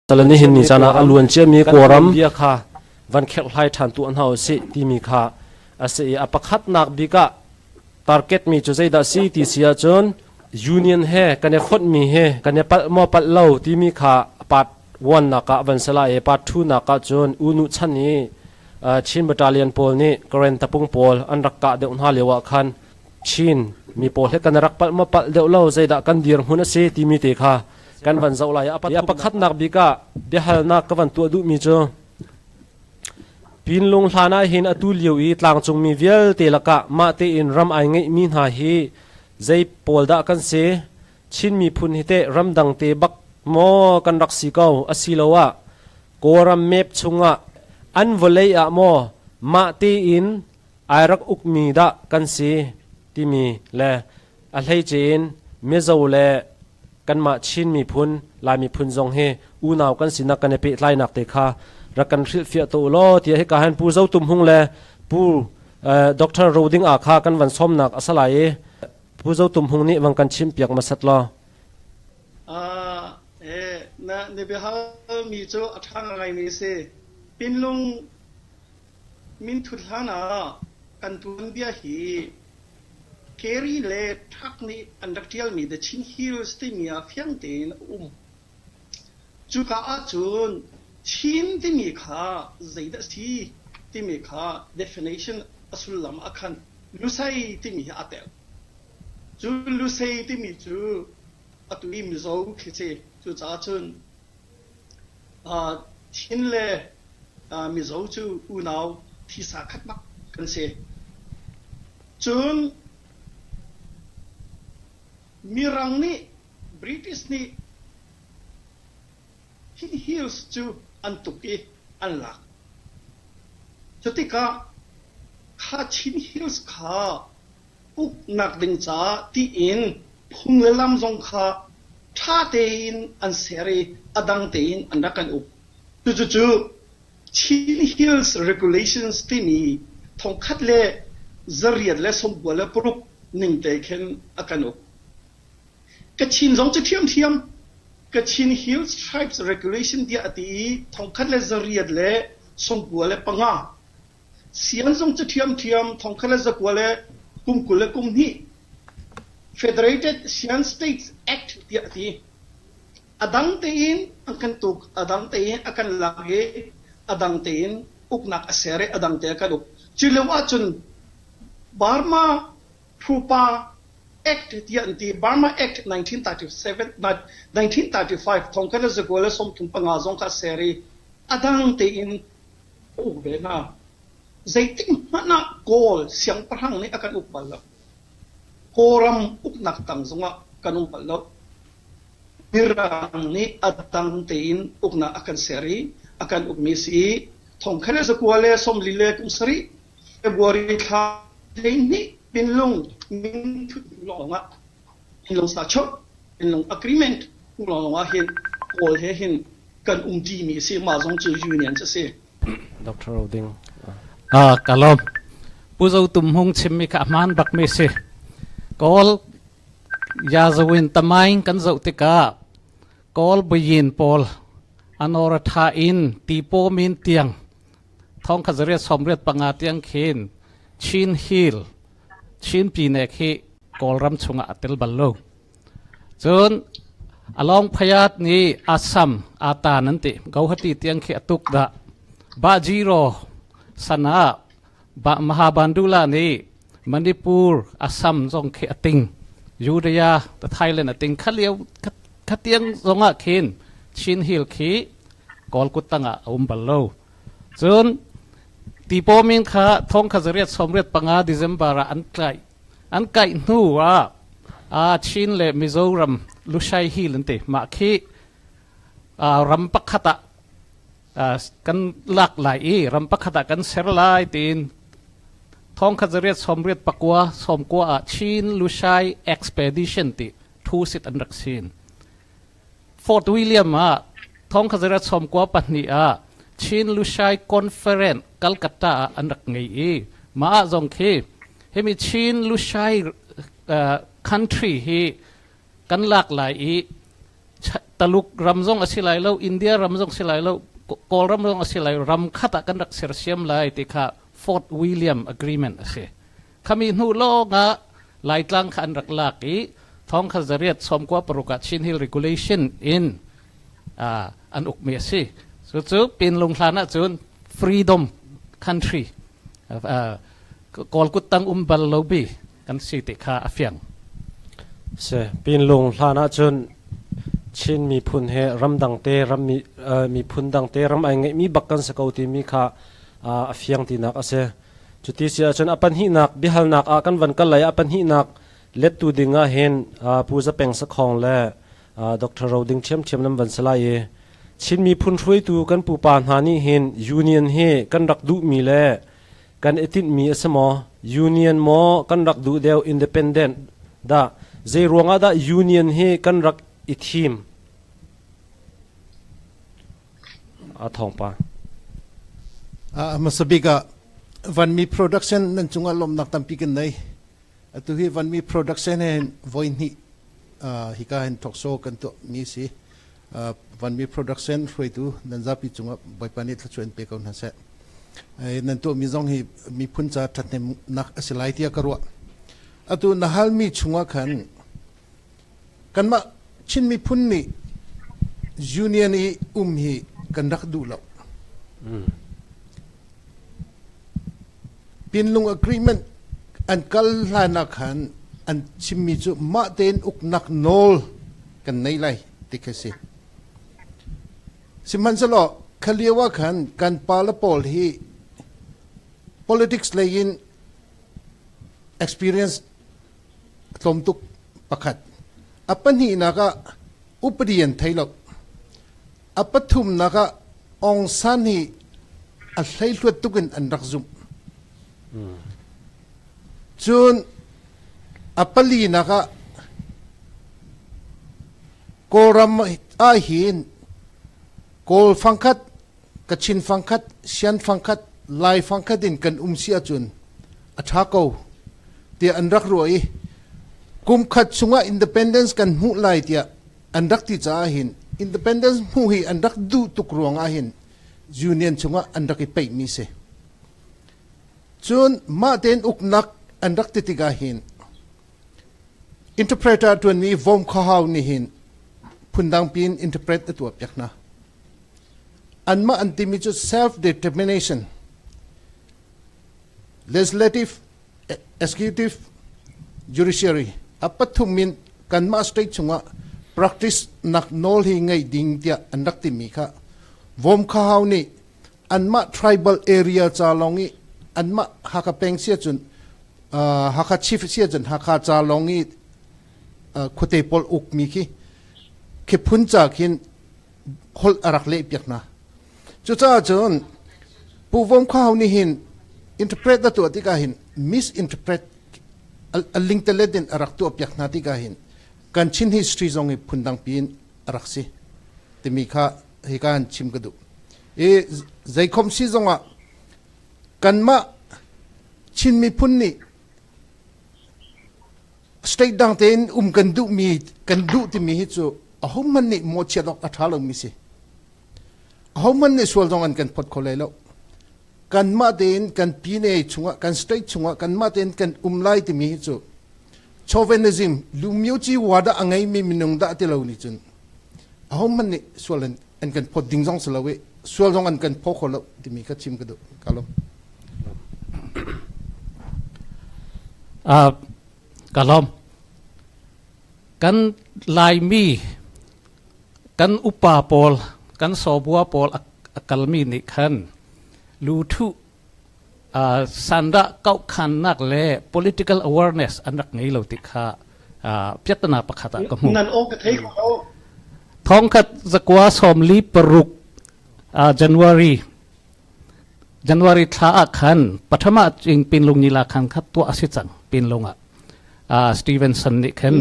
ตอนนี้เห็นมีจานาอลวนเจมีกวรัมเบียค่ะวันแขกไล่ทันตัวอันเฮาสิที่มีค่ะอาศัยอปคัดนักบิกะ target มีจุดใจดัชนีที่เสียจน union เฮกันเนี่ยคนมีเฮกันเนี่ยปัดมอปัดเล่าที่มีค่ะปัดวันนักวันสลายปัดทูนักจนอุนุชันนี้ชินบัตเลียนโพลนี่กรณตะปุงโพลอันรักกะเดอุนฮาเลวะคันชินมีโพลให้กันรักปัดมอปัดเดวเล่าใจดักกันดีร์หุ่นเสียที่มีเตะค่ะกันวันเจ้าลายอปัคัดนักบิกะเดฮัลนักกันวันตัวดุมีจ้พินลงหานาเห็นอตุลิวอีตลางจงมีเวลเตลกะมาเตอินรำไอเงมีหาฮีใจโพลดะกันเสชินมีพุนฮิเตรำดังเตบักโมกันรักสีเก้าอสิลวะโกรัมเมปชุงะอันวลัยอะโมมาเตอินไอรักอุกมีดะกันเสที่มีและอะไรเจนเมเจ้าและกันมาชินมีพุนลายมีพุนจงเฮอูนาวกันสินักกันเปไลนักเตคารักกันฟิลฟิโตโลที่ให้การผู้เจ้าตุ่มหงและผู้ด็อกเตอร์โรดิงอาคากันวันส้มนักอาศัยผู้เจ้าตุ่มหงนี้วังกันชิมเปียกมาสัตลอนะในเบฮามีโจอัฐางอะไรมีเสปินลงมินทุลานากันตุนเบียฮีเครีเลทักนี้อันดักเทียลมีเดชินฮิลสติมีอาฟิยังเตนจูกาอาจุนชินที่มีค่าใจดัสที่มีค่า definition อสุลลามอาคันลุไซที่มีอาเตลจูลุไซที่มีจูอัตุอิมโซคิเซจูจ้าจุนชินเลมีโซจูอุนาวที่สักขัดมักกันเซจุนมีรังนี้บริติชนี่ฮิลส์จูอันตุกีอันลักจุดที่ข้าชินฮิลส์ข้าอุกนักดิงจ้าที่อินพุงเลมจงข้าท่าเตอินอันเสรีอดังเตอินอันรักกันอุบจู่ชินฮิลส์ regulations ที่นี่ทงคัดเล่จริยดเล่สมบูรณ์เล่ปรุกหนึ่งเตเข็นอากันอุบกระชินจงจะเทียมกชินฮิลส์ tribes regulation ที่อดีทองคัดเลจเรียดเลสมบูรณ์เลปังอาเสียงทรงจะเทียมทองคัดเลจกัวเลกุมกุลเลกุมนี้ Federated Sian States Act ที่อดีอดังเตียนอันกันตุกอดังเตียนอันกันลาเกอดังเตียนอุกนักเสรีอดังเตียนกันอุกจิเลว่าจนบาร์มาทูปาAct ที่อันที่ Burma Act 1935 ทองคำเลสกุลสมทุนปังอาจงคัสเสรีอดังเตียนโอ้เบน่าใจติ้งมันน่ะโกลเสียงพลังนี่อาการอุปบาลโกรัมอุกนักตังสงะกันอุปบาลมิรังนี่อดังเตียนอุกนักอาการเสรีอาการอุปมิสีทองคำเลสกุลสมลิเลกุสรีเฟบรุยคาเดนี่เป็นลงมินทุลงอ่ะเป็นลงสตาร์ชเป็นลง agreement ลงว่าเห็นโอเห็นกันดีมีเสียมาจงจือยูเนียนจะเสียดรโรดิงกะลมผู้เจ้าตุ่มหงชิมมีขมันบักเมสิกอลยาจวินตะไมกันเจ้าติกากอลบยินปอลอันอรธาอินตีโปมินเตียงท้องขจเรียสมเรียปังอาเตียงเคนชินฮิลชินปีเนกฮีกอลรัมชงอัตลบัลโลจนอลองพยาดนี้อาซัมอาตานันติเกาหตีเตียงเขตุกดะบาจีโรสนาบะมหาบันดุลานี้มณิปูร์อาซัมจงเขติงยูเรียตะไทยเลนติงขัดเลี้ยวขัดเตียงจงอ่ะเคนชินฮิลขีกอลกุตังอ่ะอุมบัลโลจนตีโปมินข้าท้องขจเรียสมเรียปังอาดิเซมบาระอันไกนูว่าชินเลมิโซรัมลุชัยฮิลันติมาคีรัมปักขตะกันหลากหลายรัมปักขตะกันเซรลายตีนท้องขจเรียสมเรียปักว่าสมกัวชินลุชัยเอ็กซ์เพดิชันติทูสิตอันรักซินฟอร์ตวิลเลียมท้องขจเรียสมกัวปัตนีชินลุชัยคอนเฟอเรนซ์กัลกัตตาอันรักไงมาจงเคเฮมิชินลุชัยcountry ฮีกันหลากหลายต ลุกรำซงอสิไลเราอินเดียรำซงสิไลเรากอลรำซงอสิไลรำขัดกันรักเสียเสียมไลติค่ะฟอร์ตวิลเลียมอะกรีเมนต์สิขมินูโลงะไล่ตั้งขันรักลักอีท้องขจริยสมกว่าปรุกัดชินฮิลเรกูเลชันอินอันอุกเมียสิสุดๆเป็นลงทานะจุนฟรีดอมคันทรีกอลกุตังบัลโลบีกันสิติค่ะอฟียงเสเป็นลงทานะจุนชินมีพุนเฮรำดังเตรำมีพุนดังเตรำไอเงมีบักกันสกาวตีมีค่ะอฟียงตีนักเสจุดที่เสียจนอปันหินักบิฮัลนักกันวันกันไหลอปันหินักเล็ดตูดิงเห็นผู้จะเป็นสักของและดร.โรดิงเชียมน้ำวันสลายชินมีพุนช่วยตูกันปูปานหานี่เห็นยูเนียนเฮกันรักดูมีและกันเอติดมีสมอยูเนียนมอกันรักดูเดียวอินดิเพนเดนต์ดาเจรวงอาดายูเนียนเฮกันรักอิทีมทองปามาสบิกะวันมีโปรดักชันนั่นจุงอารมณ์นักตั้มปีกันไหนตุฮีวันมีโปรดักชันเห็นวอยนี่ฮิกาเห็นทอกโซกันตัวมีสิวันมีโปรดักชันช่วยตัวนั่นจะพิจุงใบปานิทชวนไปก่อนนะเสนั่นตัวมีจงฮีมีพุ่นจะทัดเนนักอสิไลที่กระวะตัวน่าฮัลมีจุงขันกันมาชินมีพุ่นนี่ยูเนียนฮีกันรักดูแล้วเป็นลง agreement อันกัลลานักหันอันชิมิจุมาเตนอุกนักโนลกันในไลติกสิสิมันสลอขลียวขันกันปาลปอลฮี politics เลยยิน experience ตมตุกประคัดอัปปนีนักอุปเดียนไทยลกอัปทุมนักองสันฮีอัลไลลวดตุกันอันรักซุมจนอัปปลีนักโกรัมอาหินโกลฟังคัดกัชินฟังคัดเชียนฟังคัดลายฟังคัดดินกันเสียจนอัฐากาวเตียอันรักรวยกุมขัดสุงะอินดิเพนเดนซ์กันหูไลเตียอันรักที่จะอาหินอินดิเพนเดนซ์หูฮีอันรักดูตุกรวงอาหินยูเนียนสุงะอันรักไปมีเสจนมาเตนอุกนักอันรักติติกาหินอินเทอร์เพรเตอร์ตัวนี้วอมข้าวนี่หินพุนดังปีนอินเทอร์เพรตตัวเปียกนะอันมาอันติมิจุ self determination legislative executive judiciary อัปทุมินกันมาสเตจงะ practice นักโนลหิงไงดิ่งเดียอันรักติมีค่ะวอมข้าวนี่อันมา tribal area จาลงอีอันมาฮักเป็งเสียจนฮักชิฟเสียจนฮักจาลงอีคุเตปอลอุกมีคีเข็พุนจากหินฮอลอารักเล็บยักนะจุดจ้าจนผู้วงข้าวนี่หินอินเทอร์เพรตตัวที่กาหินมิสอินเทอร์เพรตลิงเตเลดินอารักตัวยักนะที่กาหินการชินฮิสตรีจงให้พุนดังปีนอารักสิที่มีข้าให้การชิมกระดูใจคมซีจงอ่ะกันมาชินมีพุ่นนี่สเตทดังเตนกันดูมีกันดูที่มีฮิตจูเขามันนี่โมเชียดอกอัฐาลงมีสิเขามันนี่ส่วนตรงกันพอดคนเลยแล้วกันมาเตนกันปีเนชงะกันสเตทชงะกันมาเตนกันไล่ที่มีฮิตจูชอเวนิซึมลูมิวจีวาดะอังไงมีมินุงดะที่เรานี่จุนเขามันนี่ส่วนอันกันพอดิ้งซองสลาเวส่วนตรงกันพอคนแล้วที่มีก็ชิมกันดูกาลมกะลอมกันลายมีกันอุปาปอลกันสอบัวปอลกัลมีนิคันลูทุสันดะเก้าขันนักเล่ political awareness อันนักนี้เราติดค่ะพิจารณาประคตกับหมู่นั่นโอกระเทยของเราท้องขัดสกัวสอมลีปรุกJanuary ท้าขันปัทมาจึงเป็นลงนิลาขันขัดตัวอสิจังเป็นลงสตีเวนสันนี่ขัน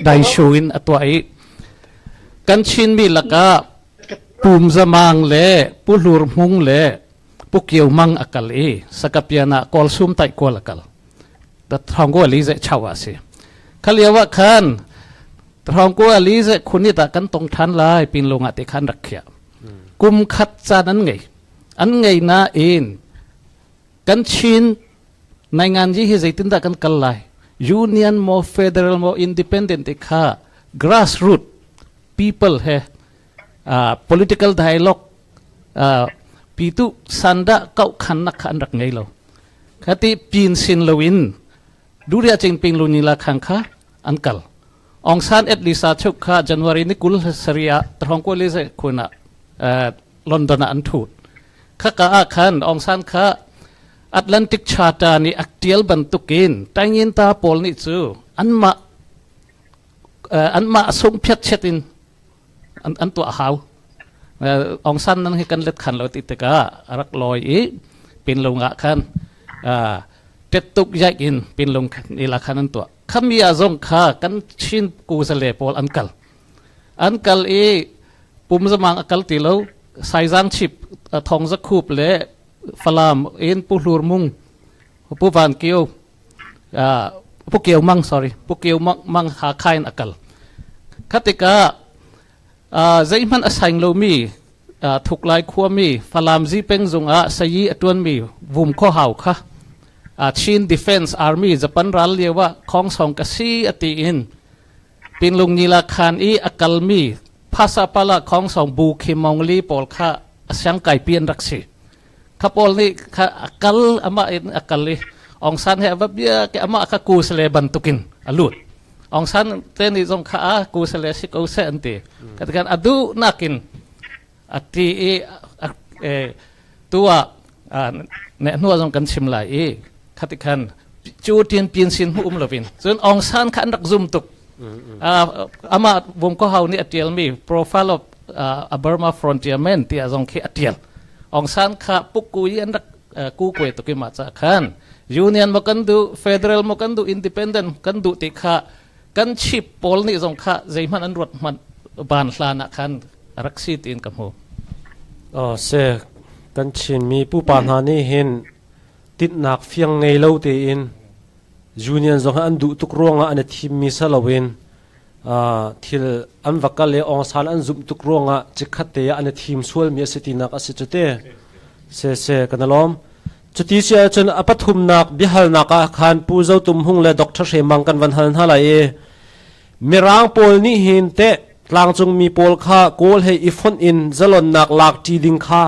ได้ชูอินตัวไอ้กันชินมีลักะปุ่มสมังเล่ปุลูรมุงเล่ปุกเกี่ยวมังอักเลสกับยานะกอลซุมไตกอลอักลแต่ทองก็ลิเจชาวสิขลียวะขัน ทองกูอลีเจคุณนี่ตะกันตรงทันลายปินลงอติขันรักเขียกุมขัดจานั้นไงอันไงน่าเองกันชินในงานยี่หิจิตินตะกันกัลไลยูเนียนโมเฟเดอรัลโมอินดิเพนเดนต์ค่ะ grassroots people เฮpolitical dialogue ปีตุสันดะเก้าขันนักขันรักไงเราคติปีนสินลวินดูเรียจริงปิงลุนิลาขังค่ะอันกัลองซานเอ็ดลิซาชุกค่ะจันวารีนิกุลสเรียตรองกุลิเซคุณะลอนดอนอันทูดข้ากาขันองซานค่ะแอตแลนติกชาตานี่อักเทียลบันตุกินแต่ยินตาโพลนี่ซูอันมาส่งเพียรเชตินอันตัวหาวองซานนั้นให้กันเล็ดขันเราติดตะการักลอยอีเป็นลงอ่ะขันเต็ดตุกยักอินเป็นลงนี่ละขันนั้นตัวขมีอาจงข้ากันชินกูเสลปอลอันกัลปุ่มสมังอักลติโลไซซังชิปทองสักคูบเละฟลามปุลูรมุงปุฟันเกียวปุเกียวมัง sorry ปุเกียวมังหาคายอักลคติกาใจมันอาศัยโลมีถูกไล่ขั้วมีฟลามจีเป็งจงสยีอตวนมีวุมข้อหาวค่ะชิน Defense Army จะปันรัลเรียกว่าของสองกษีอติอินเป็นลุงนิลาคานอักลมีภาษาปลาของสองบูคิมองลีปอลค่ะสังไก่เปลี่ยนรักษีข้าปอลนี่ข้าอักลอามาอักลลีองซันเฮว่าเบียแกอามาข้ากูเสเลบันตุกินอลุดองซันเตนิจงข้ากูเสเลสิกเอาเซอันตีกันกันอดูนักินอติตัวเนี่ยนัวจงกันชิมไหลขัดกันจูเตียนเปลี่ยนสินหูลวินส่วนองซานขันรักซุมตุกอามาบุมก็เฮานี่อเตียลมี profile of a Burma frontier man ที่จงเขอเตียลองซานข้าปุกกุยอันรักกูเกวตุกิมาจากขันยูเนียนมากันดู federal มากันดู independent กันดูติข้ากันชิปโพลนี่จงข้าใจมันอันรถมันบานลานักขันรักสิตินกับหูเสกกันชินมีผู้ปานหานี่เห็นติดหนักเฟียงไงเล่าเตียนยูเนียนจงอันดูตุกรวงอันทีมมิสลาวินที่อันวักกะเลองซาลอันซุมตุกรวงจิกขัดเตียอันทีมส่วนมีสตินักอสิจุเตเสกันล้อมจุดที่เสียจนอปัทุมนักบิฮัลนักขานปูเจ้าตุมหงและด็อกเตอร์เชมังกันวันหันฮาลายมีร่างโพลนี่เห็นเตะกลางจงมีโพลข้าโกลให้อีฟอนอินจะหล่นนักหลากจีดิงข้า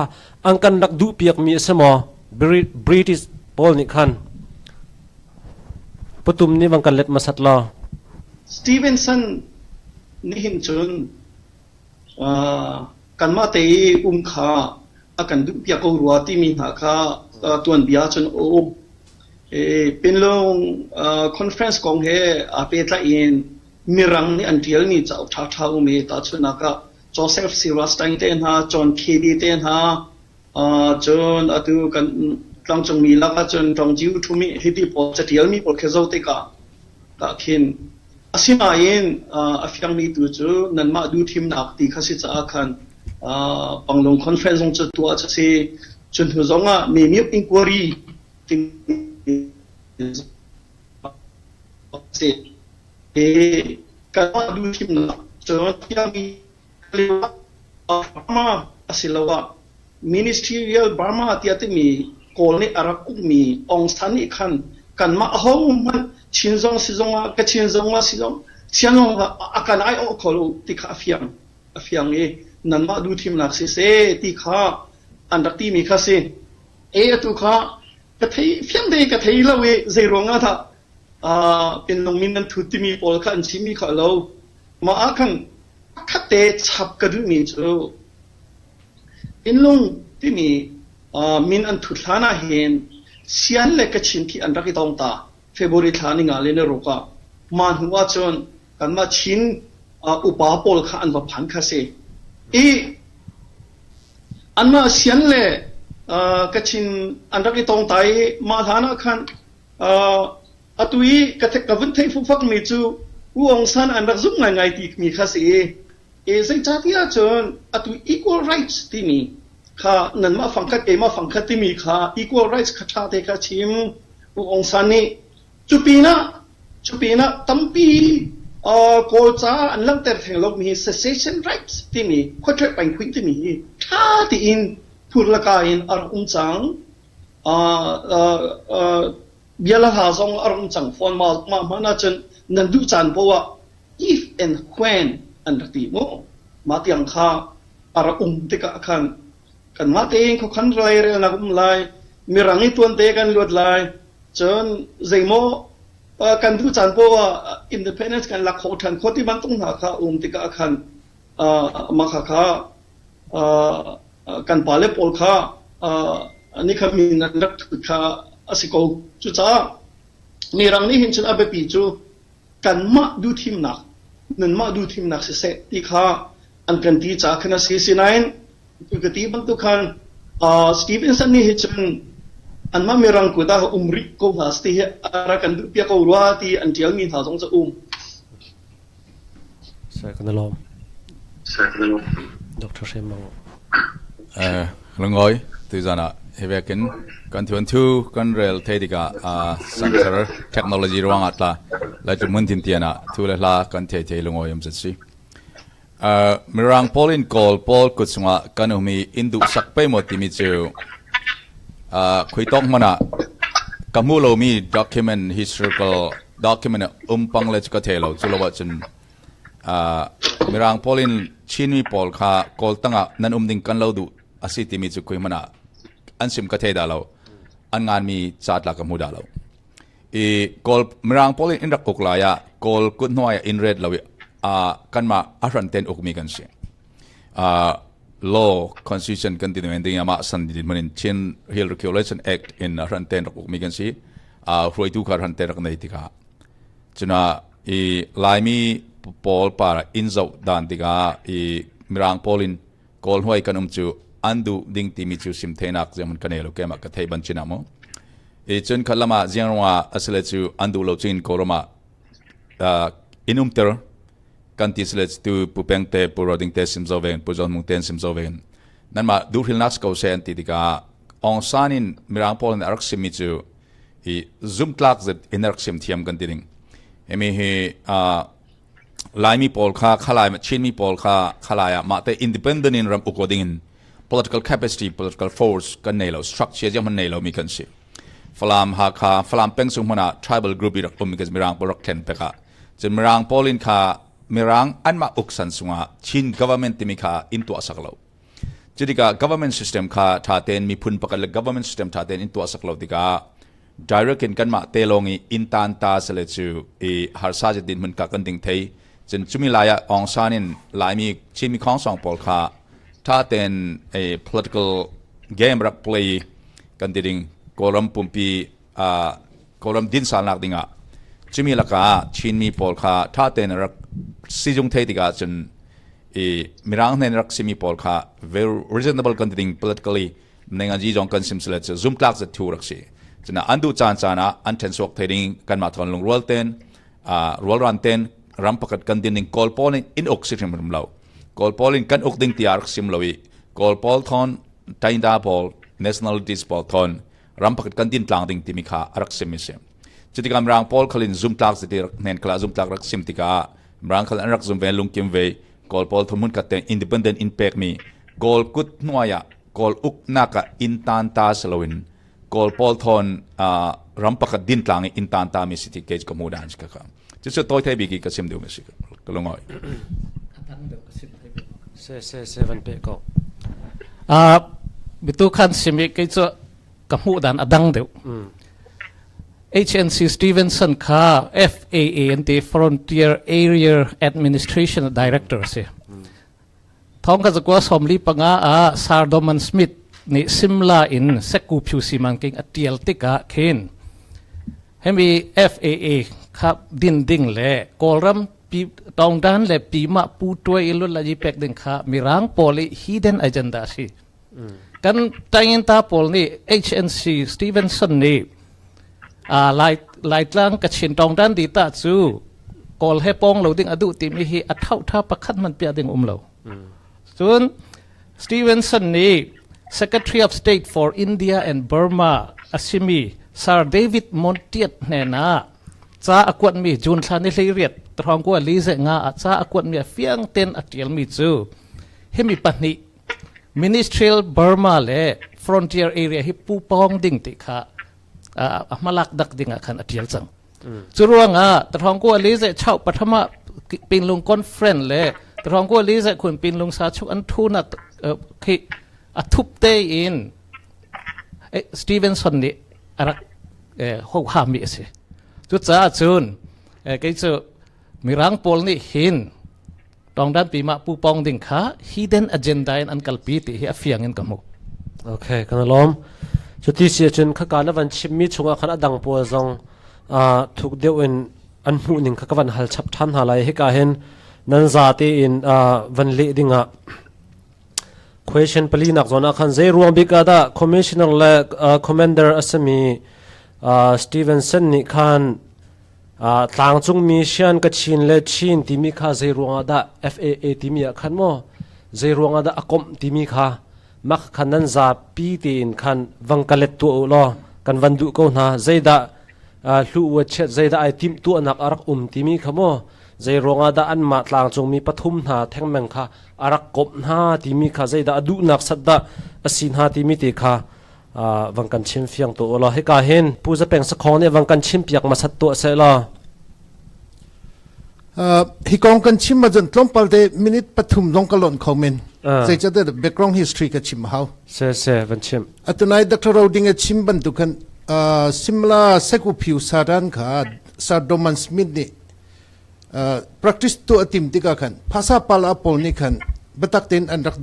อังกันนักดูเปียกมีสมอบริติชโพลนี่ขันปตุมนี่วังกันเล็ดมาสัตลาสตีเวนสันนี่เห็นจนกันมาเตะขาอากันดูเปียกเอารัวที่มีหาข้าตัวเบียจนโอเป็นลงคอนเฟรนซ์ของเฮอาเปตละอินมีรังนี่อันเดียวนี่จะเอาท้าๆมีตาชนักโจเซฟซิรัสตังเตนฮาจอนเคดีเตนฮาจนอาตุกันกลางจงมีลักจนจงจิวทุมีฮิปปี้พอจะเดียวมีพอเคโซติกาตาคินอาศิมาอินอาฟิยังมีตัวจูนั่นมาดูทีมนักตีข้าศึกอาคันปังลงคอนเฟรนซ์ของจุดตัวจะสิจนถึงจงมีอินควอรีที่สิการมาดูทีมนักจนยังมีเรียกว่ามาอาศิลาวะ ministerial Burma ที่จะมีโกลนี่อารักุมีองศานี่ขันกันมาห้องมันชินจงสิจงก็ชินจงว่าสิจงเสียงอาการไอโอคอลูที่ข้าเฟียงนั่นมาดูทีมนักสิเสที่ข้าอันดับที่มีข้าสิตุข้ากระเทยเฟียงเดกระเทยละเวใจร้องท่าเป็นลงมินนันทุติมีปอลขันชิมีข้าเรามาอาคันขัดเตะฉับกระดูมีจูเป็นลงที่มีมินอันทุลานาเห็นเสียนเล็กชินที่อันรักที่ต้องตาเฟบริลานิงาเลนโรกามันหัวจนกันมาชินอุปาปอลขันว่าพันคาเซอันมาเสียนเล็กชินอันรักที่ต้องตายมาฐานะขันอัตุยกระเทกวันเทฟุฟักมีจูวงสันอันรักซุ่มไงที่มีคาเซใส่จัดยาจนอัตุย equal rights ที่มีข้านั่นมาฟังคัดมาฟังคัดที่มีข้า equal rights ข้าชาเตข้าชิมองศานี้จุปีนะตั้มปี กอลจ้าอันลังแต่แห่งโลกมี secession rights ที่มีข้อเท็จจริงคุยที่มีถ้าที่อินพูดละกาอินอารมณ์จังเบียร์ละหาสองอารมณ์จังฟอนมาน่าจะนันดูจันเพราะว่า if and when อันที่โมมาที่ยังข้าอารมณ์ที่กันมาเองเขาขันไรเรื่องนักไลมีรังนี้ตัวเตกันลวดลายจนใจโมกันดูจันเพราะว่า independence กันหลักของทันคนที่มันต้องหาข้าที่กันมาข้ากันป่าเล็บโอลข้าอันนี้เขามีนักศึกษาสิโกจุจ้ามีรังนี้เห็นฉันเอาไปปีจูกันมาดูทีมหนักนั่นมาดูทีมหนักเสียที่ข้าอันกันที่จากคณะเสียสินัยปกติบางทุกคนสตีเวนสันนี่เห็นฉันอันมามีรังกุฎาริโกภาสที่อะไรกันดูเปียกรัวที่อันเดียวมีท่าทรงจะใช่กันลมดรเชมองลงอ้อยตัวจานะเฮเวกินกันที่วันทูกันเรลเทดิกาสังเกตเทคโนโลยีระวังอัตลาและจุดมุ่งทิ้งเตียนะทุเรศลากันเทลงอ้อยยมจัดสิมีรังพอลินกอลพอลกุศลกันมีอินดูสักไปหมดที่มีเจอคุยต้องมันกัมพูเรามี document historical document ปังเลจก็เทเราจุลวัชนมีรังพอลินชินมีพอลค่ะกอลตั้งนั้นดิ่งกันเราดูอาศัยที่มีจุคุยมันอันซิมก็เทดาเราอันงานมีจัดหลักกัมพูดาเรากอลมีรังพอลินอินรักกุกลายกอลกุนหน่วยอินเรดเรากันมาอารันเทนอุกมีกันสิlaw constitution kan tin mending ama san din manin chin hill regulation act in ran ten rak mi kan si hroi tu kar ran ten rak nei tika chuna laimi pol para inzau dan tika mirang polin kol hoi kanum chu andu ding ti mi chu sim thenak jemun kanelo kema ka thei ban china mo chun khalama jengwa asle chu andu lo chin koroma inum ter kan tislet tu pupeng te puroding te simzoven pujon mung ten simzoven nan ma Kherhhlainak ko sen ti dika ong sanin mirang pol na arak simi chu I zoom tlak zet inak sim thiam kan tiring emi he laimi pol kha khalai ma chin mi pol kha khalaya ma te independent in ram ukoding political capacity political force kan nei lo structure jam nei lo mi kan si falam ha kha falam peng sung mana tribal group irak mi kan mirang porok ten peka chen mirang polin kha mirang anma uksan sunga chin government timika into asaklo jidika government system kha thaten mi phun pakal government system thaten into asaklo dika direct in kanma telongi intan ta sele chu harsa din mun ka kan ding thei chen chumilaya ongsanin laimi chimi khong song pol kha thaten a political game rak play kan ding koram pumpi koram din salnak dinga chimi laka chin mi pol kha thaten rak sijung thei diga chun mirang nen rak simi pol kha very reasonable considering politically nenga ji jong kan simsle chu zoom class the two rak si chuna andu chan chana anten sok thering kan ma thon lung rol ten rol ran ten ram pakat kan din kol pol in oxygen rum law kol pol in kan ok ding tiar sim lawi kol pol thon tainda pol nationalities pol thon ram pakat kan din tlang ding timikha arak simisem chitikam rang pol khalin zoom class the nen kala zoom class rak sim tika Brang khal anrak zum velung kim ve kol pol thumun kate independent impact mi kol kut nuaya kol uk naka intan ta salawin kol pol thon rampaka din tlang intan ta mi city cage ko mudan ka ka chiso toy thai bi ki kasim du mi sik kolongoi se van pe ko bitu khan simi ke cho kamu dan adang deu HNC Stevenson Kha FAA and the Frontier Area Administration Director se thong ka zakwa somli panga Sir Doman Smith ni simla in seku phu simang king atial tika khen hemi FAA kha din ding le Kawlram pi tong dan le pi ma pu toy ilu la ji pek ding kha mirang poli hidden agenda si kan tangin ta pol ni HNC Stevenson ni lai tlang ka chin tong dan di ta chu kol he pong lo ding adu ti mi hi athau tha pakhat man pia ding lo chun Stevenson ni Secretary of State for India and Burma asimi Sir David Montiat ne na จ้าอากวดมีจูนชานิเลยเรียดตรองกัวลีเซงาจ้าอากวดมีเฟียงเต็นอัตยลมีจูเฮมีปันนี้ Ministerial Burma เล Frontier Area ฮิปูปองดิ่งติค่ะมาลักดักดิ่งขันอัตยลจังจุรวงตรองกัวลีเซเช่าปฐมปินลุงคอนเฟรนเลยตรองกัวลีเซคุณปินลุงสาชุอันทูนัดคืออัทุบเตยินสตีเวนสันนี่รักหัวหามีสิจุดจ้าจูนก็จะมีรังโพลนี่หินตองด้านปีมาปูปองดิ่งขา hidden agenda อันกัลปีติที่เฟียงเงินกับมุกโอเคกันล้อมจุดที่เสียจนข้าการวันชิมมีชงอาขันอดังปัวซองถูกเดียวอินอันหูหนึ่งข้าวันหัลชับทันหาไรให้กาเห็นนันซาตีอินวันเลี้ยดิ่งquestion ปลีนักจนอาขันเจรวมบิกาดา commissioner และ commander อัศมีสตีเวนสันนี่ขันต่างจุงมีเชียนกับชินและชินที่มีข้าเจรวงอาดา FAA ที่มีขันโมเจรวงอาดาอากมที่มีข้ามักขันนั้นจะปีตีนขันวังกะเล็ดตัวอุลอกันวันดุกูนะเจดาลู่วัดเช็ดเจดาไอติมตัวนักอารักที่มีข้าโมเจรวงอาดาอันมาต่างจุงมีปฐุมนาแทงแมงข้าอารักกบนาที่มีข้าเจดาดุนักสัตดาสินหาที่มีตีข้าวังกันชิมเฟียงตัวอุลอให้กาเห็นผู้จะเป็นสักคนเนี่ยวังกันชิมเปียกมาสัตตัวเสละฮิกองกันชิมมาจนล้มไปเดมินิตปฐุมลงกะหล่นเขาเมนใช่จะได้ background history กับชิมเฮาเซ่วันชิมอัตุนายดักทเราดิ่งชิมบันทุกันซิมลาเซกุผิวสารันขาซาโดมันสมิธนี่practice ตัวติมติกาขันภาษาปาลาปอลนี่ขันบัตักเต็นอันรัก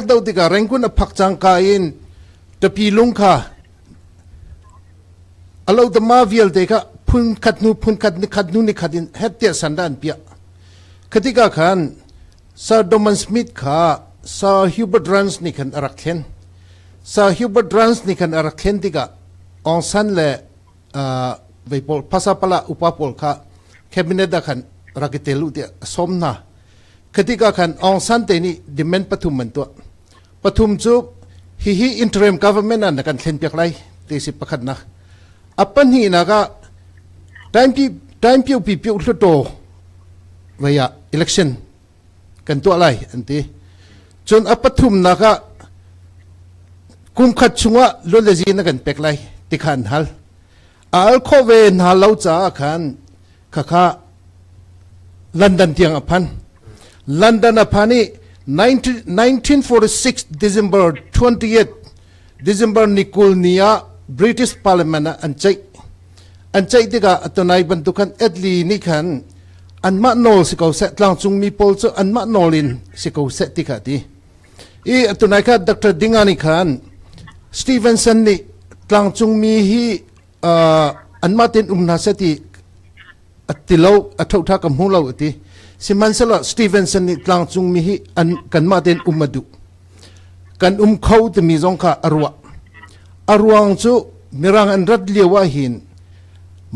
ดาวติกาแรงกุนพักจังกายินตะปีลุงขาอารมณ์ตมาวิลเดกะพุนขัดนูนี่ขัดินเฮตเตียสันดานเปียคติกาขันซาโดมันสมิธขาซาฮิวเบอร์ดรันส์นี่ขันอารักเคนซาฮิวเบอร์ดรันส์นี่ขันอารักเคนติกาองซันเลเวปอลภาษาปาลาอุปปอลขาแคบิเนตดาขันรักเตลุเดียสมนาคติกาขันองซันเตนี่ดิเมนปฐุมมันตัวปฐุมจูฮิอินเทอร์มกัฟเวอร์เมนต์นักันเขียนเปียกไรตีสิบประคันนะอัปปนีนักะtime piu luto via election kan to alai anti chon apathum naka kum khat chunga lo leji na kan pek lai tikhan hal al khove na lo cha khan khakha london tiang aphan london aphani 1946 december 28 december nikul nia british parliament anchaiติกาตัวนายบรรทุกันเอ็ดลีนี่ขันอันมาโนลสิเขาเสตลางจุงมีโพลซ์อันมาโนลินสิเขาเสติกาดีตัวนายค่ะดร.ดิงานี่ขันสตีเวนสันนี่ลางจุงมีฮีอันมาเต็นนาเสติติเลวทุกท่ากับหูเลวติสิมันสละสตีเวนสันนี่ลางจุงมีฮีอันกันมาเต็นมาดูกันเขาจะมีจงค่ะอรวงจูมีรังอันรัดเลียวหิน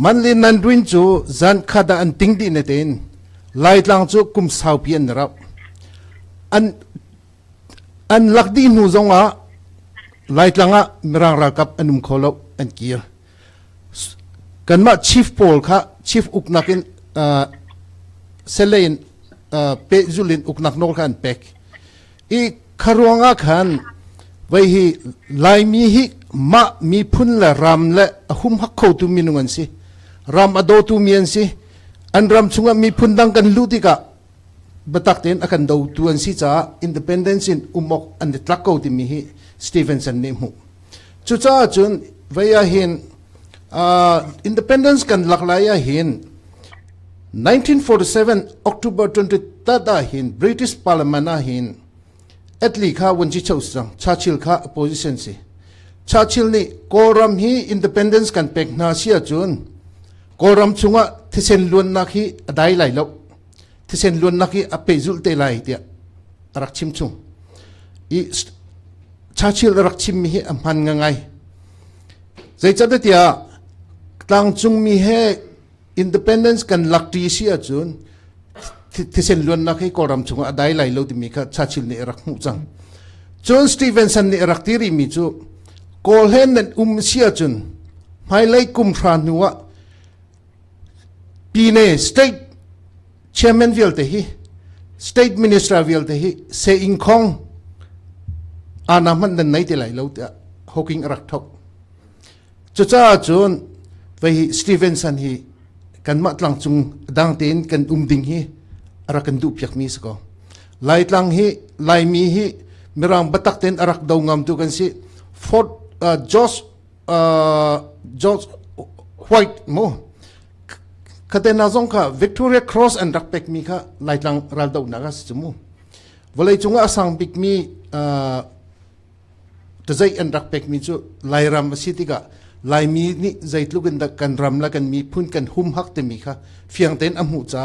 มันลินันดุนจูจันขาดอันติงดีเนตินไล่ลังจูกุมสาวเพียนรับอันลักดีนูจงว่าไล่ลังอ่ะมีรังรักับอันขลอันเกียร์กันมาชีฟโพลค่ะชีฟอุกนักินเซเลนเปจุลินอุกนักโนกันเป็กอีคารวงอ่ะขันไว้ฮีไล่มีฮีมามีพุ่นละรำและหุ่มฮักเขาตุมินุงันสิรำอโดตุมีอันสิอันรำชงมีพุ่นดังกันลุติกะบัตักเต็นอากันดูตัวอันสิจ้าอินดิเพนเดนซินอุมอกอันเดตรักเขาติมีฮีสตีเวนสันนิมุจุจ้าจุนไว้หินอินดิเพนเดนซ์กันหลักหลายหิน1947 October 20 ตัดหิน British Parliament หินเอ็ดลีข้าวันที่เช้าสังชาชิลข้า opposition สิชาชิลนี่โกรัมฮีอินดิเพนเดนซ์กันเป็กนาเซียจุนโกรัมชงะที่เซนล้วนนักฮีได้ไหลลบที่เซนล้วนนักฮีอเปจุลเตไหลเดียรักชิมชงอีชาชิลรักชิมมีฮีอัมพันง่ายใจจัดเดียตั้งจงมีฮีอินดิเพนเดนซ์กันลักตีเซียจุนที่เซนล้วนนักฮีโกรัมชงะได้ไหลลบที่มีข้าชาชิลนี่รักมุจังจนสตีเวนสันนี่รักตีริมิจูโกลเฮนนันเซียจุนไม่ไล่กุมพรานัว ปีเน่ state chairman วิลเตหิ state minister วิลเตหิเซอิงคองอานามันนั่นไหนที่ไหลเราแต่ฮอกิงรักทกจุดจ้าจนไปสตีเวนสันฮีกันมาตลังจุงดังเต็นกันดิงฮีรักกันดูเพียกมีสก็ไล่ตลังฮีไล่มีฮีมีรังบัตักเต็นรักดาวงามตุกันสิฟอร์ดจอร์จไวท์โมคาเตนาซงค่ะวิกตอเรียครอสแอนด์รักเป็กมีค่ะไล่ตลังรัลดาวนักสิจมูวันเลยจุงอาสังบิกมีแต่ใจอันรักเป็กมีจูไล่รำสิติกะไล่มีนี่ใจลูกกันดักกันรำแล้วกันมีพุ่นกันหุ่มฮักเตมีค่ะเฟียงเต้นอมูจ้า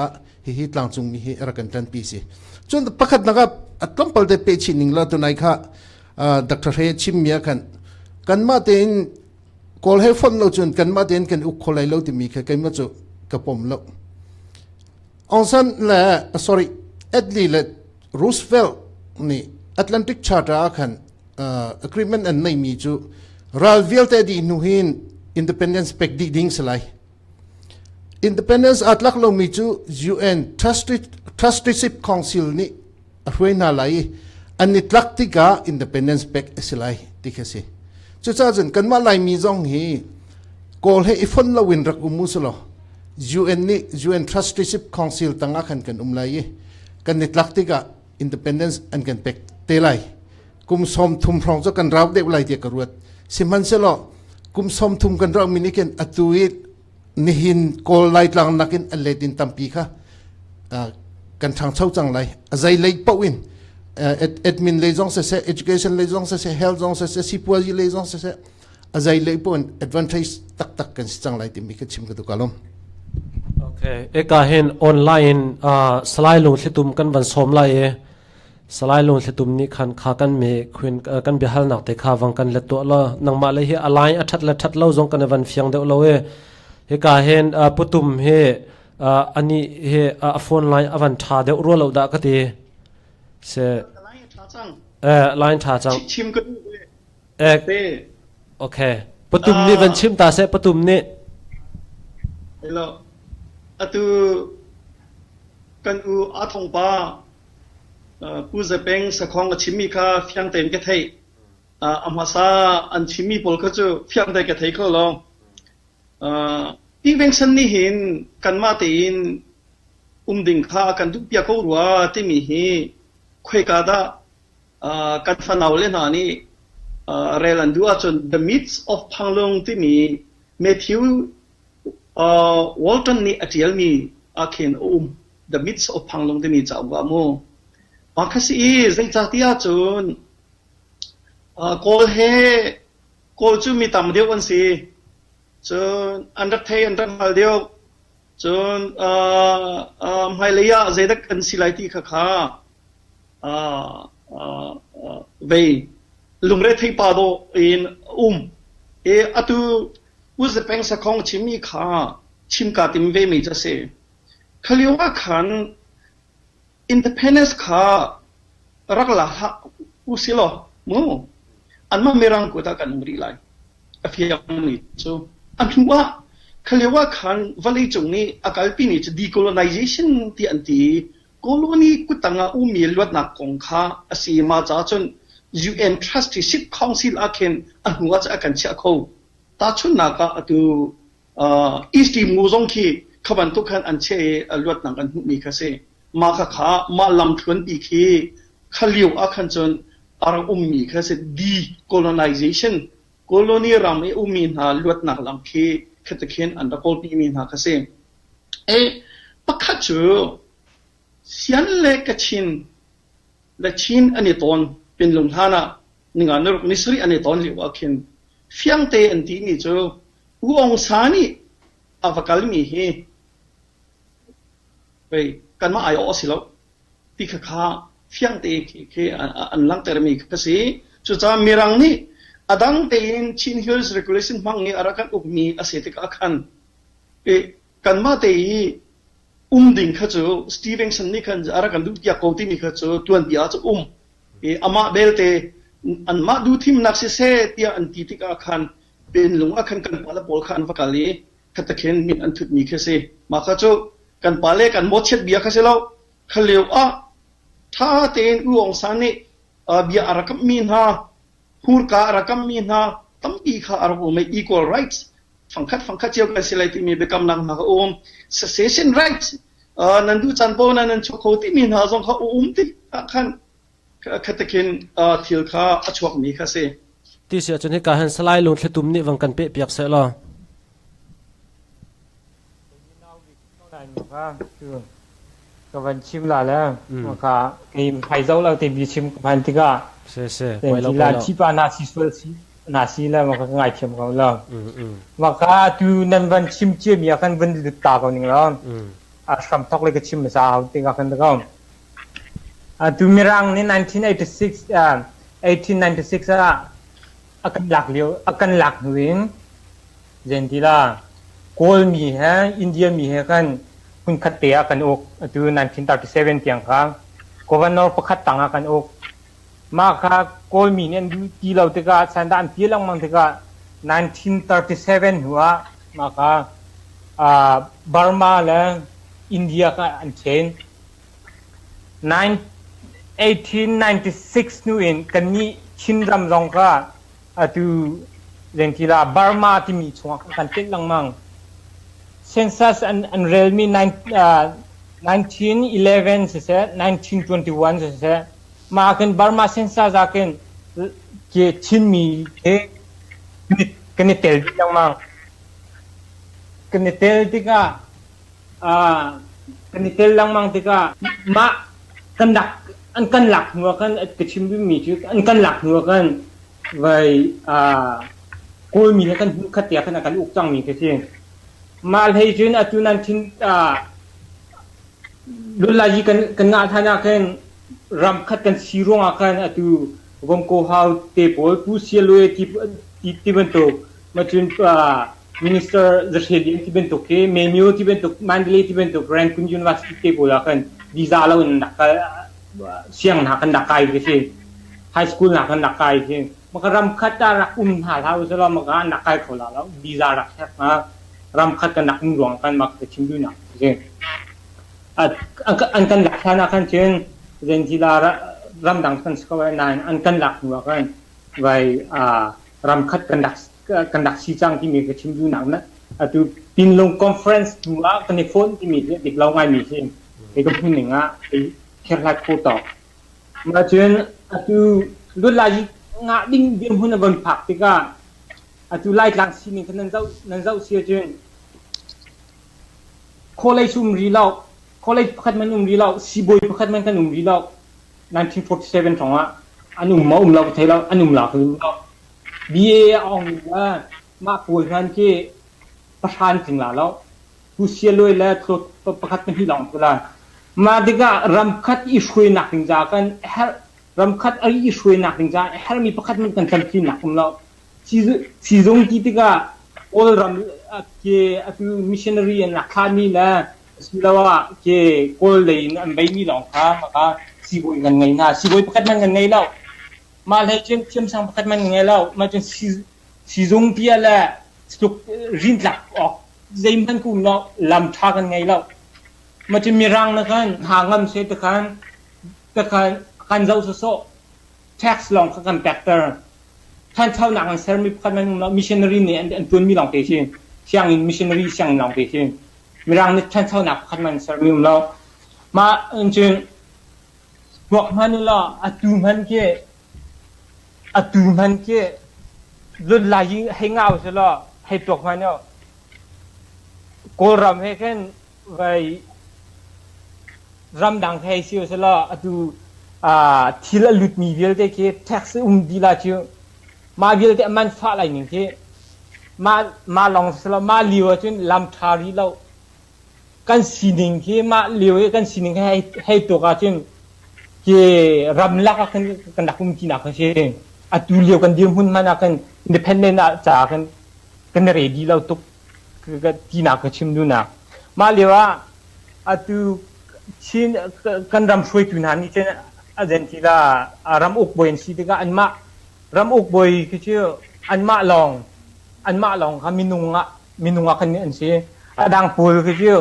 ฮิตลังจงมีรักกันทันปีสิจนประคัดนะครับอัตลอมปลเดเปชินิงลาตัวไหนค่ะดักทรเฮชิมเมียกันมาเต้นกอลเฮฟอนเราจนกันมาเต้นกันอุกโคไลเราที่มีค่ะกันมาจูกระผมเราองซันและ sorry เอ็ดลีและรูสเวลต์นี่ Atlantic Charter คันagreement อันไหนมีจูรัลวิลเตดีนูฮิน independence เป็กดีดิ้งสลาย independence อัตลักเรามีจู UN trusteeship council นี่รวยน่าไหลอันนี้ลักติกา independence เป็กสลายที่แค่สิจุดจ้าจนกันมาไหลมีจงฮีกอลให้ฟันเราวินรักมุสลอ UN นี่ UN trusteeship council ตั้งอาคันกันไหลกันนี้ลักติกา independence อันกันเป็กเตลัยกุมสมทุมพรองจะกันรับเด็กไหลเดียกรวดสิมันเสลอกุมสมทุมกันรับมินิกันอัตุยนิหินโกลไลต์ลังนักินอัลเลดินตัมปีค่ะกันทางเช่าจังไรใจเลยปวินadmin เลยจงเส education เลยจงเส health จงเส sipuaji เลยจงเสใจเลยปวิน advantage ตักกันจังไรที่มีกันชิมกันตุกาลมโอเคเอกาเห็นออนไลน์สไลด์ลงที่ตุ่มกันวันสมไลสไลด์ลงที่ตุ่มนี้คันขากันมีควินกันบิฮัลนักแต่ขาวังกันเล็ตัวละนังมาเลยเฮอไลน์อัดละทัดเล่าจงกันวันเฟียงเดียวเราเอกาเห็นปุตุมเฮอันนี้เฮโฟนไลน์อวันทาเดียวรัวเราด่าก็ดีเสไลน์ทาจังชิมกันโอเคปุตุมนี่วันชิมตาเสปุตุมนี่แล้วอัตุกันอูอาทงปาผู้จะเป็นสักของชิมีค่ะเฟียงเต็นกระเทยอามาซาอันชิมีพอลก็จะเฟียงเต็นกระเทยก็ลองอีเวนต์นี้เห็นกันมาตีนดิ่งข้ากันทุกปีก็รัวที่มีคุยกันได้กันฟันเอาเล่นอันนี้เรลันดูอาจน the myths of Panglong ที่มีเมทิววอลตันนี่อาทิตย์มีอาเคนthe myths of Panglong ที่มีจ้าวโมบางครั้งใจจัดที่อาจนกอลเฮกอลจูมีตามเดียวกันสิจนอันดับเทอันดับมาเดียวจนไม่เลยอะใจดักกันสิไลที่ข้าเวลุงเรที่ปาโดอินอัตุอุจเป็นสักของชิมีข้าชิมกาติมเวมีจะเสขลิว่าขันindependence ข้ารักละอุสิโลมูอันมาเมรังกุตากันมุริไลอภิยามิจูอันที่ว่าขลิว่าขันวลีจงนี้อากาศปีนี้จะ decolonization ที่อันที่โคโลนีกุตังอามีลวดนักของข้าอาศัยมาจากจน UN trusteeship council อาเคนอันหัวจะอากันเชื่อเขาตาชุนนักอ่ะตัวEast Timor จงที่ขบันทุกขันอันเชื่อลวดนักอันมีค่ะเสมาข้ามาลำทวนปีคีขลิวอาคันจนอารมณ์มีค่ะเส decolonization โคโลนีรำมีหาลวดนักลำคีขตะเขียนอันตะโกลปีมีหาค่ะเสปักขัดจูเสียนเล็กชินและชินอันนี้ตอนเป็นลงท่านะหนึ่งอันนรกนิสรีอันนี้ตอนเรียกว่าเขียนเฟียงเตอันที่นี่จูองศานี่อวกาศมีเฮไปกันมาไอโอสิแล้วที่ข้าเฟียงเตคืออันหลังแต่มีก็สิจุดจะมีรังนี่อดังเตนชินฮิลส์เรกูเลชั่นมังนี่อารักันอุปมีอาศัยติกอาคันกันมาเตดิ่งข้าจูสตีเวนสันนี่ขันอารักันดูที่ยาโกตินี่ข้าจูตัวนที่อาจูอามาเบลเตอันมาดูทีมนักเสียที่อันที่ติกอาคันเป็นหลงอาคันกันปาลปอลขันฟักกะลี ขัดตะเข็นมินอันทุดมีแค่สิมาข้าจูกันปาเล่กันหมดเช็ดเบียข้าเสียแล้วขเลวถ้าเต็งอุองสานี่เบียอารักมีนฮาพูดกาอารักมีนฮาตั้มปีข้าอารักไม่ equal rights ฟังคัดเจียวกันสิเลยที่มีเบกำนังมาอุ้ม secession rights นั่นดูจันโปนั่นชกเขาที่มีนฮาส่งเขาอุ้มที่ขันขัดตะเข็นทิลข้าอชวกมีข้าเสียที่เสียจนให้การหันสไลด์ลงที่ตุ่มนี่วังกันเปียกเสียละก็วันชิมละแล้วก็ทีมไทยเจ้าเราทีมบีชิมพันธิกาเสียทีมกีฬาชิปานาซิสเวลซีนาซีแล้วมันก็ง่ายชิมกันแล้วมันก็ดูนั่นวันชิมเจียมีอาการวันดุตากันนี่แล้วสามทอกเลยก็ชิมสาวติงกันแล้วดูมีรังใน1896 อาการหลักเลี้ยวอาการหลักหนึ่งเจนทีละโกลมีฮะอินเดียมีฮะกันคุณขัดเตะกันอกดู1937เพียงครับกวนนอร์ประคัดต่างกันอกมาค่ะโกลมีเนี่ยที่เราติกาสันดานที่ลังมันติกา1937หัวมาค่ะบาร์มาและอินเดียกันอันเช่น1896นู่นกันนี้ชินรัมลงค่ะดูเรื่องที่ละบาร์มาที่มีช่วงกันติดลังมังcensus and realme 1911 says 1921 says มากันบาร์มา census อากันเกี่ยชินมีกันเตลที่ยังมากันเตลที่ก็กันเตลลังมังที่ก็มากันดักอันกันหลักหัวกันกระชิมวิมีชื่ออันกันหลักหัวกันไว้กูมีแล้วกันขัดเตียกันกันอุกจังมีแค่ที่มาเลยจนอาตุนันทินลุลาจีกันงาธนากันรำคัดกันซีรงอากันอาตุวงโกฮาวเตปอลผู้เสียลุยที่เป็นตัวมาจนมินิสเตอร์จะเสียดีที่เป็นตัวเคเมนิโอที่เป็นตัวมันเดลีที่เป็นตัวแกรนด์คุณยูนิเวอร์ซิตี้เตปอลอากันวีซ่าเราหนักเสียงหนักกันหนักไกลก็ใช่ไฮสคูลหนักกันหนักไกลใช่มันก็รำคัดจะรักหาเท้าสลอมันก็หนักไกลเขาแล้ววีซ่ารักแค่มารำคัดกันหนักหน่วงกันมักจะชิมดูหนักใช่อันกันหลักฐานอาการเช่นเรื่องที่เรารำดังกันสกาวน์นายอันกันหลักหน่วงกันไว้รำคัดกันดักซีจังที่มีกระชิมดูหนักนะตัวปินลงคอนเฟอเรนซ์ตัวกันในโฟนที่มีเด็กเราง่ายมีเช่นไอ้ก็พูดหนึ่งไอ้แค่หลักโคตรมาเช่นตัวรุ่นลายงาดิ้งเดียมหุ่นบนผักที่ก็ตัวไล่หลังซีนี่กันนั่นเจ้าเสียเช่นโคเลซุมรีเล่าโคเลพัดมันรีเล่าซีบอยพัดมันกันรีเล่า1947สองอันมาเราเทเราอันเราคือเราบีเอองว่ามาป่วยกันที่ประธานถึงแล้วผู้เสียเลยแล้วทุกประคัดเป็นที่หลังก็ได้มาดีก็รำคัดอิช่วยหนักถึงจากกันรำคัดอิช่วยหนักถึงจากมีประคัดมันกันทันทีหนักของเราซีซงที่ดีก็all ram ke atu missionary and akhani la silawa ke kol lein an bai mi long kha maka siboi ngan ngai na siboi pakat man ngan ngai law ma le chem sang pakat man ngai law ma chen sizong pia la stuk rin lak ok zaim han ku no lam tha kan ngai law ma chen mirang na kan hangam se ta kan zau so tax long kan factorท่านเท่าหนักเซอร์มีพันมันมิชชันนารีเนี่ยอันตัวมีหลงเตชินเชียงมิชชันนารีเชียงหลงเตชินมีรังนี่ท่านเท่าหนักพันมันเซอร์มีเรามาจนบอกมันละอัตุมันเกลุลายให้เงาเสละให้บอกมันเนาะโกรำให้แค่ไว้รำดังให้เสียวเสละอัตุที่ละลุดมีเวลเตะแท็กซ์ดีละเชียวมาเวลเตมันฟ้าอะไรหนึ่งที่มาลองสละมาเลี้ยวจนลำทารีเรากันสีหนึ่งที่มาเลี้ยวกันสีหนึ่งให้ตัวกันจนที่รำลักกันดักมุมที่นักเช่นอัตุเลี้ยวกันเดียมหุ่นมันกันอินดิเพนเดนต์จากกันเรดีเราตุกกันที่นักชิมดูนะมาเลี้ยวอัตุชินกันรำช่วยตุนันนี่เช่นอาจารย์ที่ละรำอุกบอยนสีที่ก็อันมารำอุกบอยคือชื่ออันมาลองคำมินุง minunga kan an si adang pul ke ju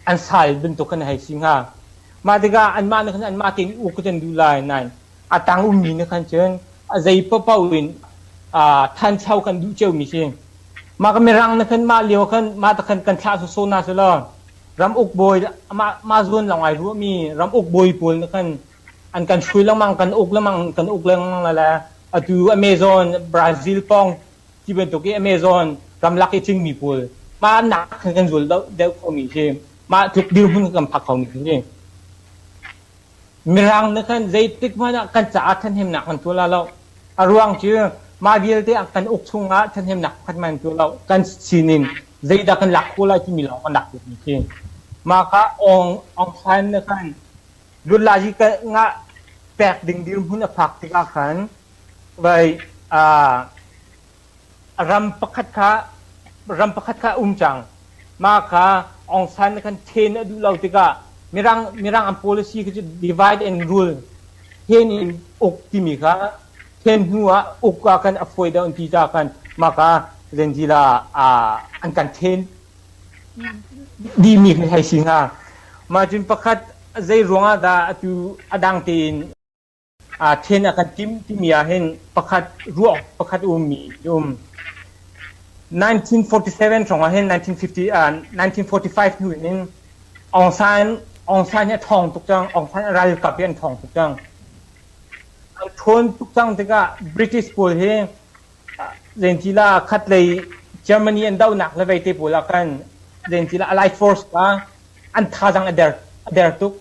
an sai bentuk kan hai singa ma diga an ma kan an ma tin u kan du lai nai atang mi ne kan chen azai pa pawin than chau kan du cheu mi sing ma ka merang na kan ma leo kan ma ta kan tha so na so lo ram uk boy ma zon langai ru mi ram uk boy pul na kan an kan chui lamang kan uk lang la atu Amazon Brazil pong ti ben to ki Amazon ram laki ching mi pul ma nak kan zul da ko mi sing ma thuk Dirhmun kan phak khau mi sing mirang na kan zai tik ma na kan cha than hem nak kan tu la lo arwang chi ma biel te kan uk chunga than hem nak khat man tu lo kan sinin zai da kan lak ko la chi mi lo kan dak mi sing ma ka ong san na kanรุ่นลาจิกงะแปกดิ่งดิมหุ่นพักติกาขันไว้รำประคัดขาจังมาค่ะองซันกันเทนดูเราติกามีรังอัน policy คือ divide and rule เทนอกที่มีค่ะเทนหัวอกกัน avoid อันที่จะกันมาค่ะเรนจิลาอันกันเทนดีมีใครสิงห์มาจนประคัดใจรวงดาตูดังตีนเทนอาการที่มีเห็นประคัดรัวประคัดมี1947ตรงเห็น1945นู่นนี่องซานเนี่ยทองทุกจังองซานอะไรกับเป็นทองทุกจังทนทุกจังที่ก็ British พูดเห็นเรนจิลาคัดเลยเยอรมนีอันดาวหนักเลยไปที่พูดละกันเรนจิลา Allied Force ก็อันท่าจังเดร์ตุก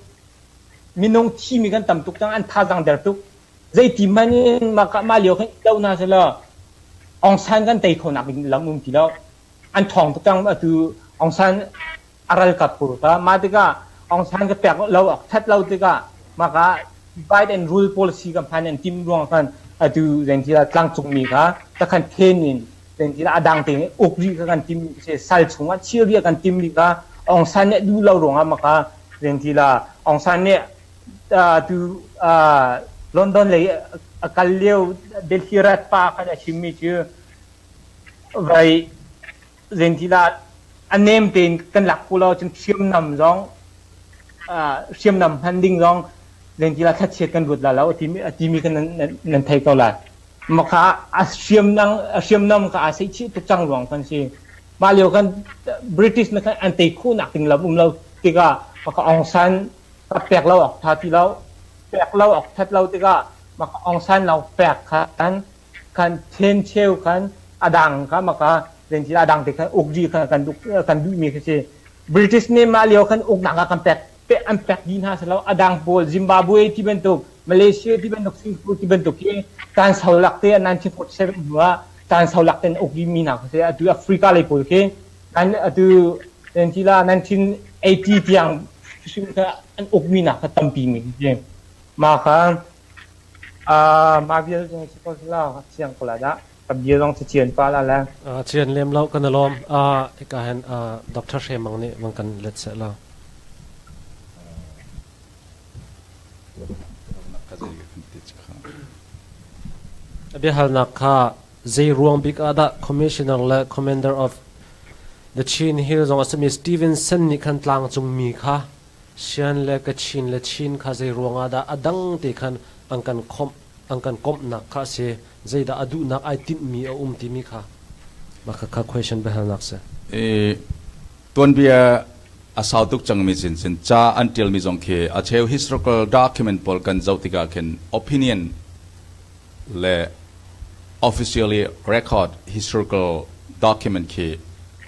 มีน้องที่มีกันต่ำตุกจังอันท่าจังเดร์ตุกใจที่มันมาเลี้ยวขึ้นดาวน่าจะละองซานกันเตะเขาหนักลำมุมที่แล้วอันทองทุกจังคือองซานอะไรกับพูดก็มาติกาองซานก็แปลกเราทัดเราติกามาก็ divide and rule policy กับพันธุ์ทีมรวมกันคือเรื่องที่เราตั้งจุดมีค่ะแต่การเทนนินเรื่องที่เราดังเตะอุกรีกันทีมเช่สัลชงว่าเชื่อเรียกันทีมนี้ค่ะองซานเนี่ยดูเราหลงมาค่ะเรื่องที่เราองซานเนี่ยดูลอนดอนเลยกัลเลียวเดลฮีรัตปากันชิมมิชื่อไว้เรื่องที่เราอันเนมเต็นกันหลักพวกเราจนเชื่อมนำร้องเชื่อมนำพันดิ้งร้องเรื่องที่เราทัดเชียกันบุตรแล้วที่มีกันนั้นไทยเกาหลีมาค่ะเชื่อมนำกับอาศัยชีตุจังหลวงกันสิมาเลี้ยวกันบริติชนะครับอันเตะคู่หนักถึงเราติกามาค่ะองซันกับแปลกเราออกทัดที่เราแปลกเราออกทัดเราติกามาค่ะองซันเราแปลกกันเทนเชลกันอดังกันมาค่ะเรื่องที่อดังติกันอุกจีกันดูมีกันสิบริติชเนี่ยมาเลี้ยวกันอุกหนักกันแปลกอันแปลกดีนะสำหรับอดังโบซิมบาบเวที่เป็นตุกมาเลเซียที่เป็นตุกสิงคโปร์ที่เป็นตุกที่การเสาหลักเตะ1947ว่าการเสาหลักเป็นอุกมีหนักเสียดูแอฟริกาเลยปุ่นเคการดูเรื่องที่ละ1980ที่ยังซึ่งอันอุกมีหนักก็ตั้มปีมีเองมาค่ะมาเบียร์จะสปอร์ตเล่าเชียงกลาดะกับเบียร์ต้องเชียนฟ้าแล้วเชียนเลี้ยมเล่ากันนะล้อมไอ้การเห็นดร.เชมังนี่มันกันเล็ดเสร็จแล้วเบียร์ฮัลนักค่ะใจรวงบิกอาดะ Commissioner และ Commander of the Chin Hills ของสมิสตีเวนสันนี่คันตลางจงมีค่ะเชียนและกชินและชินค่ะใจรวงอาดะอดังตีคันอังกันกบนักค่ะเสียใจดาอดุนักไอติดมีติมีค่ะมาค่ะ question เบียร์ฮัลนักเสียตัวเบียร์อาสาวตุกจังมีสินจ้าอันเดียลมีจงเคอาเชล historical document ปอลกันเจ้าติกาเข็น opinion และ officially record historical document เค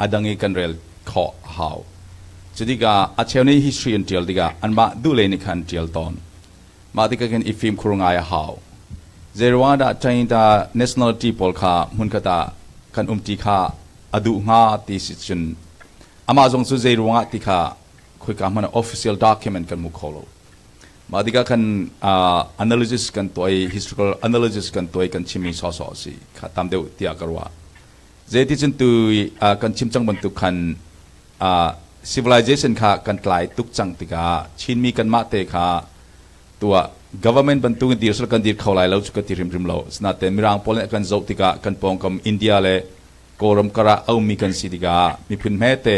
อดังอีกันเรลขอหาวจุดิกาอาเชลใน history อันเดียลติกาอันมาดูเลยนิคันเดียลตอนมาติกาเข็นอีฟิมครุงไอหาวเจรวาดาใจตา nationality ปอลค่ะมุนกตาคันติค่ะอดุงาติสิจนอามาจงสุเจรวงะติค่ะคุยกับมัน official document กันมุขโลมาดิกากันanalysis กันตัวhistorical analysis กันตัวกันชิมิสอสสิค่ะตามเดียวที่อากรว่าเจติจนตัวกันชิมจังบรรทุกคันcivilization ค่ะกันกลายตุกจังติกาชินมีกันมาเตค่ะตัว government บรรทุกดีสุดกันดีเขาไหลแล้วจุกติริมเราสนาเตมิรังพอลกันโจติกากันปองกับอินเดียเลย โกรมกระเอามีกันสิติกามีพื้นแม้แต่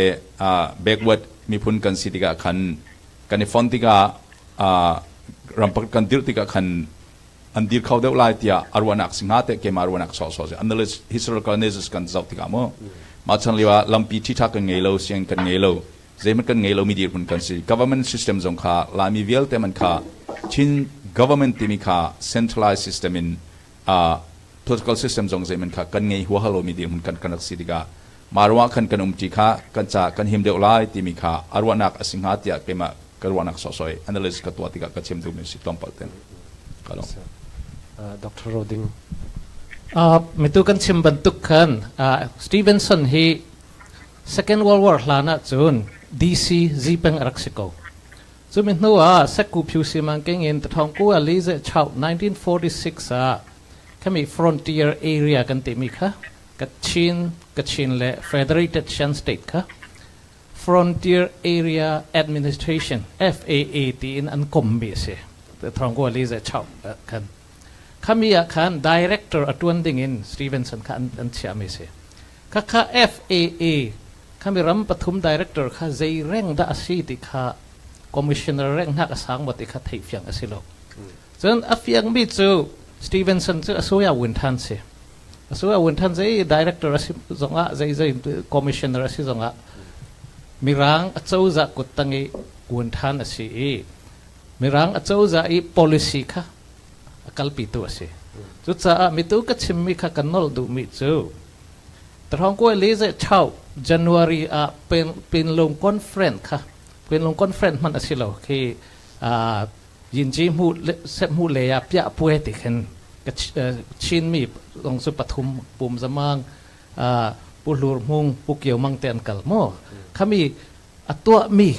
แบกวัดมีพื้นกันสิติกาขันกันในฟอนติการำพักกันดิรติกาขันอันดีเขาเดาไล่ที่อารวานักสิงหาเตเกมาอารวานักสอสออันนั้นเลย historical analysis กันเจ้าติกาโมมาชันเลยว่าลำปีที่ทักกันไงเราเสียงกันไงเราเจมันกันไงเรามีดีมันกันสิ government system จงค่ะลามีเวลแต่มันค่ะชิน government ที่มีค่ะ centralized system in political system จงเจมันค่ะกันไงหัวฮัลโหลมีดีมันกันกันนักสิติกามารวาขันกันจีค่ะกันจะกันหิมเดาไล่ที่มีค่ะอารวานักสิงหาเตเกมาอารวานักสอสออันนั้นเลยกับตัวติกากันเชื่อมดูมีสิตอมปัลเตนก็ลองDr. Roding. Mitukan simbantukan Stevenson he Second World War Hlan chun DC zipeng araksiko. Chumin nuwa sakku phu simangking in thongku alize chau 1946 kami frontier area kan timi kha Kachin le Federated Shan State kha Frontier Area Administration FAA ti in an kombi se thongku alize chau kan kami akan director atuan dingin Stevenson kan an chiami se kaka FAA kami ram pathum director kha zai reng da asiti kha commissioner reng nak asang mati kha thei fyang asilo chon afyang mi chu Stevenson chu asoya winthan se asoya winthan zai director asi zonga zai commissioner asi zonga mirang achouza kutangi winthan asi mirang achouza I policy kha kalpi tu ase chu cha mitu ka chimmi kha kanol du mi chu trong ko leze chau January Panglong conference kha Panglong conference man asilo ki yinji mu set mu le ya pya pue ti khen ka chin mi ong su pathum pum zamang pulur mung pukiau mang ten kal mo khami atwa mi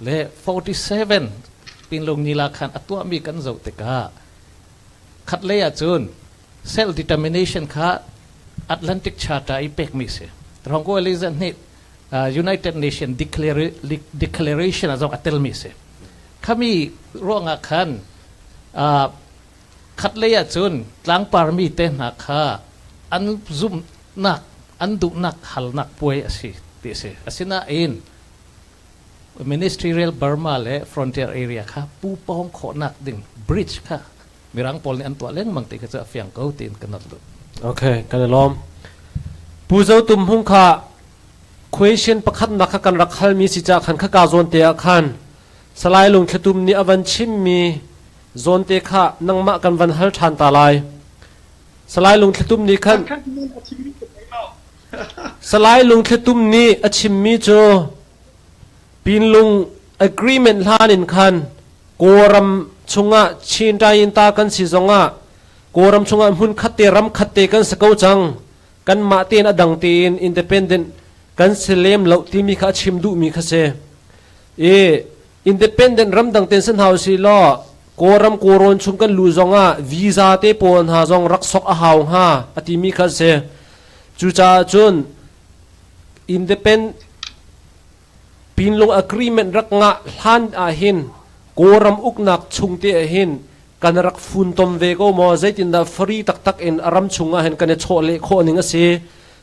le 47 Panglong nila khan atwa mi kan zo te kaขัดเลยจูน self determination ค่ะ Atlantic Charter อีเป็กมิเสตรองก็เลยจะนี่ United Nations Declaration อาจจะอัตเลมิเสข้ามีร่วงอาคารขัดเลยจูนกลางปาร์มีเตนักค่ะอันซุ่มนักอันดุนักหัลนักป่วยสิติเสอาศินาอิน Ministerial Burma และ Frontier Area ค่ะปูปองขอนักดิ่ง bridge ค่ะmirang pol ni antua leng mang ti ka cha fyang ko tin kanat lu okay kanalom puzau tum hung kha question pakhat na kha kan rakhal mi si cha khan kha ka zon te khan salai lung thletum ni awan chim mi zon te kha nangma kan van hal than ta lai salai lung thletum ni khan salai lung thletum ni achim mi cho pin lung agreement Hlan in khan Kawlram chunga Chinram ta kan si zonga Kawlram chunga mun khatte ram khatte kan sakau chang kan ma ten adang tin independent kan selem lo ti mi kha chim du mi kha se independent ram dang ten san house lo Kawlram koron chung kan lu zonga visa te pon ha zong rak sok a haung ha ati mi kha se chu cha chun independent pinlong agreement rak nga Hlan a hin Kawlram uknak chungte hin kanarak fun tom vego mo zaitin da free tak tak in aram chunga hen kane chole kho ninga se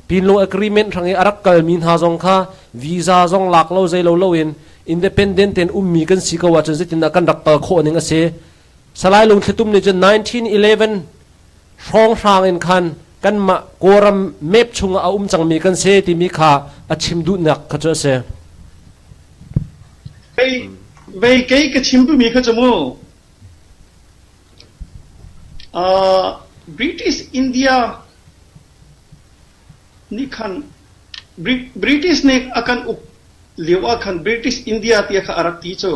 pinlo agreement rangi arak kal min ha zong kha visa zong lak lo zai lo in independent ten ummi kan sika wa zaitin da kan rak tal kho ninga se salai lung thletum ni jan 1911 rong rang in khan kan ma Kawlram map chunga a chang mi kan se ti mi kha achim du nak kha cha se vậy cái chim bu mi kha chamu British India ni khan British ne akan lewa khan British India ti kha arak ti cho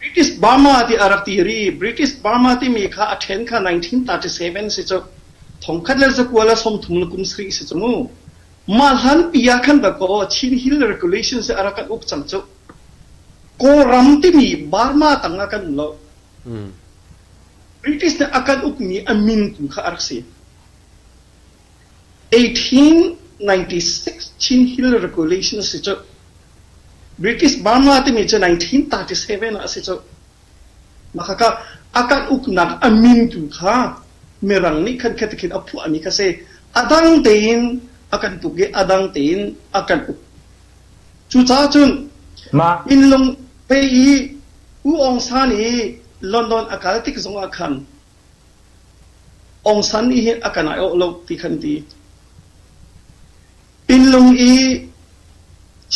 British Burma ti arak ti ri British Burma ti mi kha athen kha 1937 se cho thongkhat le za kwala som thum kum sri se chamu malhan pia khan da ko chin hill regulations se arakan uk chang cho Kawlram ti mi Burma tanga kan lo British na akan uk mi amin kum kha arksi 1896 Chin Hill regulations se cho British Burma ti mi cho 1937 ase cho makaka akan uk nak amin kum kha merang ni khan khat khin apu ami kha se adang tein akan tuki adang tin akan chu cha chun มา in long pe i u ong san i London akal tik zong akan ong san i akan ai o lo ti khan ti in long i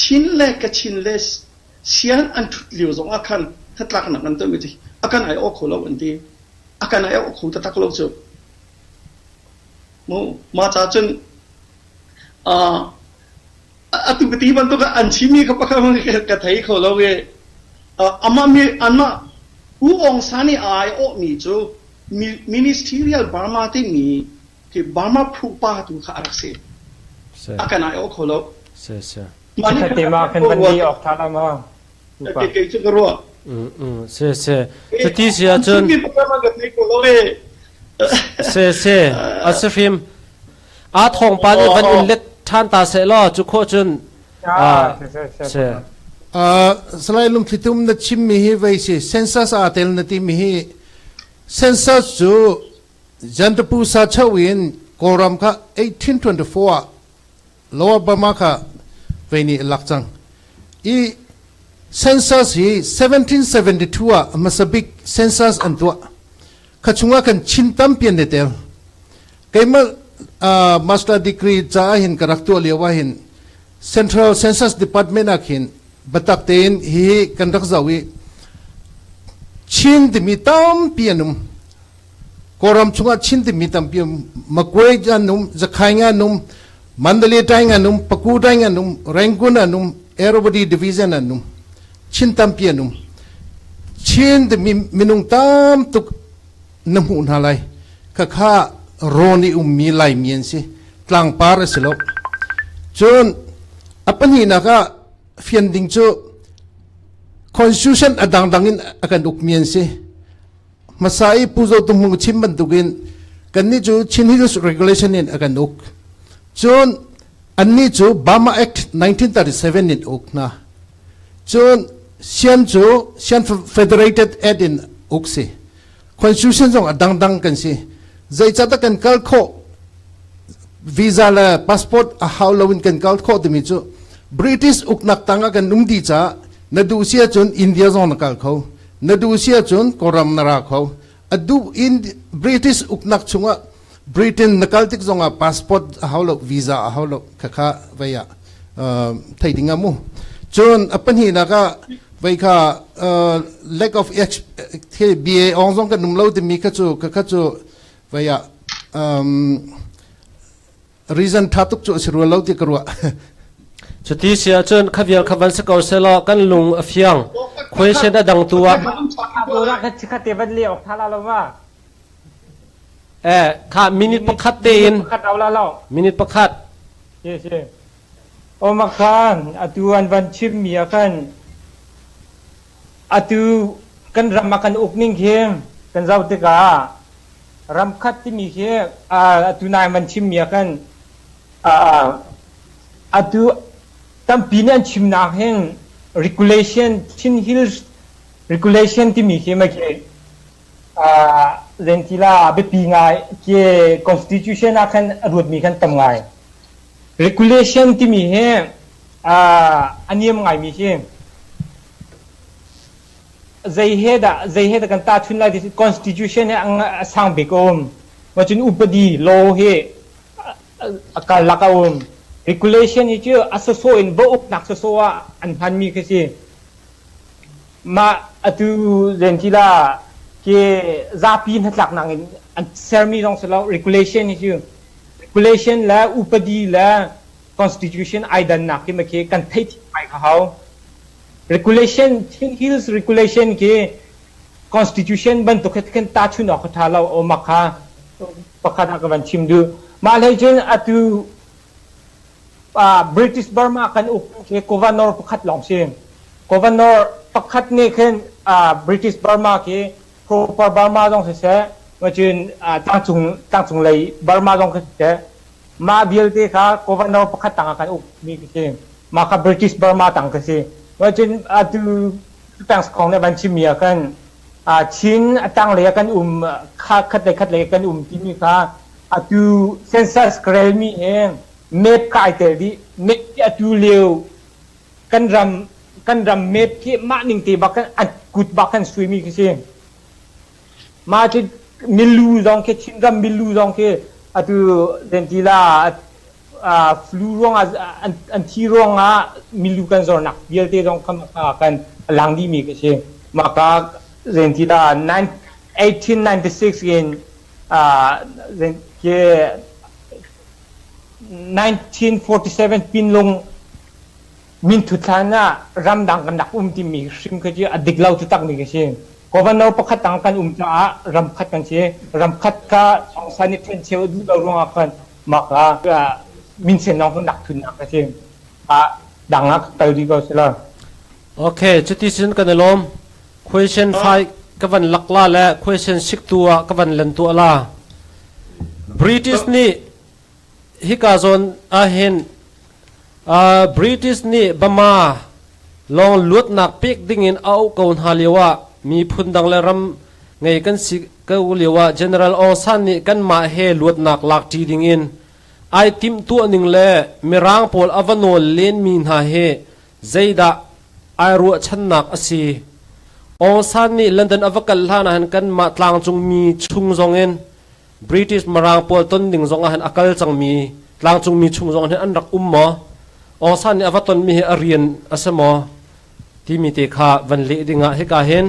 chin le ka chin le sian an thut liu zong akan thatlak na kan to mi ti akan ai o kholo an ti akan ai o khu ta tak lo chu mo ma cha chun atu kati ban to ka anchimi ka pakam ka thai kholo ge ama mi anma u ong sani ai o mi chu ministerial Burma ti mi ki Burma phu pa tu kha arakse akan ai o kholo เสียเสีย คติมาเป็นบันดีออกทารามา ke chu ka ro เสียเสียจะที่เสียจน mi pakam ka thai kholo ge เสียเสียอัศฟิมอาทองปานวันอินเล็ดท่านตาเสลอจุโคจนเสีย selain lum khitum na chim mi hi vai si census atel na ti mi hi census ju jantapu sa chawin Kawlram kha 1824 Lower Burma kha vai ni lakchang I census hi 1772 a masabik census antua khachunga kan chintam pian ne tel kaima master degree cha hin karaktu lewa hin Central Census Department akhin batak ten hi kandak zawi chin de mitam pianum Kawlram chunga chin de mitam piam makwai janum zakhainga num mandali tainga num paku tainga num ranguna num aerobody division anum chin tam pianum chin de minung tam tuk namu nalai kakha roni mi lai mien si tlang par silo chon apani naka fian ding chu constitution adang dangin akan ukmien si masai puzo tumung chimban tugin kanni chu chinhilus regulation in akan uk chon anni chu Burma Act 1937 in uk na chon sian federated ed in uk si constitution jong adang dang kan si zai chata kan kal kho visa la passport a hawlawin kan kal kho de mi chu British uknak tanga kan numdi cha nadu sia chun India zon kal kho nadu sia chun Kawlram nara kho adu in British uknak chunga Britain nakaltik zonga passport a hawlo visa a hawlo khakha vaya thaidinga mu chun apani naka vai kha lack of BA ongzong kan numlo de mi kha chu vaya reason thatuk chu sirwa lo ti karwa จุดที่เสียจนขบวนขบวนสกอเซลกันลุงอฟยังคุยเช่นดังตัว ดูรักคติบันดีออกทาราละว่า ข้ามินิประคัดเตีน คัดเอาละเรา มินิประคัด เช่ โอมาคันอตูอันวันชิมมีกันอตูกันรำมากันอุกนิ่งเข้มกันเจ้าติการำคัดที่มีเข้มอตูนายมันชิมมีกันอตูตั้มปีนั้นชิมนาแห่ง regulation ชินฮิลส์ regulation ที่มีเข้มมาเกี่ยเรนทิลาเบปีง่ายเกี่ย constitution อาคันรวดมีกันตั้งง่าย regulation ที่มีให้อันนี้มันไงมีใช่ใจเหตุกันตาชุนไล่ที่ constitution เนี่ยอังสังเบกอมว่าจุนอุปดีโลเหการลักอม regulation นี่ชื่ออัศโซอินบ่อุปนักโซว่าอันพันมีคือสิมาอตูเรนทิลาเกี่ยซาปีนหัดหลักนังอันเซอร์มีลองสละ regulation นี่ชื่อregulation และอุปดีและ constitution ไอดันนักที่มาเกี่ยกันเทที่ไปเขา regulation ที่hills regulation เกี่ย constitution บรรทุกกันตาชุนออกทาเราโอมาค่ะประกาศกันวันชิมดูมาเลยจนอตู British Burma กันอุกเกี่ย governor ประกาศลองเสียง governor ประกาศนี่คือBritish Burma เกี่ย proper Burma ต้องเสียว่าจนตั้งจงเลย Burma ต้องเสียมาเบียลที่ค่ะ governor ประกาศต่างกันอุกมีเกี่ยมาค่ะ British Burma ต่างกันสิว่าจนดูต่างของในบัญชีมีกันชิ้นต่างเลยกันคัดเลยกันที่มีค่ะดู census เกรลมีเอง เมฟกายเตอร์ดิเมฟที่ดูเลี้ยวกันรำเมฟที่มาหนึ่งตีบักกันอัดกุดบักกันสวยมีกันเสียงมาที่มิลูซองเคชินรำมิลูซองเคอัดเดนทีลาฟลูร่องอันที่ร่องมิลูกันโซนักเดียร์ที่ร่องกันหลังดีมีกันเสียงมาก็เดนทีลา1896เองเดนเค1947ปินลงมินทุตานะรำดังกันนักที่มีสิ่งที่อดีตเราที่ตั้งมีกันเช่นก็วันเราประคัดต่างกันจ้ารำคัดกันเช่รำคัดก็สองสานิทเป็นเชื่อดูเราร่วงกันมากก็มินเซนน้องคนนักทุนนักกันเช่นดังนักแต่ดีก็สิละโอเคจุดที่ฉันกันลม question 5กับวันหลักล่าและ question 6ตัวกับวันเล่นตัวล่า British นี่ฮิกาซอนเห็นBritish นี่บมาลองลวดนักปิกดิ่งอินเอาเกาหาเลียวว่ามีพุ่นดังและรำไงกันสิเกาเลียวว่า General องซันนี่กันมาเฮลวดนักหลักทีดิ่งอินไอติมตัวหนึ่งเล่มีร่างพอลอวันโนเลนมีนาเฮใจดาไอรัวชันนักอสีองซันนี่ลอนดอนอวกาศลานะหันกันมาตลางจงมีชุงจงอินBritish มารางพอลต้นดิ่งจงอาหันอากาศจังมีตลางจงมีชุงจงอาหันอันรักหมอองซันนี่อวตารมีเรียนอาสมอที่มีเตค่าวันเลี้ยดิ่งให้กาเห็น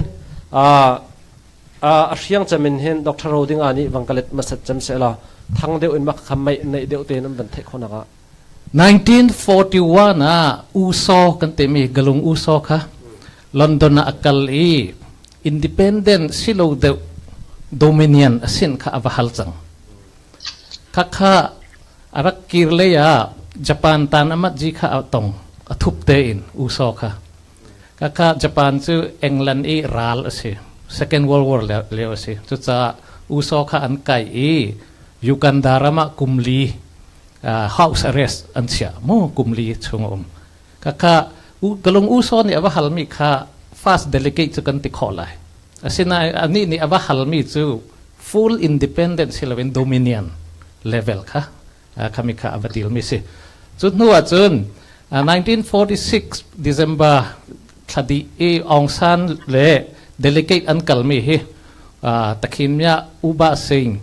เชียงจะเป็นเห็นดร.โรดิ่งอันนี้วังกะเล็ดมาสัจจำเสละทั้งเดียวอินบักคำไม่ในเดียวเตนั้นบันเทคนนัก1941อูซอกันเตมีกลุงอูซอค่ะลอนดอนอักลอีอินดิเพนเดนซิโลเดโดมิเนียนสินค่ะอวหัลจังค่ะอารักกิรเลยญี่ปุ่นตานามัดจีค่ะเอาตรงทุบเตอินอุซอค่ะค่ะญี่ปุ่นชื่ออังกฤษอีรัลสิ Second World War เลี้ยวสิจุดจะอุซอค่ะอันไกอียุกันดารามะกุมลี House Arrest อันเสียโมกุมลีชงอมค่ะกลงอุซอนี่อวหัลมีค่ะ Fast Delegate จุกันติขอไลสินะอันนี้นี่อวหัลมีจู Full Independence สิลเป็น Dominion Level ค่ะkami ka abatil misi chut nuwa chun 1946 December thadi Aung San le delegate an kalmi hi takhimya uba singh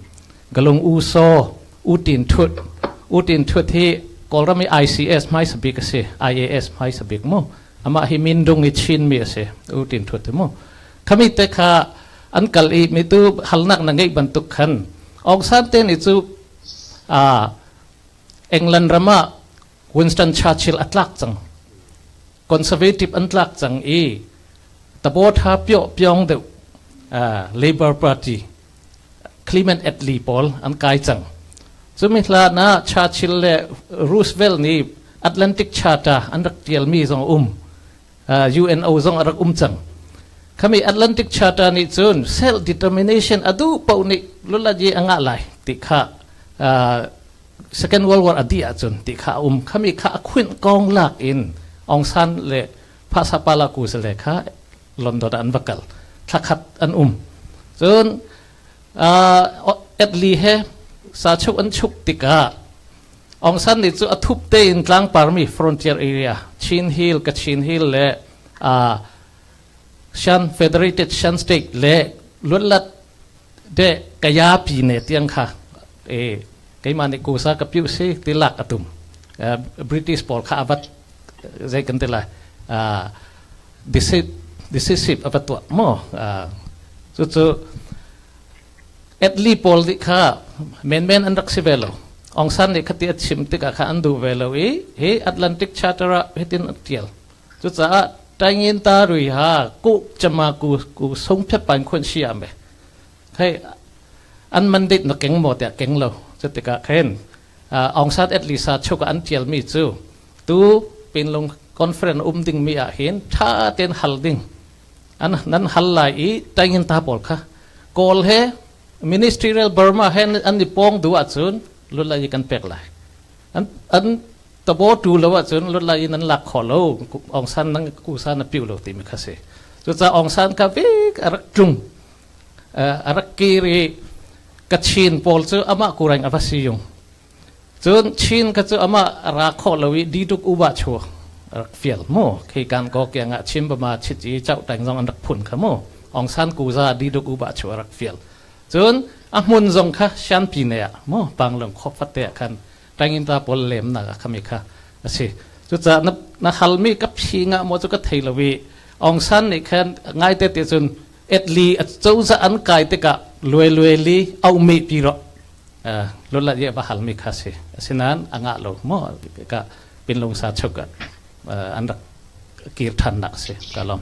galong uso utin thut hi Kawlram ICS mai sabik ase IAS mai sabik mo ama hi mindung ni chin mi ase utin thut mo kami te kha an kal i mi tu halnak na ngai bantuk khan Aung San te ni chu England rama Winston Churchill atlak chang conservative atlak chang tabot ha pyong de Labour Party Clement Attlee Paul an kai chang chumithla na Churchill le Roosevelt ni Atlantic Charter anrak tial mi zong UNO zong arak chang kami Atlantic Charter ni chun self determination adu pauni lulaji anga lai tikha Second World War adia chun ti kha kami kha khwin kong lak in Aung San le phasa pala ku se le kha London an vakal thakhat an chun Attlee he sa chuk an chuk tika Aung San ni chu athup te in tlang parmi frontier area Chin Hill le Shan Federated Shan State le lulat de kaya pi ne tiang kha cái mà này cố sa cấp yếu sĩ tí lạc atum British Paul khá vật dây cần tên là decisive avat tuat mo so Attlee Paul di khá men an raksi velo Aung San ni khati at sim tika khá andu velo he Atlantic Charter hitin atiel so sa tangin ta rui ha ku chama ku song phep pan khon siam be hay an mandit na keng mo ta keng loจุดที่ก็เห็นองศาเอ็ดลิซาชกอันเทียลมีจูตูเป็นลงคอนเฟรนซ์ดิ่งมีเห็นท่าเต้นฮัลดิ่งอันนั้นฮัลไลแต่ยินตาปอลค่ะกอลเฮมินิสทรีเรลเบอร์มาเห็นอันนี้ปองดูอัดซุนลุลายิกันเป็กไลอันตะโบดูแล้วอัดซุนลุลายินั้นหลักขอโลองศานั่งกูซานะปิวโลติมิคาเซจุดจะองศากับวิกอารักจุงอารักกีรีกัชินพอลซูอามากูรังอวสิยง จนชินก็จะเอามารักขอลวิดีทุกอุบะชัวรักเฟียลโมคือการก่อเกียงชิมประมาชิจีเจ้าแต่งจงอันรักผุนขโมองซันกูซาดีทุกอุบะชัวรักเฟียลจนอ่ะมุนจงค่ะชันปีเนียโมบางเรื่องขบฟัดเตะกันแต่งอินตาปอลเลมนักขมิค่ะสิจุดจะนักฮัลมีกับชิงะโมจุกเทลวีองซันนี่แค่ง่ายเตะจนเอ็ดลีเจ้าจะอันไกเตกะรวยลีเอาไม่ปีรอลุละเยอะบาฮัลมีค่ะสิสินั้นอ่างะโลโมก็เป็นลงสาชกะอันรักกีรทันนักสิกะลอม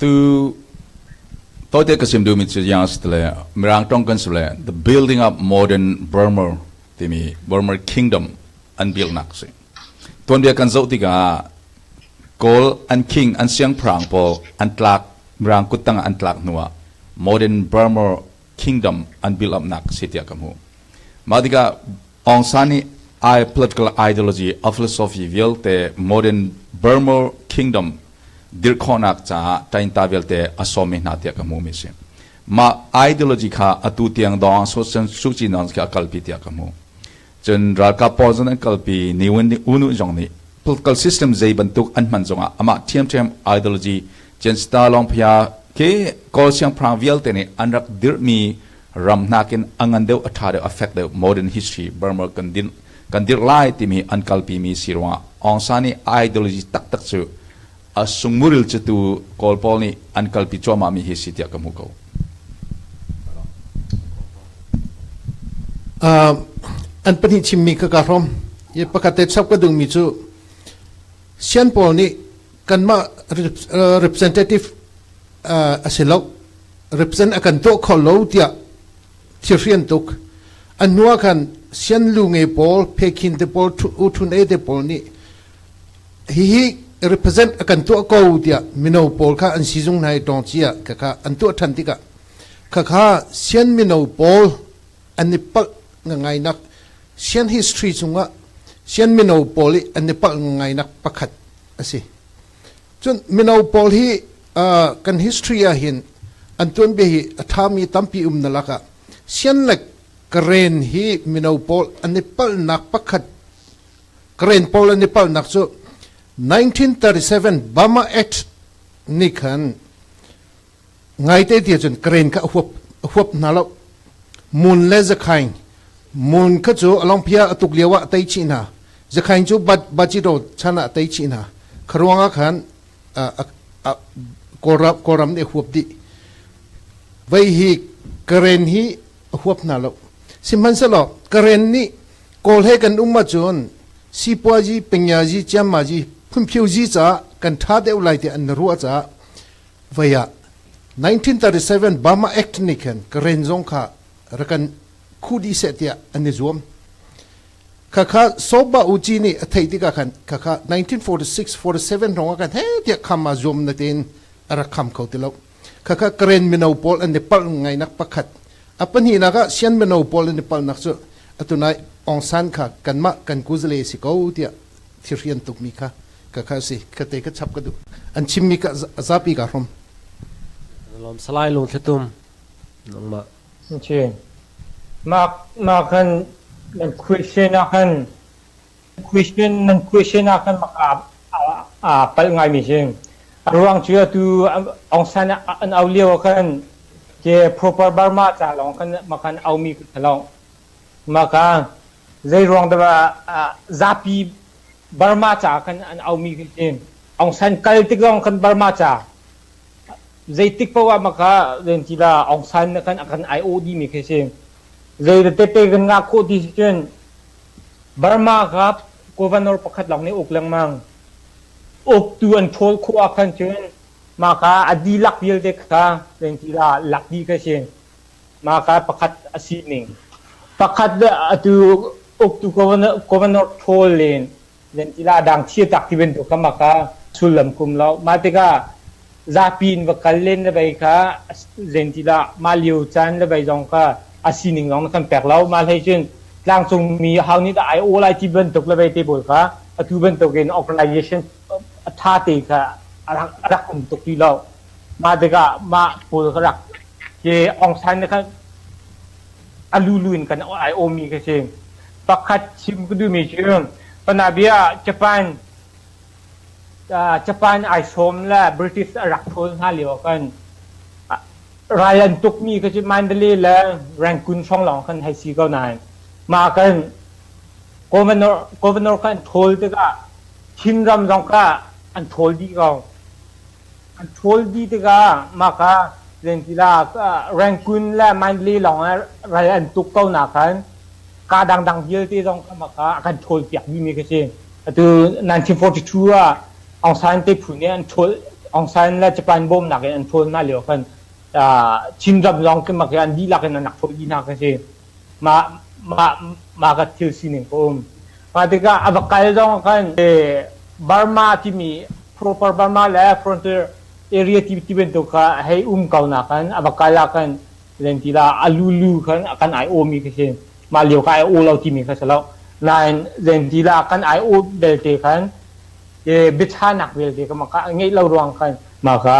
ตัวเด็กก็สิมดูมิตรยังสตเลยมีร่างตรงกันสุดเลย the building up modern Burma ที่มี Burma kingdom อัน build นักสิตัวเดียกันโจติกา goal อัน king อันเสียงพรางพออันตลักมีร่างกุตังอันตลักนัว modern Burma kingdom อัน build up นักสิที่อากัมหูมาดิกาองซานีpolitical ideology of philosophy วิลเต modern Burma kingdom Dirhmun จะใจตาเวลเตอสมินาเตียกับมูมิสิมาideologyค่ะอตุเตียงดองสุจินอนส์กับกัลปิเตียกับมูจนรักกับพอจนกัลปีนิวันนี้อุนุจงนี้ political system ใจบรรทุกอันมันจงอ่ะอามาเทียม ideology เจนสตาลองพยาเกี่ยกอลเสียงพรางเวลเตนี่อันรักดิรมีรำนักินอังอันเดียวอัฐาเดียว affect the modern history Burma กันดิรไล่ที่มีอันกัลปีมีสิรวะองซานี ideology ตักซูสงมุริลจะตูกอลปอลนี่อันกัลปิจอมามีฮิสิทธิ์กับมุกเอาอันเป็นหิชิมมีกการรมยปกติชอบก็ดึงมิจูเซียนปอลนี่กันมา representative อาศัยเรา represent อาการตัวขอเราเดียที่เรียนตุกอันนัวกันเซียนลุงเอปอลเพคินเตปอลอุทุนเอเตปอลนี่ฮีrepresent akan tu ko dia mino pol kha an sizung nai tong chia ka kha an tu than ti ka kha sian mino pol an ni pal ngai nak sian history chunga sian mino pol an ni pal ngai nak pakhat asi chun mino pol hi kan history a hin an tun be hi athami tampi na laka sian lek karen hi mino pol an ni pal nak pakhat karen pol an ni pal nak chu 1937 Burma Act นี่คันไงเตะจนเกรนก็หวบนั่นแล้วมูลเลจะขายมูลก็จูอลองพิยาตุกเลียวะเตยชินะจะขายจูบัจิโรชนะเตยชินะครวงคันกอรัมเนี่ยหวบดิไว้ฮีเกรนฮีหวบนั่นแล้วสิมันสลบเกรนนี่โกลให้กันมาจนสิปัวจีปัญญาจีจำมาจีพุ่มพิวจีจ้ากันท้าเดียวไล่ที่อันรัวจ้าไว้ยะ1937 Burma Act นี่กันกระเรนจงค่ะรักันคูดีเสตียอันนี้รวมข้าโซบะอุจีนี่ไทยที่กันข้า1946-47รองกันเฮ้ยที่คำมาจวมนั่นเองรักคำเขาที่เราข้ากระเรนมินาปอลอันนี้ปัลไงนักประคัดอัปปนี่นะคะเชียนมินาปอลอันนี้ปัลนักสู้อัตุนัยองซันค่ะกันมากันกุซเลสิเขาที่ที่เรียนตุกมีค่ะข้าสิข้าเตะข้าชับกันดูอันชิมมีค่ะจับปีการมลมสไลด์ลงที่ตุ้มลงมาใช่มาคันนั่น question นะคัน question นะคันมาไปไงมิเชงระหว่างเชื่อตัวองศาอันเอาเลี้ยวคันเจ proper Burma จะลองคันมาคันเอามีทะลองมาคันใจรองแต่ว่าzapi Burma จะคันอันเอามีเององศาคันติกลองคัน Burma จะใจติกเพราะว่ามาคันเรื่องที่ละองศาคันอัน IOD มีแค่เช่นใจเตะกันงาโคดิเช่น Burma ครับ Governor ประคัดหลังนี้อกแรงมั่งอกตัวอันโทษคู่อาคันเช่นมาคันอดีลักเดียวเด็กค่ะเรื่องที่ละลักดีแค่เช่นมาคันประคัดอาศินิงประคัดตัวอกตัว Governor โทษเลนเรื่องที่ละดังเชี่ยตักที่เป็นตัวมาคันสุลมคุมเรามาเตกะzapiin wa kallen le bai kha zentila maliu chan le bai jong kha asining long kan peklau mal hai chen tlang chung mi hawni da I all IT ben tok le bai te bol kha atu ben tok in organization tha te kha arak kum tok ti lo ma de ga ma pol kha rak เจองซันนะครับอลูลูนกันไอโอมีกันเองประคัดชิมก็ดูมีเชิงปนาเบียญี่ปุ่นไอโซมและบริติชรักโทนห้าเหลียวกันรายอันตุกมีก็จะมันเดลีและแรงกุนช่องหลงกันให้ซีก็นายมากันgovernor kan thol te ka Chinram jong ka an thol di te ka ma ka lentila ka rankun la mandli long ra an tuk kau na kan ka dang hiel te jong ka ma ka kan thol piak ni mi ka che atu 1942 ang san te phu ne an thol ang san la Japan bom na kan an thol na leo kan Chinram jong ka ma ka an di la kan nak thol di na ka cheมากัดทิลซินิงผมมาติกาอับกายจงกันบาร์มาที่มี proper บาร์มาและ frontier area ที่เป็นตัวกันให้เก่าหนักกันอับกายกันเรนติลาอาลูกันกันไอโอมีกันเช่นมาเลี้ยวกันไอโอเราที่มีกันแล้วนายเรนติลากันไอโอเบลเตกันบิชานักเบลเตกันมากันงี้เรารวงกันมาค่ะ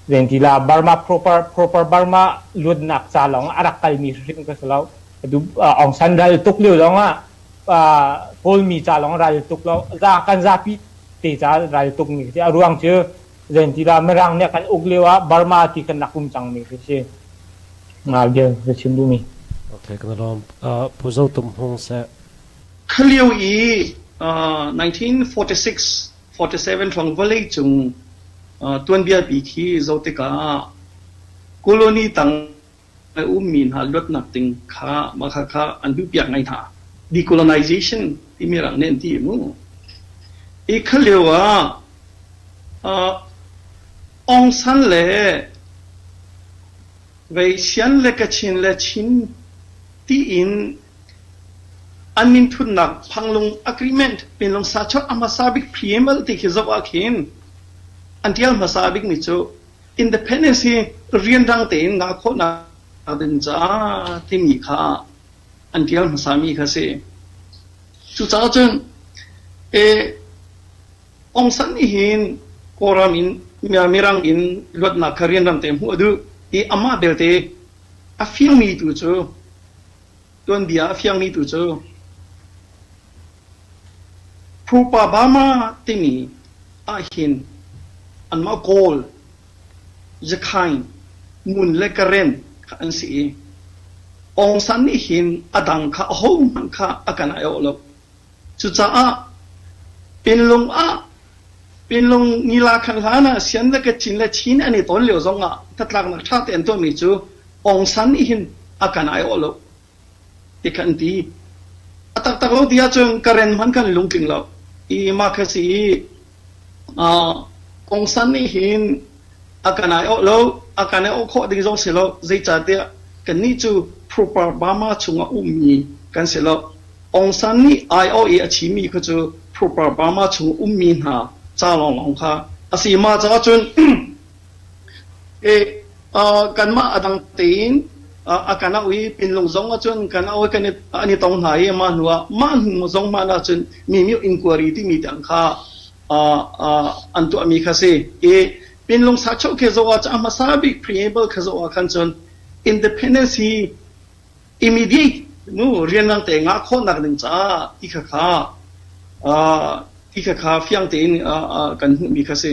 เรนติลาบาร์มา proper บาร์มาลุดหนักซาลองอารักกัลมีสุดกันแล้วดูองซันรายตุกเลี้ยวลงพอลมีจ่าลงรายตุกแล้วรากันราพิเตจ่ารายตุกมีที่รวงเชื่อเรนที่เราไม่รังเนี่ยกันอุกเลี้ยวบาร์มาที่กันนักกุมจังมีที่เชื่อมาเดี๋ยวจะชิมดูมีโอเคกันลองผู้เจ้าตุ้มหงเสะเขาเลี้ยว1946 47ฝั่งวันเล็กจุงตัวเบียปีที่เจ้าติกาโคโลนีตั้งมีนหาลดนักติงข้ามาข้าอันดูเปียกไงท่า decolonization ที่มีหลังเน้นที่นู้อีกเรียกว่าองซันเล่เวชันเล็กชินเล็กชินที่อินอันมินทุนนักพังลง agreement เป็นลงสาชอามาซาบิกพรีเมลที่เขาจะว่าเขียนอันที่อามาซาบิกมิโจ independence เรียนรังเตงงาโคนาดินจ้าที่มีค่าอันเดียวสามีเขาเสียจุดจ้าจนองสันนี่เห็นโครามินมีรังอินลดนักเรียนรังเต็มหัวดูอามาเบลเตอาฟิงมีตัวเจ้าตัวเบียอาฟิงมีตัวเจ้าผู้ป่าบ้ามาที่มีอาเห็นอันมาโกลจะขายมุนเล็กเรนอันสิองสันนี่เห็นอดังข้าห้องมันข้าอาการอะไรออกจุดจ้าเป็นลงนีลาขันหานะเสียนเล็กจินเล็กชินอันนี้ต้นเหลียวซงถ้าหลักนักชาติอันตัวมีจูองสันนี่เห็นอาการอะไรออกอีกอันที่ตักเราที่จะกระเรนมันกันลงกินเราอีมาแค่สิองสันนี่เห็นอาการอะไรออกอาการอะไรออกข้อดีจงเสียแล้วใจจัดเดียกันนี่จู proper บามาชงมีกันเสียแล้วองซันนี่ไอโอเอชิมีก็จู proper บามาชงมีหาจ้าลองค่ะอาศัยมาจ้าจนกันมาอดังตีนอาการเอาเป็นลงจงจนกันเอากันอันนี้ต้องหายมันหัวจงมาจนมีอินควอรี่ที่มีดังค่ะอันตัวมีค่ะสิเป็นลงสักชั่วเคสว่าจะมาซาบิกพรีเอเบิลเคสว่ากันจน independence immediate นู้เรียนตั้งแต่งาคนนักหนึ่งจ้าที่ข้าเฟียงเต็นกันมีค่ะสิ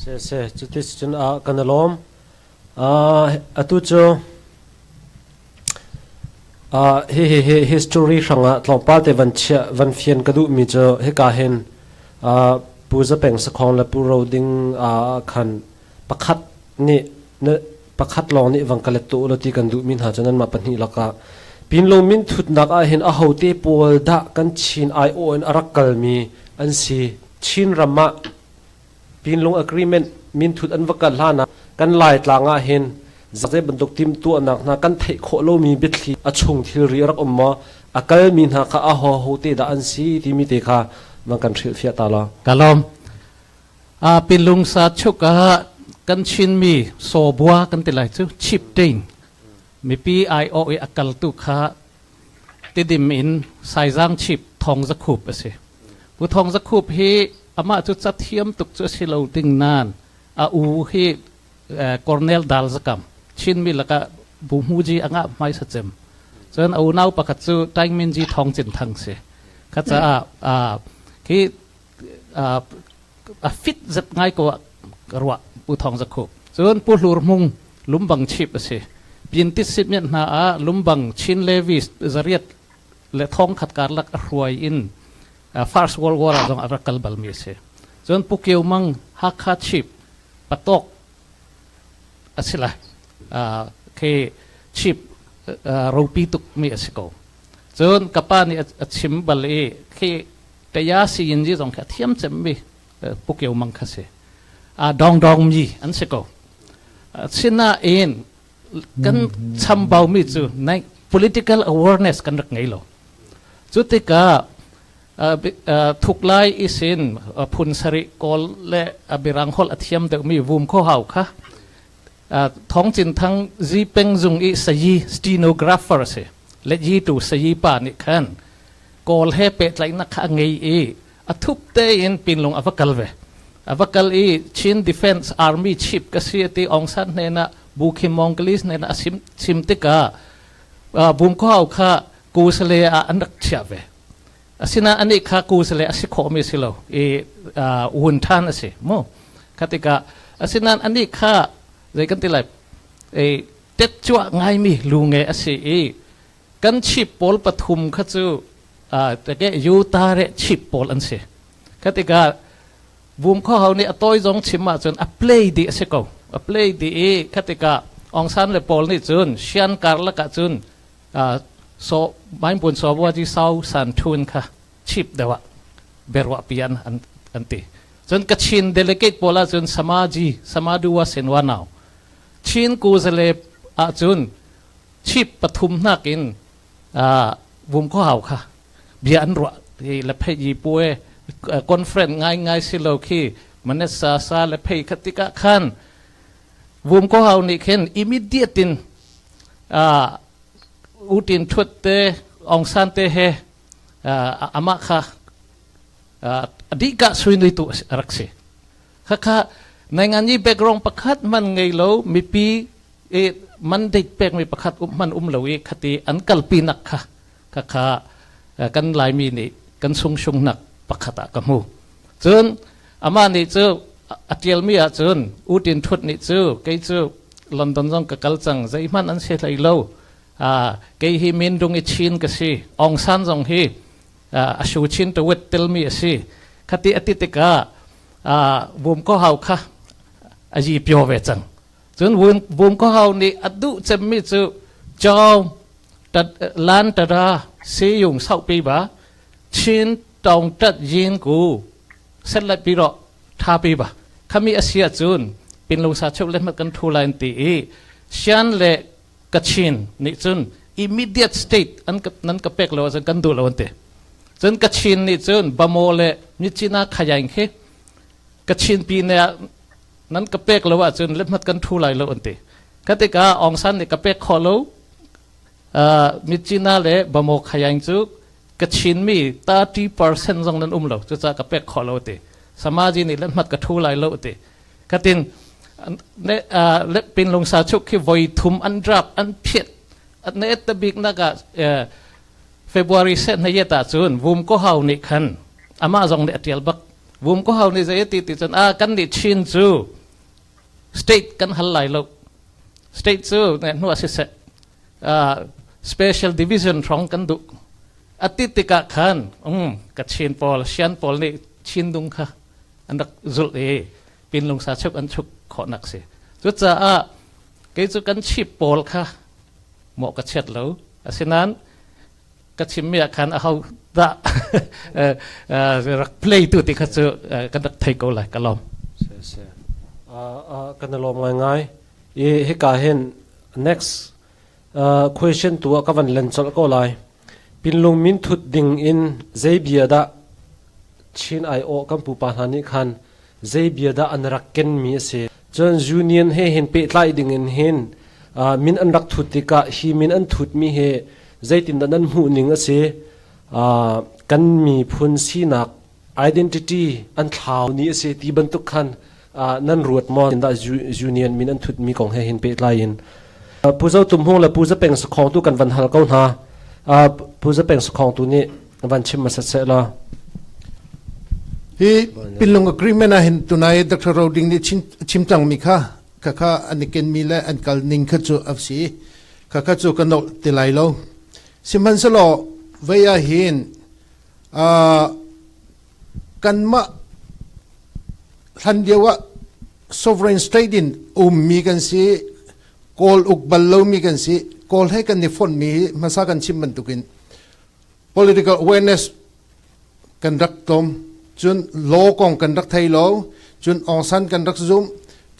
เสจุดที่จนกันล้อมตุโจhistory ช่างตลอดป้าแต่วันเฟียนกระดูมีเจอให้กาเห็นปูจะแบ่งสกองและปูเราดิ้งขันประคัดนี่เนประคัดลองนี่วังกะเลตุเราที่กันดูมินหาจนั้นมาปนิลักะปินลงมินทุดนักเห็นอาหูเตปัวดะกันชินไอโอเอ็นอารักกัลมีอันซีชินรำมะปินลง agreement มินทุดอันวักกันลานะกันไล่ตลางเห็นจะได้บรรทุกทีมตัวนักนะกันเทโคโลมีบิดลีอชงที่เรียกอมมาอากัลมินหาข้าอาหูเตดะอันซีที่มีเตค่ะมันกันเสียตาละกะลอมปินลุงสาชุกะกันชินมีโซบัวกันติไลจูชิปติงมีปีไอโอเออกัลตุค่ะติดิมินไซซังชิปทองจะคูบสิผู้ทองจะคูบฮีอามาจุดสัตเทียมตุกจุดสิเราติงนานอูฮี คอร์เนลดัลสักคำชินมีละก็บุมูจีอ่างไม่สัจเจมส่วนเอาหน้าประคัตจูไตมินจีทองจินทังเสข้าจะที่ฟิตจัดง่ายกว่ารัวปูทองสักคู่ส่วนปูหลุมมุงลุมบังชิบเสปีนติดสิบเมตรนาลุมบังชินเลวิสจะเรียดและทองขัดการลักรวยอินFirst World War จงอารักกัลบัลมีเสส่วนปูเกียวมังฮักฮัดชิบปะตกสิละคือชิบรูปีตุกมีสิโกส่วนกับป้านี่ชิมบัลลีคือแต่ยาสีอินจีตรงแค่เทียมเจ็มบีปุกเกี่ยวมังคเสดองมีอันสิโกสิน่าเองกันชัมบาวมีจูใน political awareness กันรักไงล่ะจุดที่กาทุกไล่อิสินพุนสริกอลและบิรังฮอลเทียมเด็กมีวุมข้อหาวค่ะท้องจินทั้งจีเป็งจุงอีสยีสตีโนกราฟเฟอร์เสและยีตูสยีป่านิคันกอลเฮเปตไลนักขังไงอีทุบเตยินปินลงอวกาลเวอวกาลอีชินดิเฟนส์อาร์มีชิปกษีตีองซันเนนะบุคิมองกลิสเนนะซิมติกาบุมข้อหาวค่ะกูสเลอันดักเชียเวสินะอันนี้ข้ากูสเลอสิโคมิสิโลอุ่นท่านสิโมคติกาสินะอันนี้ข้าใจกันที่ไรเต็ดจั่วง่ายมีลุงเงอสิกันชิปโพลปฐุมข้าจูแต่แกยูตาเรชิปโพลอันสิคติกาบุมข้อเขาเนี่ยตัวจงชิมมาจนอัพเลย์ดีสิเขาอัพเลย์ดีคติกาองซันเลโพลนี่จนเชียนการละกะจนโซไม่บุญโซว่าที่เศร้าสันทุนค่ะชิปเดวะเบรวะเปียนอันตีจนกชินเดลิเกตโพลาจนสมาดูว่าเซนวานาวชินกูจะเลจุนชิปปฐุมนักอินวุมข้อหาวค่ะเบียนรัวที่ละเพยีป่วยคอนเฟรนซ์ง่ายสิโลคีมันเนสซาละเพยคติกะขันวุมข้อหาวนี่เข็นอิมิเดียตินอุตินชุดเตองซันเตเฮอามาค่ะอดีกะสุนิตุรักษาค่ะในงานนี้เบกรองประคัดมันไงเรามีปีมันเด็กเบกมีประคัดมันเราอีกคติอันกัลปีนักค่ะค่ะกันลายมีนี่กันทรงหนักประคัดกับมูจนอามานี่เจ้าอัจเจลมีอาจนอุตินชุดนี่เจ้าไกเจ้าลอนดอนจงกับกัลจังใจมันอันเสียเลยเราไกฮิมินดงอิชินก็สิองซันจงฮีอชูชินตัวเวทเตลมีสิคติอติติกาบุมก็เฮาค่ะอาจีเปียวเวจังจนบุมก็เฮานี่อดุจะมีจูจอมตัดล้านตราเสียงเศร้าปีบ่าชินตองตัดยินกูเสร็จแล้วปีรอทาปีบ่าขมีอาเซียจุนเป็นลูกสาวชาวเล่นมากันทุลัยตีฉันเล่กชินนี่จุน immediate state อันนั้นก็เป็กเราจะกันดูเราอันเตจนกชินนี่จุนบะโมเล่มิจินาขยันเขกชินปีเนี่ยนั้นกระเป็กแล้วว่าจนเล็บมัดกันทุไลแล้วอันตีกติกาองซันนี่กระเป็กขอแล้วมิจินาเล่บะโมขยันจุกชินมี30%จงนั้นเราจะกระเป็กขอแล้วอันตีสมาจินี่เล็บมัดกันทุไลแล้วอันตีกตินเล็บเป็นลงสาชุกที่ไวทุมอันดรับอันเพียดอันนี้ตบิกนักFebruary เซนให้ยตาจุนวุมก็เฮานี่คันอามาจงเดติยลบักวุมก็เฮานี่จะยติจนกันดิชินจู state กันฮัลไลโล state จูเนี่ยนัวสิเสspecial division ท้องกันดุอติติกะคันกัดชินปอลเชียนปอลนี่ชินดุงค่ะอันดักจุลเป็นลงสาชุกอันชุกขอนักเสียจุดจะเกี่ยจุกันชิปปอลค่ะเหมาะกับเช็ดแล้วฉะนั้นก็ชิมมีอาการเอาด่ารักเพลย์ตัวที่เขาจะกันดักไทยก็เลยกันลมกันลมง่ายๆให้การเห็น next question ตัวก็วันเล่นสดก็เลยปินลงมินทุดดิ่งอินเจเบียดาชินไอโอกัมปูปานานิคันเจเบียดาอันรักเกนมีเสียจนยูเนียนให้เห็นเปิดไล่ดิ่งอินเห็นมินอันรักทุดติกะฮีมินอันทุดมีเหใจตินนั้นหูหนึ่งเสียกันมีพุนสีนัก identity อันเท่านี้เสียที่บรรทุกขัน นั่นรวดมออินดายูเนียนมีนั่นทุดมีของเฮหินเปตไลน์ผู้เจ้าตุ่มห้องและผู้จะเป็นสของตัวกันวันฮัลก้าวนาผู้จะเป็นสของตัวนี้วันชิมมาเสร็จแล้วฮีเป็นลง agreement นะเห็นตัวนายดรโรดิงนี่ชิมจังมีค่ะค่ะอันนี้เกินมีและอันกัลนิงขึ้นจูอับสีค่ะจูกันโนติไลโลสิมันสโลเวียเห็นกันมาทันเดียวว่า sovereign state in มีกันสิกอลอุกบัลโลมีกันสิกอลให้กันในฟอนมีมาสักกันชิมมันตุกิน political awareness กันรักตมจนโลกองกันรักไทยโลจนองซันกันรักซุม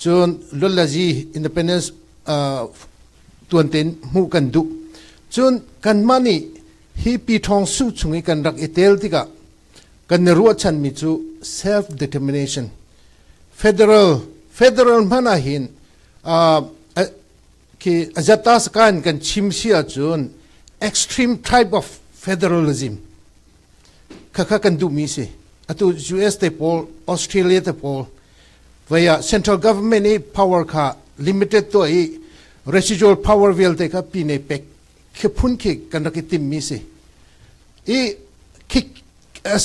จนลุลลาจี independence ตัวเต็นมูกันดุจนกันมานี่ฮีปีทองสู้ชงกันรักเอเทลติกะกันในรัวชันมิจู self determination federal มันอาหินคืออาจจะสกันกันชิมเชียจน extreme type of federalism ข้ากันดูมีสิอะตุ US เตปอลออสเตรเลียเตปอลvia central government นี่ power ค่ะ limited ตัวอี residual power เวลเตค่ะปีนี้เป็กคือพุ่นคิกกันรักติมมีสิอีคิก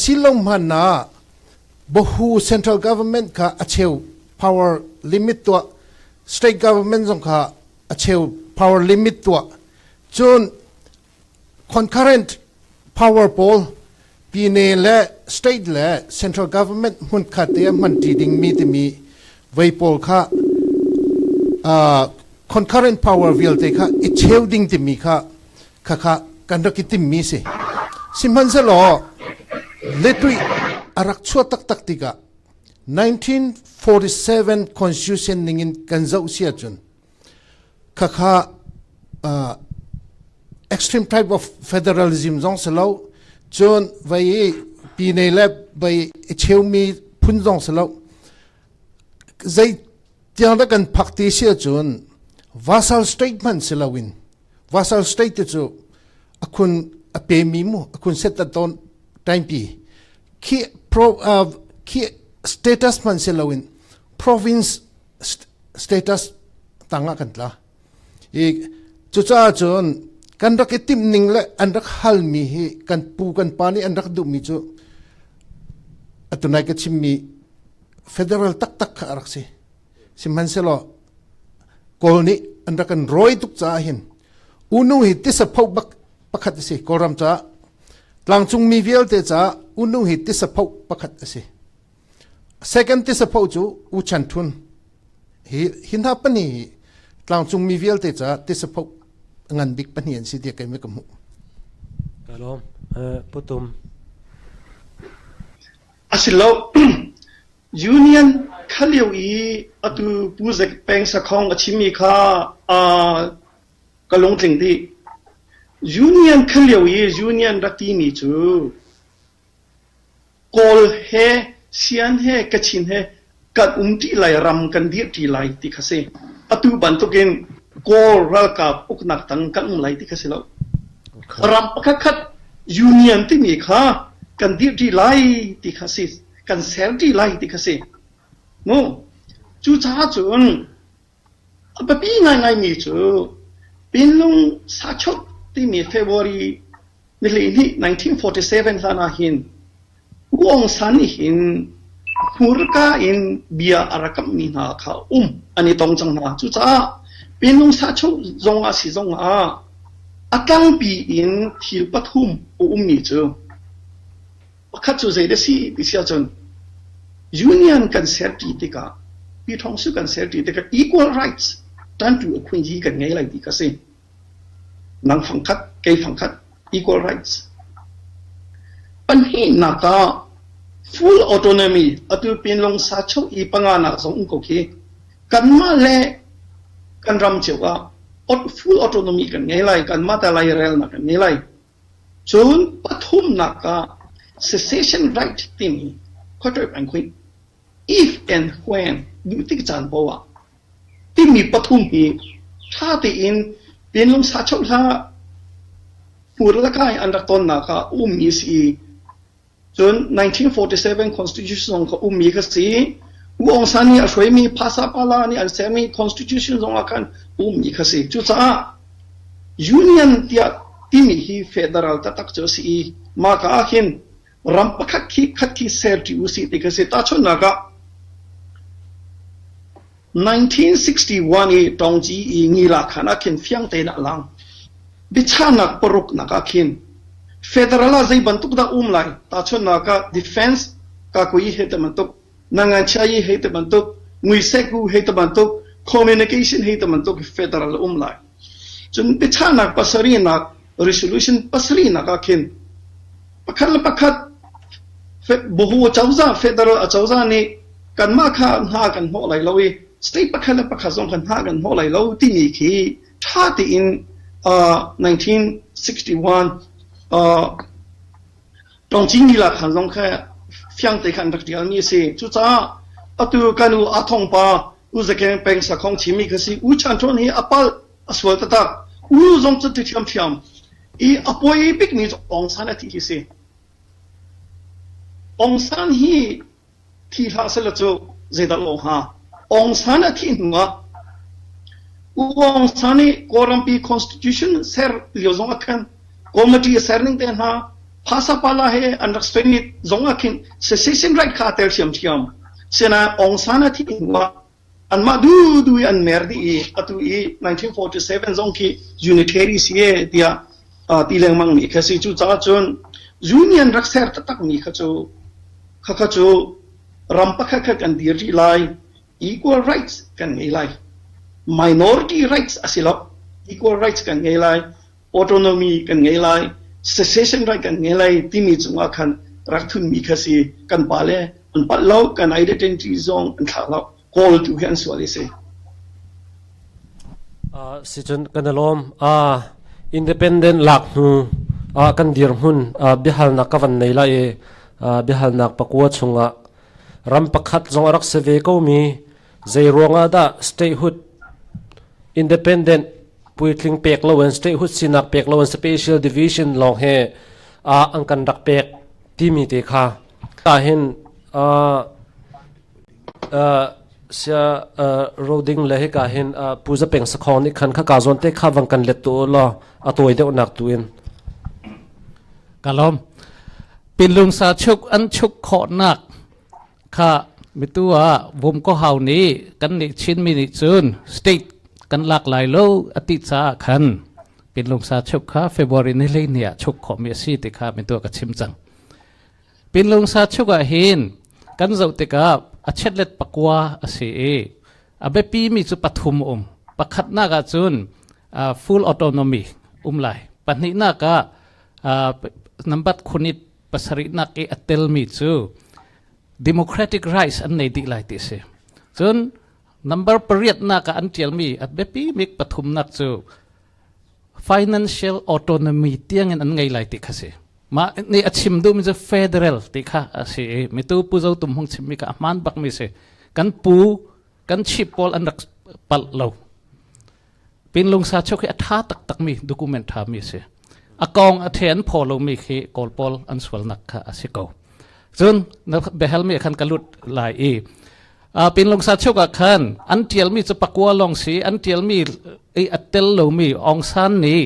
สิลงมันนะบ่ฮู central government ค่ะอาเชว power limit ตัว state government ส่งค่ะอาเชว power limit ตัวจน concurrent power pole ปีนี้และ state และ central government มันขัดเดียมันดีดิ้งมีแต่มีไว้ปอลค่ะconcurrent power วิลเตค่ะอิเชวดิ้งแต่มีค่ะกันรักติมมีสิสิมันจะรอเลตุยอารักชัวตักติกะ1947 constitution นิ่งกันเจ้าเสียจนextreme type of federalism จงสลาวจนไว้ปีนี้และไปเชวมีพุ่นจงสลาวใจยังได้กันพักที่เสียจน vassal state มันสลาวิน vassal state จู่คุณเปมีมูคุณเซตตอนไทม์ปีคีstatus มันสลาวิน province status ต่างกันละอีกจู่จ้าจนกันรักติมนิ่งและอันรักฮัลมีกันปูกันปานี่อันรักดุมีจู่อัตุนัยก็ชิมมี federal ตักขารักสิสิมันเสลอกอลนี้อันรักกันรอยตุกจ้าเห็นอุนุหิติสะพกปักขัดสิกอรำจ้าหลังจุงมีเวลเตจ้าอุนุหิติสะพกปักขัดสิ second ติสะพกจู่อุชันทุนหินทับปนีหลังจุงมีเวลเตจ้าติสะพกงานบิ๊กปนีอันสิเดียกันไม่กำมุกะลอมปุตุมอาศิลโล union ขั้นเดียวอตุผู้จัดแปลงสักของอาชิมีค่ากะลงถึงที่ union ขั้นเดียวunion รักที่มีจูกอลเฮเซียนเฮกชินเฮกัดที่ไหลรำกันเดียที่ไหลที่ข้าศึกอตุบันทุกินกอลรักกับอุกนักตั้งกันไหลที่ข้าศึกแล้วรำพักขัด union ที่มีค่ากันเดียที่ไหลที่ข้าศึกกันเซลที่ไหลที่ข้าศึกโน่จู่จ้าจนแบบนี้ง่ายมีจูเป็นลงสาชดที่มีเฟบรุรีในปีนี้1947 ล้านหินวงสันหินหัวก้าอินเบียอารักมีนาข้าอันนี้ต้องจังนาจู่จ้าเป็นลงสาชดจงอาศิจงอาตั้งปีอินทิลปฐุมมีจูข้าจู่ใจได้สิดิเสียจนunion กันเสรีติกาพี่ท้องสุกันเสรีติกา equal rights ตั้งตัวคุณยี่กันไงไรติกาสินังฟังคัดเกยฟังคัด equal rights ปัญหาหนัก full autonomy อัตุเป็นลงสาชกอีปังอานาสงก็คือกันมาเล่กันรำเจ้าว่า full autonomy กันไงไรกันมาแต่ไรเรลนักกันไงไรจนปฐุมนัก secession right ที่มีข้อโดยเป็นคุย if and when ดูที่จานบอกว่าที่มีปฐุมฮีถ้าที่อินเป็นลงสาชกท่าผู้รักษาอันดับต้นนะคะมีสีจน1947 constitution ของมีก็สี วงสานี่ช่วยมีภาษาปาลานี่อันเสมี constitution ตรงอาการมีคสิจุดจ้า union ที่มีฮี federal ตักเจอสีมาก้าหินรำพักขัดขี้เซอร์ที่อุสิติคสิตาชนนัก1961ตองจีงีลาขนาดขินฟียงเตนักลังบิชานักปรุกนักขิน federal ใจบรรทุกดาไลตาชนนัก defense กาคุยเหตุบรรทุกนังชัยเหตุบรรทุกงุยเซกูเหตุบรรทุก communication เหตุบรรทุก federal ไลจนบิชานักปัสรีนัก resolution ปัสรีนักขินประคัดบุหัวเจ้าจ้า federal เจ้าจ้านี่กันมาข้าหากันหัวไหลเราstate ประคัดสองกันหากันหัวไหลเราที่นี่คือท่าที่ in 1961ตรงจริงนี่ละขันสองแค่ฟียงเตขันรักเดียวนี่สิจุดจ้าอัตุกันอุอาทองปาอุจเกงเป็นสักของชิมิกสิอุชันทนฮีอปัลอสวลตะอุจงจะติดยามอีอปอยปิกนี่องศานาที่สิองศาฮีที่ท่าเสลจูเจดโลหะองศานาที่หัวองศานี่กอรัมปี constitution เซอร์เลียวจงอักขันคอมมิตี้เซอร์นิ่งเตนฮะภาษาปาลาเฮอันดักสเปนิดจงอักขัน secession right ข้าเตลเชียมเสนาองศานาที่หัวอันมาดูอันเมร์ดีอัตุอี1947จงคี unitary เสียเดียตีเลงมังมีแค่สิจูจ้าจน union รักเซอร์ตักมีข้าจูรำพักกันดีรีไล equal rights กันไงไล minority rights อาศัย equal rights กันไงไล autonomy กันไงไล secession right กันไงไลที่มีจงอาคันรักทุนมีแค่สิกันปาเลอันปัดเล่ากัน identity zone อันขาเล่า call to hands ว่าเลยสิสิจนกันลมindependent หลักหูกันดีร์หุ่นบิฮัลนักกวันในไลบิฮัลนักปักวัดชงรำปักขัดจงรักเสวก็มีใจรวงอาดา statehood independent ปุยทลิงเปกละวัน statehood สินักเปกละวัน special division ลองเฮอังกันรักเปกที่มีเตค่ะเห็นเสียโรดิ้งเลยให้เห็นปูจะเป็นสักคนนี่ขันข้ากาจนเตะข้าวังกันเล็ดตัวละตัวเดียวหนักตัวเองกะลมปินลุงสาชุกอันชุกขอนักข้ามิตัววมก็เฮานี้กันนิชินมินิจูนสเตทกันหลากหลายโลอติสาขันปินลุงสาชุกข้าเฟบรุนี่เลยเนี่ยชุกขอมีสีติข้าเป็นตัวกระชิมจังปินลุงสาชุกเห็นกันเจ้าติกาอาเช็ดเล็ดปักว่าอาศัยอาเบปีมีจุปฐุมปักขัดนักจูนfull autonomyไลปัจจุบันนักนับบัดคนนี้ภาษารินักอัตเตลมีจู democratic rights อันนี้ดีไลติเสจนนับบัดปริยัตินักอันเทียลมีอัตเบปีมีปฐุมนักจู financial autonomy เตียงอันไงไลติค่ะเสมาในอาชิมดูมันจะ federal ติค่ะอาศัยมิตูปูเจ้าตุ่มหงชิมมีกับมันบักมีเสกันปูกันชิปปอลอันรักปัลเราเป็นลงซาชกให้อัฐาตักมีดูกุเมนต์ทามีเสอากองอเทนพอลงมีคือกอลปอลอันสวลนักค่ะอาศัยเก่าจนนับเบลมีขันกัลุดหลายเป็นลงซาชกขันอันเทียลมีจะปักวัวลงสีอันเทียลมีอัตเตลลงมีองซันนี้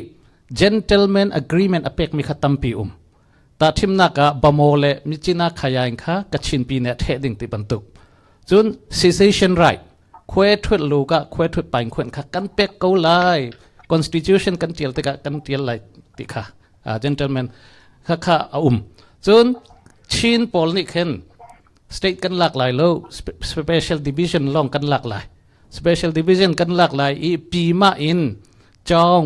gentleman agreement อเปกมีขัดตั้มปีตาทิมนักบะโมเลมิจินักขยายค่ะกัชินปีเนตเฮดิ้งติบันตุกจน secession right ควยทวดลูกะควยทวดไปควนค่ะกันเป็กเกาไล constitution กันเทียลติกะกันเทียลไลติค่ะgentleman ค่ะจนชินปอลนี่เห็น state กันหลากหลายโล special division ลองกันหลากหลาย special division กันหลากหลายอีปีมาอินจอง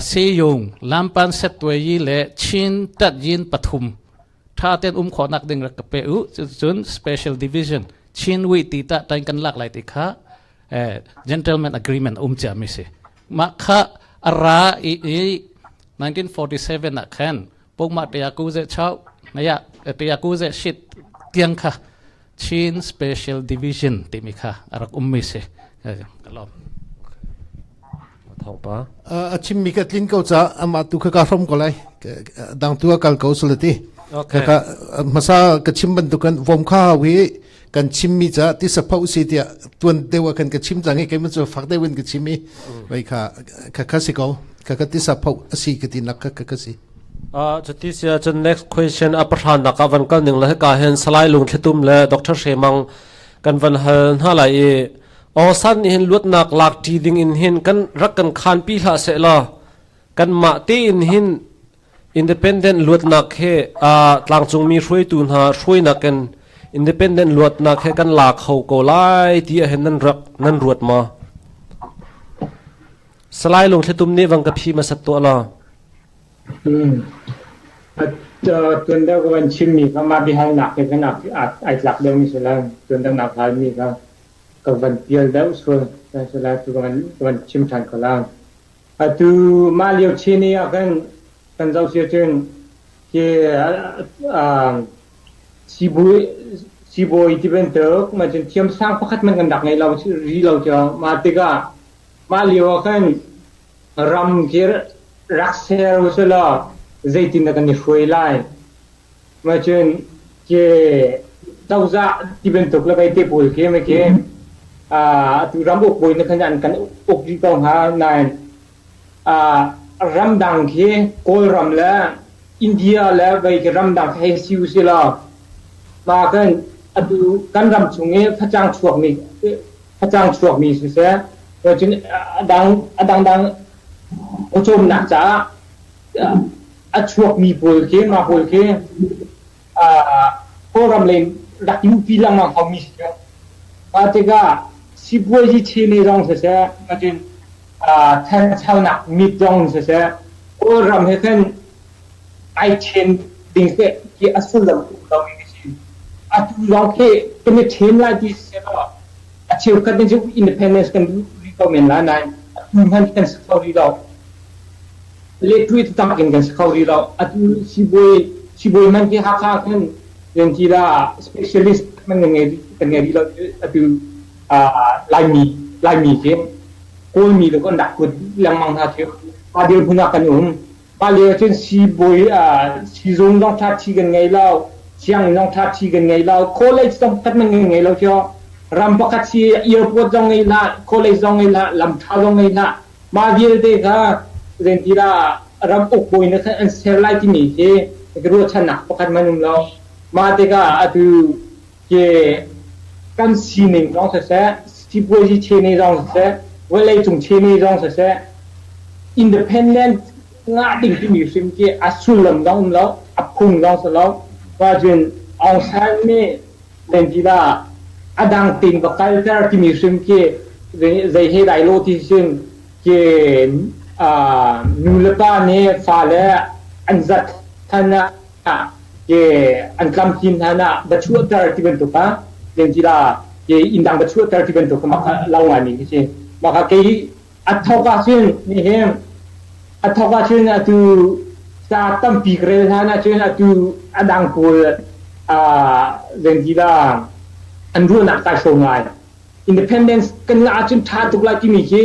เซยงลำปันเซตเวยีเล่ชินตัดยินปฐุมถ้าเต้นขอนักดึงรักเปอุจน special division ชินวิติตะแต่งกันหลากหลายติค่ะgentleman agreementจะไม่ใช่มาค่ะอะไร1947นักขันพวกมาเตียกูเจเช้าเนี่ยเตียกูเจชิดเตียงค่ะชิน special division ติมิค่ะรักไม่ใช่กันลองทองปะชิมมีกัดลินเกาจ้าอามาตุขการร่มก็เลยดังตัวกัลเกาสุลติค่ะมาซากัดชิมบันตุกันวอมข้าวิ กันชิมมีจ้าที่สะพาวสิเดียตัวเดียวกันกันชิมจังไงกันมันจะฝักได้วันกันชิมมีไว้ค่ะสิเขาค่ะที่สะพาวสิกันที่นักค่ะสิจุดที่เสียจน next question ประธานนักวันกันหนึ่งเลยก็เห็นสไลด์ลงที่ตุ้มเลยดร.เชมังกันวันเห็นฮะไรสันเห็นลวดนักหลักทีดิ่งอินเห็นกันรักกันขานปีละเสละกันมาตีอินเห็น independent ลวดนักเต่างจงมีช่วยตูนหาช่วยนักกัน independent ลวดนักกันหลักเขาโกไลที่เห็นนั่นรักนั่นรวดมาสไลด์ลงที่ตุ้มนี้วังกับพี่มาสักตัวละตัวเดียวกันชิมมีก็มาบิหารหนักกันหนักไอ้หลักเดียวมีส่วนแล้วตัวเดียวหนักหลายมีก็วันเดียวแล้วส่วนแล้วตัววันชิมทันก็แล้วตัวมาเลี้ยวเชนี่กันเจ้าเสียจนที่ซีบอยที่เป็นเตอร์มันจะเทียมสร้างพักมันกันดักในเราจะมาติกามาเลี้ยวกันรำเกี่ยรักเสียรู้สึกละใจตินกันนี่ช่วยไล่มาจนที่เจ้าจะที่เป็นตุกแล้วไปเตะบอลเกี่ยไม่เกี่ยตัวรำอกบอยในขณะกันอกที่ต้องหานายรำดังเกี่ยโกลรำแล้วอินเดียแล้วไปรำดังให้ซิวสิละมาดูกันรำช่วงนี้พระจังช่วงมีสุดเสียมาจนดังโอชมหนักจ้าช่วงมีโพลเคมาโพลเคโกรำเลนดักยูปีลังมาเขามีเสียมาเจก้าสิบวันที่เชนรองเสียมาจนแทนชาวหนักมีรองเสียโกรำให้ขึ้นไอเชนดิ้งเกที่อัศวินเราไม่ได้ชิมตุลองเคเป็นเชนไลที่เสียแล้วเชื่อกันจะอินดิเพนเดนซ์กันรีคอมเมนต์แล้วนายมันกันสตอรี่เราเล็กทวีตตั้งกันสกอรีเราซีบอยมันที่หากันเรื่องที่ละสเปเชียลิสต์มันยังไงเราไลมีเกมโกลมีแล้วก็ดักกุดยังมังท่าเทียบพาเดียวพูนักกันอุ่นพาเดียวเช่นซีบอยซีซงต้องทัดชีกันไงเราเชียงต้องทัดชีกันไงเราคอลเลจต้องทัดมันไงเราเชียวรำประคัตชีเอียร์พอร์ตต้องไงละคอลเลจต้องไงละลำท้าต้องไงละมาเดียวเด็กเรื่องที่ละรำอกบอยนะครับอันเซอร์ไลที่มีเจก็รู้ชนะประคัตมันนุ่มเรามาเด็กเจกันซีนิงร้องเสียสิบวันที่เชนีร้องเสียเวลาจงเชนีร้องเสียอินดิเพนเดนต์งาดิ่งที่มีสิ่งที่อัศวินร้องแล้วอับพุ่งร้องเสียแล้วว่าจนเอาใช้เนี่ยเรื่องที่ละอดังติงกับการที่มีสิ่งที่ใจให้ได้โลที่สิ่งที่นูเลปาเนี่ยฟ้าแล้วอันจัดท่านนะที่อันคำทินท่านนะบัชวตร์ที่เป็นตัวป้าเรื่องที่ละที่อินดังบัชวตร์ที่เป็นตัวก็มาเล่าอันนี้ใช่มาที่อัฐกาชินนี่เองอัฐกาชินatu sa tam pikreท่านชินtu adang ko เรื่องที่ละอันรู้นักการส่งงาน independence กันงาจนท้าตุกลาที่มีเช่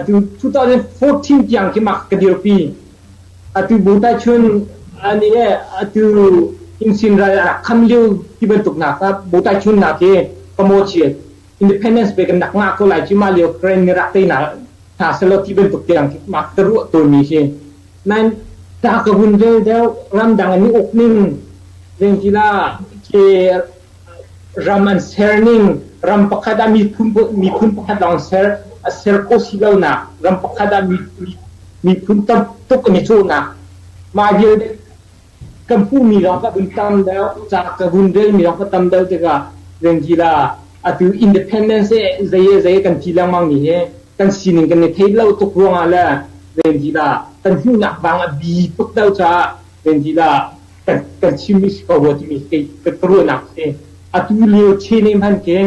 tu 2014yangที่มักกระเดียวปีtu บุตรชนอันนี้tu อินสินรายคำเลี้ยวที่เป็นตุกนักครับบุตรชนนักเองขโมยเชีย independence เป็นกันนักงาก็เลยที่มาเลี้ยวเครนรักที่น่ะถ้าสลดที่เป็นตุกyangที่มักตรุตัวมีเช่นั่นถ้ากระหุ่นเดียวรำดังอันนี้อกนิ่งเรื่องที่ละที่รามันเซอร์นิงรำประคดามีคุณประคดาลองเซอร์โคสิเลนะรำประคดามีคุณตั้มตุกนิชูนะมาเยอะกัมพูมีเราก็บุญตั้มเดียวจากกับุญเดียวมีเราก็ตั้มเดียวจะก็เรื่องที่ละตัวอินดิเพนเดนซ์ใจกันที่ละมั่งนี่กันสิ่งกันในเทเลาตุกรวงอะไรเรื่องที่ละกันหูหนักบางบีพุทธเจ้าจะเรื่องที่ละกันชิมิสกาวที่มีกันกลัวหนักเองtu liu chini man ke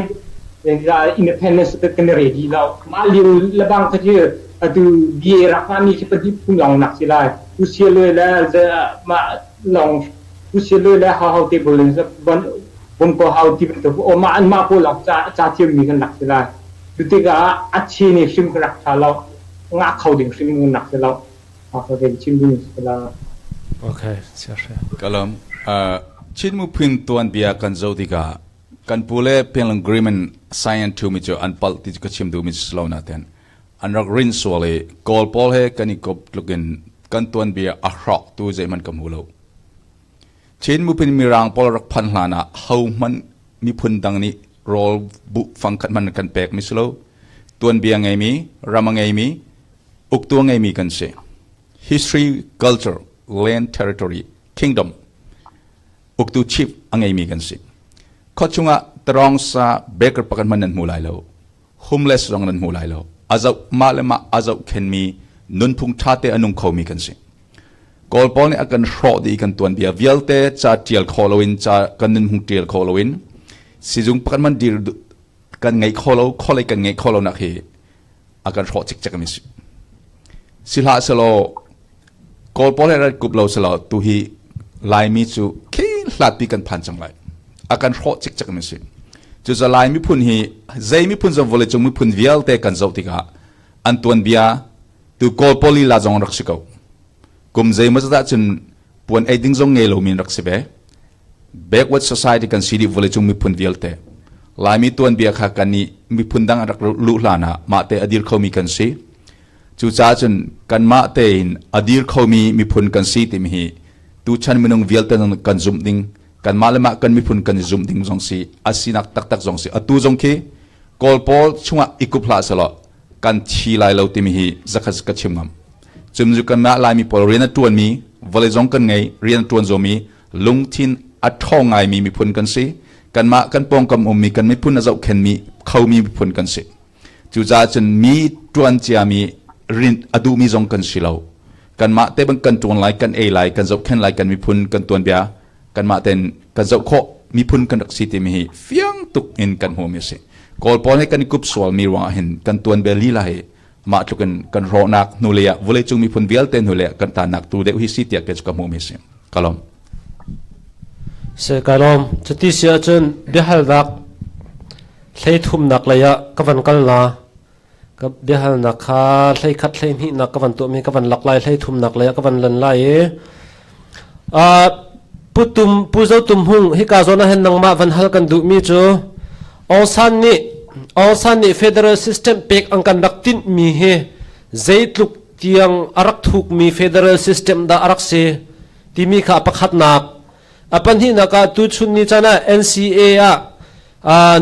la independence kan ready la ma liu labang khaje tu bi rakami ki padi punglong nak sila tu sielo la ma long tu sielo la how table bon ko how table to o ma an ma po lak cha thiam mi kan nak sila tu te ga achi ni sim rak thala nga khau ding sim nak sila ha ko de chim ni sila okay sure kalam ชินมุพินตัวอันเบียกันโจติกา กันปูเล่เพียง agreement sign ทูมิจอันปัลติจกชิมดูมิจสลาวนาเทนอันรักรินสวลีกอลปอลเฮกันอีกบลุกินกันตัวนเบียอัครอกตัวใจมันกำหูเราชินมุพินมีรางปอลรักพันหลานะเฮามันมีพุนดังนี้รอลบุฟังขัดมันกันแปลกมิสโลตัวนเบียไงมีรำไงมีอุกตัวไงมีกันเส history culture land territory kingdom อุกตัวชิปไงมีกันเสข้อชงะตรองซาเบเกอร์ปกันมันนันมูลายเรา homeless รองนันมูลายเราอาจจะมาเลมาอาจจะเข็นมีนุนพุงชาเตอนุงเขามีกันเสกอลปอลเนี่ยกันรอดีกันตัวนเบียวิลเตจะเทียลคอลวินจะกันนุนพุงเทียลคอลวินสิจุงปกันมันดีกันไงคอลคอลกันไงคอลนักเฮอากันรอจิกจักมิสสิลาสโลกอลปอลเนี่ยกุบเราสโลตุฮีลายมิจูขี้หลัดปีกันพันจังไรอาการรอจิกจักมิสจุดจะลายมิพุนฮีใจมิพุนจะวอลเลจงมิพุนวิลเตกันเจ้าติกาอันตัวนเบียตัวกอลปอลีลาจงรักสิเขากุมใจมันจะได้จนปวนไอดิ้งจงเงลมีรักสิเบbackward society กันซีดีวอลเลจงมิพุนวิลเตลายมิตัวนเบียขากันนี้มิพุนดังรักลุลานะมาเตอดีร์เขามีกันซีจุดจ้าจนกันมาเตอินอดีร์เขามีพุนกันซีติมฮีตูชันมินงวิลเตนันกันจุ่มดิ้งกันมาเลมากันมิพุนกันจุ่มดิ้งจงซีอาศินักตักจงซีอตูจงคีกอลปอลช่วงอิกุพลาสละกันชีไลเลวติมฮีจักรกัชิมมจุมจุกันมาลายมีปอลเรียนตัวนมีวอลเลจงกันไงเรียนตัวนจงมีลุงทินอัดท่องไงมีพุนกันซีกันมากันปองกำอมมีกันไม่พุนอาจจะเข็นมีเขามีพุนกันซีจุจ้าจนมีตัวนเจียมีรินอดูมีจงกันสิเลวกันมาเตบังกันตัวนไลกันเอไลกันจะเข็นไลกันมีพุนกันตัวนเบียกันมาเต็นกันจะโคมีพุนกันรักสิติมีเฟียงตุกอินกันหัวมีสิกอลปอนให้กันกุบสวลมีวางเห็นกันตัวนเบลีลาเหมาจุกันรอนักนูเลียวุเลยจุงมีพุนเวลเตนนูเลียกันตานักตูเดวิสิติเกจกับหัวมีสิกลอมเสกลอมจะที่เสียจนเดือดรักใช้ทุ่มนักเลยอะกับวันกันละกับเดือดนักขาใช้คัดใช้หินักกับวันตัวมีกับวันหลักลายใช้ทุ่มนักเลยกับวันลันไล่ปุตุมปุเจ้าตุมหุงฮิกาโซนะเห็นนังมาวันฮัลกันดูมีจูอสันนี่เฟเดอรัลซิสเต็มเป็กอังกันดักตินมีเฮใจลุกเตียงอารักทุกมีเฟเดอรัลซิสเต็มดาอารักเซที่มีข้าประคัดนักปัญหานักตุชุนนี่จานะ NCA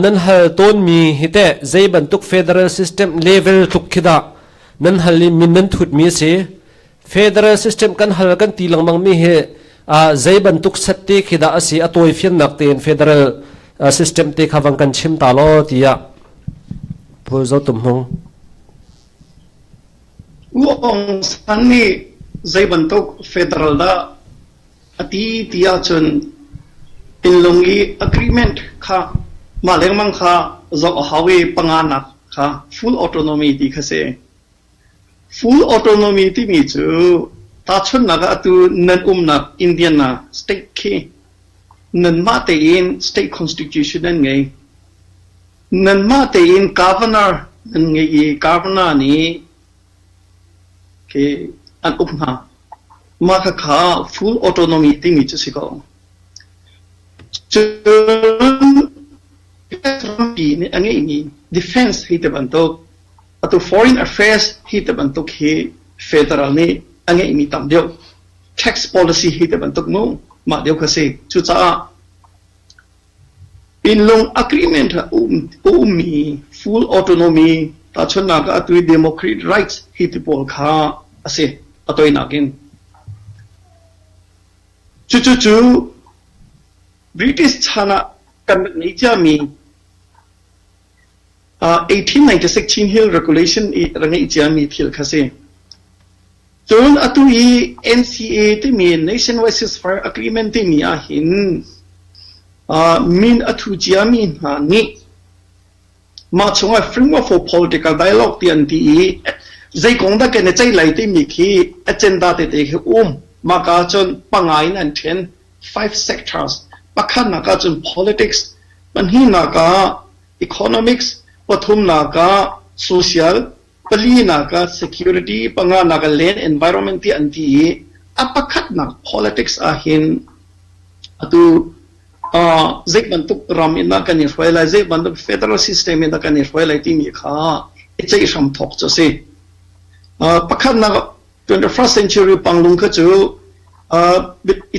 นั่นฮัลต้นมีฮิตใจบรรทุกเฟเดอรัลซิสเต็มเลเวลทุกขิดานั่นฮัลมินนั่นทุดมีเซเฟเดอรัลซิสเต็มกันฮัลกันตีลังมังมีเฮใจบรรทุกสติขิดาสิอตัวฟินนักเตียนเฟเดอรัลซิสเต็มเตขับกันชิมตาโลตียผู้เจ้าตุ่มหงองสันนี่ใจบรรทุกเฟเดอรัลดาอดีตยาจนอินลงอี agreement ค่ะมาเลี้ยงมังค่ะจะเอาหาวิปังงานักค่ะ full autonomy ที่เขาเส full autonomy ที่มีจูตาชนนักตัวนันนักอินเดียนนะ state คีนันมาเตอิน state constitution นั่นไงนันมาเตอิน governor นั่นไง governor นี่คืออันนะมาค่ะ full autonomy ที่มีจุดสิเขาจนปีนี้อันนี้ defense ที่ตะวันตกอ่ะตัว foreign affairs ที่ตะวันตกที่ federal นี่อันนี้มีตามเดียว tax policy ที่ตะวันตกนู้นมาเดียวกันสิจุดจ้าเป็นลง agreement มี full autonomy แต่ชนนักตัว democratic rights ที่ตะวันข้าสิตัวนักินจู่British China กันนี้จะมี1896 Chin Hill Regulation รังนี้จะมีที่ละสิจนอัตุย NCA ที่มี Nationwide Ceasefire Agreement ที่มีหินมินอัตุจะมีนี่มาช่วย Framework for Political Dialogue ที่อันที่ใจกงได้กันในใจไหลที่มีที่ agenda ที่เด็กมากาจนปังไงนั่นเช่น 5 sectorsปักขันนักจน politics ปัญหานัก economics ปฐุมนัก social ปลีนัก security ปังงานัก land environment ที่อันที่ปักขันนัก politics อาหินตัว เจ็บบันทุกรำอินนักกันนี่รวยเลยเจ็บบันทุก federal system อินนักกันนี่รวยเลยที่มีค่าใจรำทอกจะสิประคันนัก 21st century ปังลุงก็จู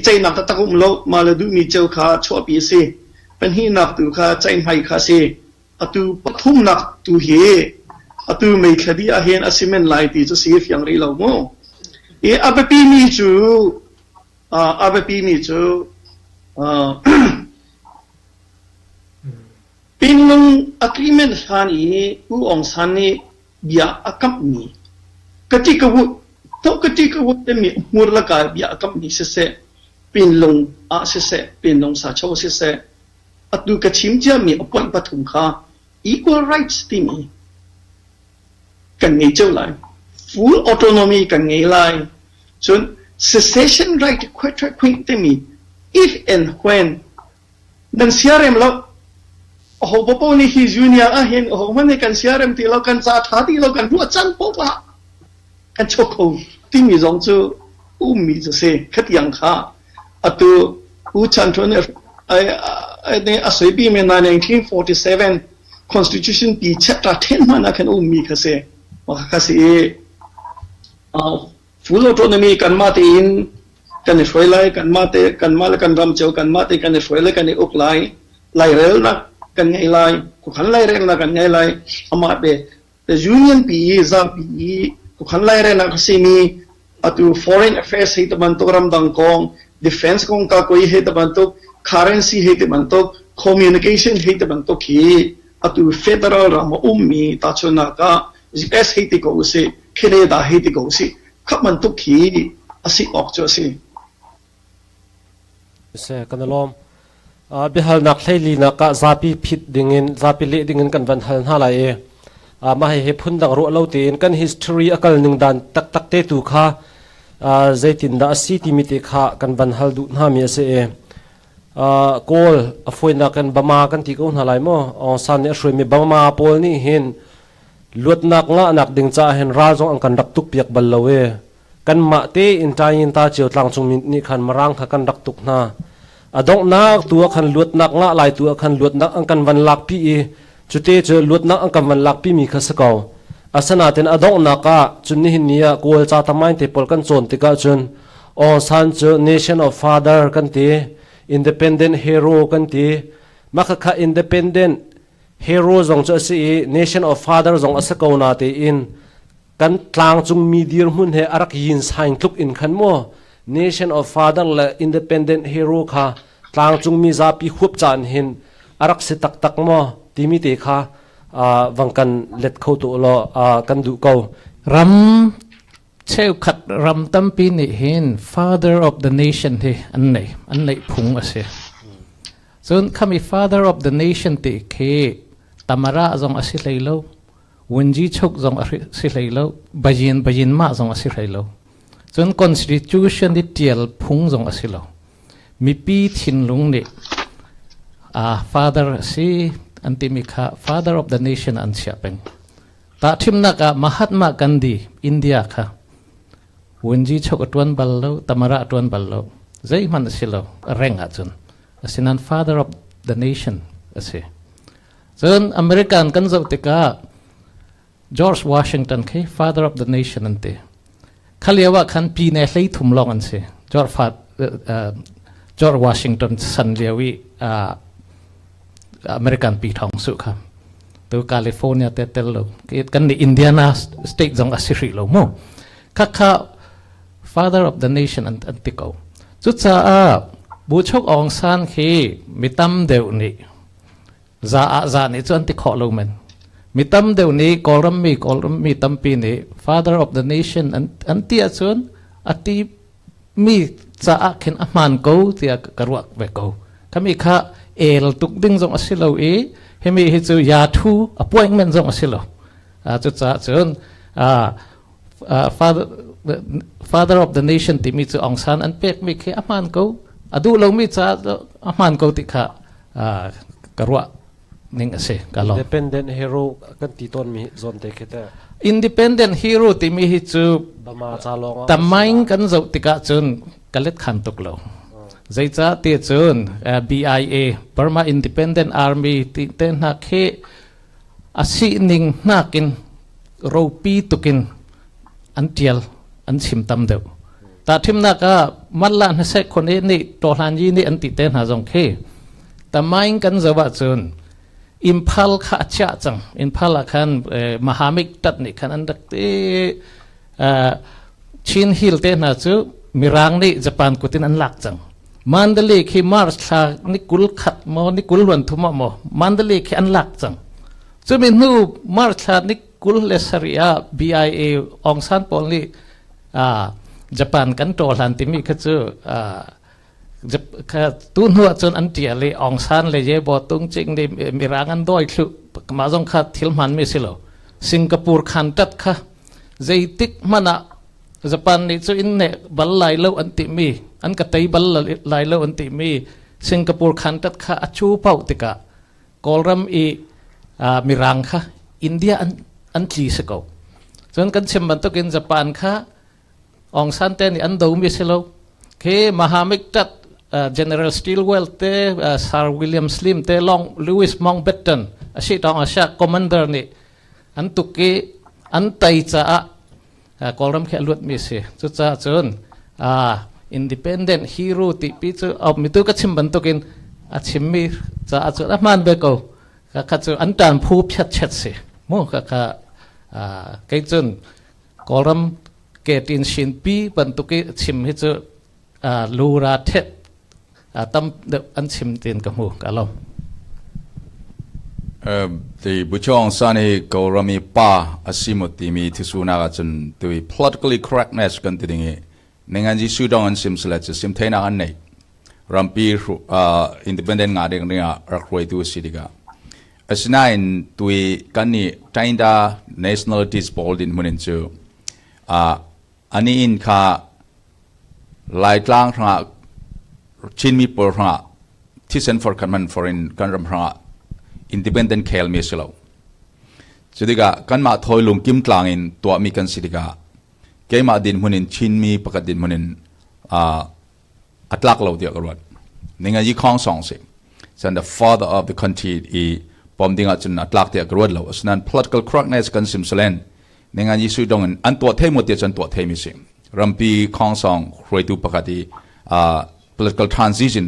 ใจนักตะกุมโลมาเลดูมีเจ้าค่าชั่วปีสิเป็นที่นักตัวค่าใจไม่ค่าสิตัวปฐุมนักตัวเฮตัวไม่คดีอาเห็นอาศิเมนไลตีจะสิอย่างไรเราโม่อาเบปีมีจูอาเบปีมีจูเป็นลง agreement ฮันนี้ผู้องค์ฮันนี้เบียอาคัมนี้กติกาวุฒิกติกาวุฒิมีมูลค่าเบียอาคัมนี้เสียเป็นลงอาเสียเป็นลงสาชาวเสียดูกระชิมเจ้ามีอภัยปฐุมค่า equal rights ที่มีกันไงเจ้าไร full autonomy กันไงไรส่วน secession right ควายควินที่มี if and when ดังเสียเร็มแล้วโอ้โหพอนี่ฮิจูเนียเห็นโอ้โหมันในกันเสียเร็มที่เรากันซาทาที่เรากันรัวจันปุ๊บละกันโชคที่มีสองจูมีจะเสียขัดยังค่าตัวจันทร์เนี่ยในอาศัยปีเมื่อ1947 constitution ปี chapter 10มันกันมีค่ะเสียว่าค่ะเสียfull autonomy กันมาตีนกันช่วยไล่กันมาเตกันมาแล้วกันรำเจ้ากันมาเตกันช่วยไล่กันอุกไล่ไล่เร็วนะกันไงไล่กุขันไล่เร็วนะกันไงไล่อามาเปแต่ union ปีจะปีกุขันไล่เร็วนะก็สิมีตัว foreign affairs ให้ตะบันตุกรำดังกอง defense กองกาโกยให้ตะบันตุก currency ให้ตะบันตุก communication ให้ตะบันตุกที่ตัว federal รำมีตาชนากา GPS ให้ติโกสิเคเนดาให้ติโกสิขับมันตุกที่อาศัยออกจากสิเสกันลมบิฮัลนักไทยลีนักซาปีผิดดิ่งเงินซาปีเละดิ่งเงินกันวันฮัลน่าไรมาให้พุ่นดังรัวเล่าตีนกัน history อากาศหนึ่งดันตักเตตุค่ะใจตินดาสีติมิติค่ะกันวันฮัลดูน่ามีเสกอลฟอยนักกันบามากันที่กูน่าไรมั้งสันเนี่ยช่วยมีบามาปอลนี่เห็นลวดนักงะนักดิ่งจ่าเห็นราจงอังกันดักตุกเปียกบัลลเวกันมาเตอินใจอินตาเจียวตลังจงมินี่ขันมารังขันดักตุกนาอดงนักตัวขันลวดนักงะลายตัวขันลวดนักอังกันวันลักปีจุดเตเจลวดนักอังกันวันลักปีมีข้าศึกเอาอาสนะเต็นอดงนักจุดนี้หินนี้กูจะทำไมเตปอลกันโจนติกาจนสันเจ nation of father กันตี independent hero กันตีมักขะ independent hero จงจะสิ nation of father จงอาศัยเอาหน้าตีอินกันกลางจงมีดีร์มุ่นเฮอารักยินสายทุกอินขันมัว nation of father และ independent hero ค่ะกลางจงมีซาปีขวบจานหินอารักสิตักมัวทีมิเตค่ะวังกันเล็ดเข้าตัวล้อกันดูเก่ารำเชี่ยวขัดรำตั้มปีนี่เห็น father of the nation ที่อันไหนพุงอาเซียส่วนคำว่า father of the nation ที่เคตามาระจงอาศัยเลยแล้ววันจีชกจงอาศัยเลยแล้วบายินมาจงอาศัยเลยแล้วส่วน constitution ที่เตียลพุงจงอาศัยแล้วมีปีทินลุงนี่father สิอันที่มีค่า father of the nation อันเชียเป็นแต่ทิมนักมหาตมากันดีอินเดียค่ะวันจีชกตวนบัลโลตามาระตวนบัลโลใจมันอาศัยแล้วแรงอาจนอาศัยนั้น father of the nation อาศัยส่วนอเมริกันกันจะติกาGeorge Washington คือ father of the nation นั่นเองเขาเรียกว่าขันปีในเลยทุ่มลงอันเสีย George Washington สันเรียวิอเมริกันปีทองสุขครับตัวแคลิฟอร์เนียเตลโลกันในอินเดียนาสเตทจงอาศัยโลโมข้า father of the nation อันติโกจุดจ้าบุชกองซานคือมิตัมเดวนี่จ้านี่จนติขอโลมันมิตัมเดวนี้กอลรัมมีตัมปีนี้ father of the nation อันที่ส่วนอันที่มีจ้าเข็นอามันกูที่กระวักเวกูขมีข้าตุกดึงจงอาศัยเราเฮมีเหตุยาทู appointment จงอาศัยเราจุดจ้าส่วน father of the nation ที่มีจุดองซานอันเป็กมีแค่อามันกูดูเรามีจ้าอามันกูที่ข้ากระวักนิ่งอาศัยกันลอง independent hero กันตีต้นมีโซนเตคิดแต่ independent hero ที่มีเหตุบามาจาลองแต่ไม่กันจะติกาจนกันเล็ดขันตุกเรา zai cha te chun BIA Burma Independent Army ti ten na khe asi ning nakin ropi tukin antial an sim tam deu ta thim na ka manla na se khone ni to hlan ji ni an ti ten ha jong khe ta main kan zawa chun Imphal kha cha chang Imphal khan mahamik tat ni khan an dak te Chin Hill te na chu mirang ni Japan kutin an lak chang Mandalay khi Mars tha ni kul khat mo ni kul wan thuma mo Mandalay khi an lak chang chu min nu Mars tha ni kul le saria BIA ong san pol ni Japan kan to hlan ti mi kha chu tu nuwa chun an tia le ong san le ye bo tung ching ni mirang an doi thlu ma jong kha thil man mi silo Singapore khan tat kha zaitik mana Japan ni chu in ne bal lai lo an ti mi an ka tai bal lai lo an ti mi Singapore khan tat kha achu pau tika Kawlram mirang kha India an chi se ko chon kan chem ban to kin Japan kha ong san te ni an do mi silo ke mahamik tat General Stilwell te Sir William Slim te Long Louis Mountbatten asi tong asha commander ni an tuki an tai cha Kawlram khe lut mi se chu cha chun independent hero ti pi chu op mi tu ka chim ban tokin a chim mi cha chu a man be ko ka chu an tan phu phat chat se mo ka kai chun Kawlram ke tin shin pi ban tuki chim hi chu lura thet tam de an chim tin ka mu ka lom the buchong sani Kawlrami pa asimoti mi tisuna ga chun to politically correctness kan tidingi nengan ji sudong an sim sala sim thaina an nei rampi independent nga de nga rakhoi tu sidiga asna in tui kani tainda nationalities bold in munin chu ani in kha lai tlang thanga chin mi por thanga thisen for kanman foreign kanram thanga independent khel mi silo chudiga kanma thoi lung kim tlang in to mi kan sidiga keima din munin chin mi pakat din munin atlak lo dia garwat ninga yi khong song se san the father of the country e bombing at chun atlak dia garwat lo asnan political correctness kan sim salen ninga yi su dong an to thei mo te chan to thei mi sim rampi khong song hroi tu pakati political transition